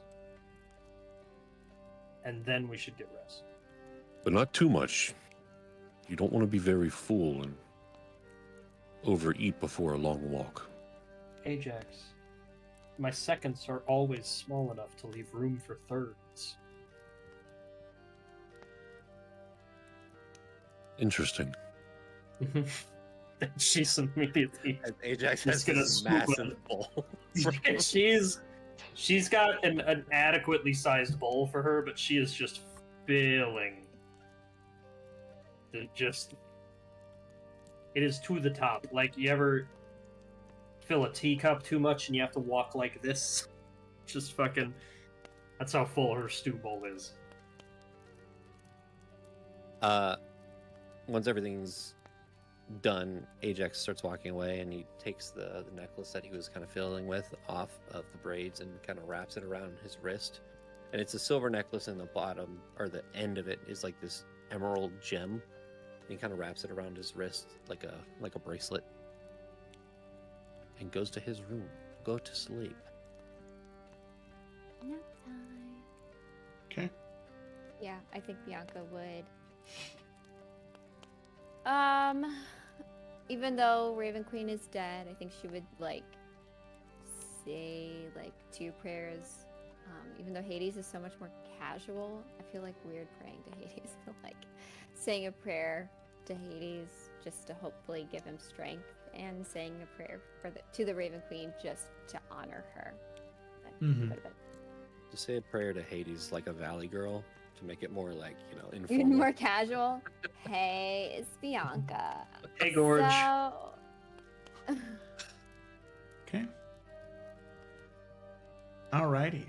And then we should get rest. But not too much. You don't want to be very full and overeat before a long walk. Ajax, my seconds are always small enough to leave room for thirds. Interesting. She's immediately... Ajax just has gonna this scoop massive it. bowl. She's got an adequately sized bowl for her, but she is just filling. It is to the top. Like, you ever fill a teacup too much and you have to walk like this? Just fucking... That's how full her stew bowl is. Once everything's done, Ajax starts walking away, and he takes the necklace that he was kind of fiddling with off of the braids and kind of wraps it around his wrist. And it's a silver necklace, and the bottom, or the end of it, is like this emerald gem. And he kind of wraps it around his wrist like a bracelet, and goes to his room. Go to sleep. Nap time. Okay. Yeah, I think Bianca would. Even though Raven Queen is dead, I think she would like say like 2 prayers. Even though Hades is so much more casual, I feel like weird praying to Hades, but like saying a prayer to Hades just to hopefully give him strength, and saying a prayer to the Raven Queen just to honor her. Just say a prayer to Hades like a valley girl to make it more like, informal. Even more casual. Hey, it's Bianca. Hey, Gorge. So... Okay. Alrighty.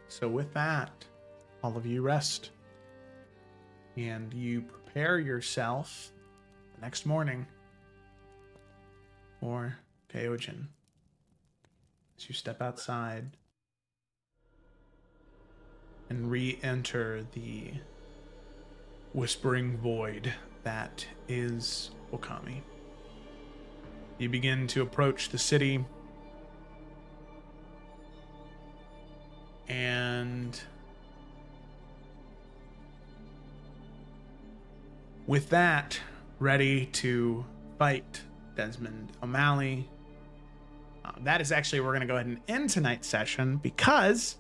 So with that, all of you rest. And you prepare yourself the next morning for Teogen. As you step outside and re-enter the whispering void that is Okami. You begin to approach the city, and with that, ready to fight Desmond O'Malley. That is actually where we're going to go ahead and end tonight's session, because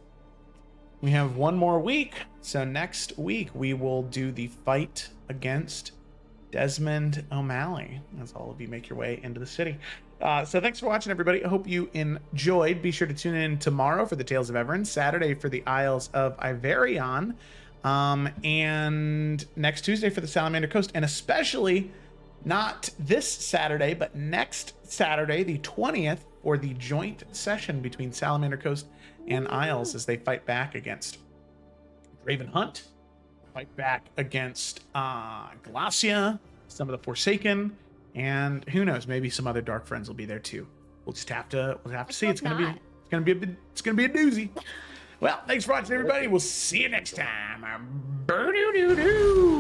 we have one more week. So next week we will do the fight against Desmond O'Malley as all of you make your way into the city. So thanks for watching, everybody. I hope you enjoyed. Be sure to tune in tomorrow for the Tales of Everin, Saturday for the Isles of Iverion, and next Tuesday for the Salamander Coast, and especially not this Saturday, but next Saturday, the 20th, for the joint session between Salamander Coast and Isles as they fight back against Raven Hunt, fight back against Glacia, some of the Forsaken, and who knows, maybe some other Dark Friends will be there too. We'll have to see. It's gonna be a doozy. Well, thanks for watching, everybody. We'll see you next time. Boo-doo-doo-doo.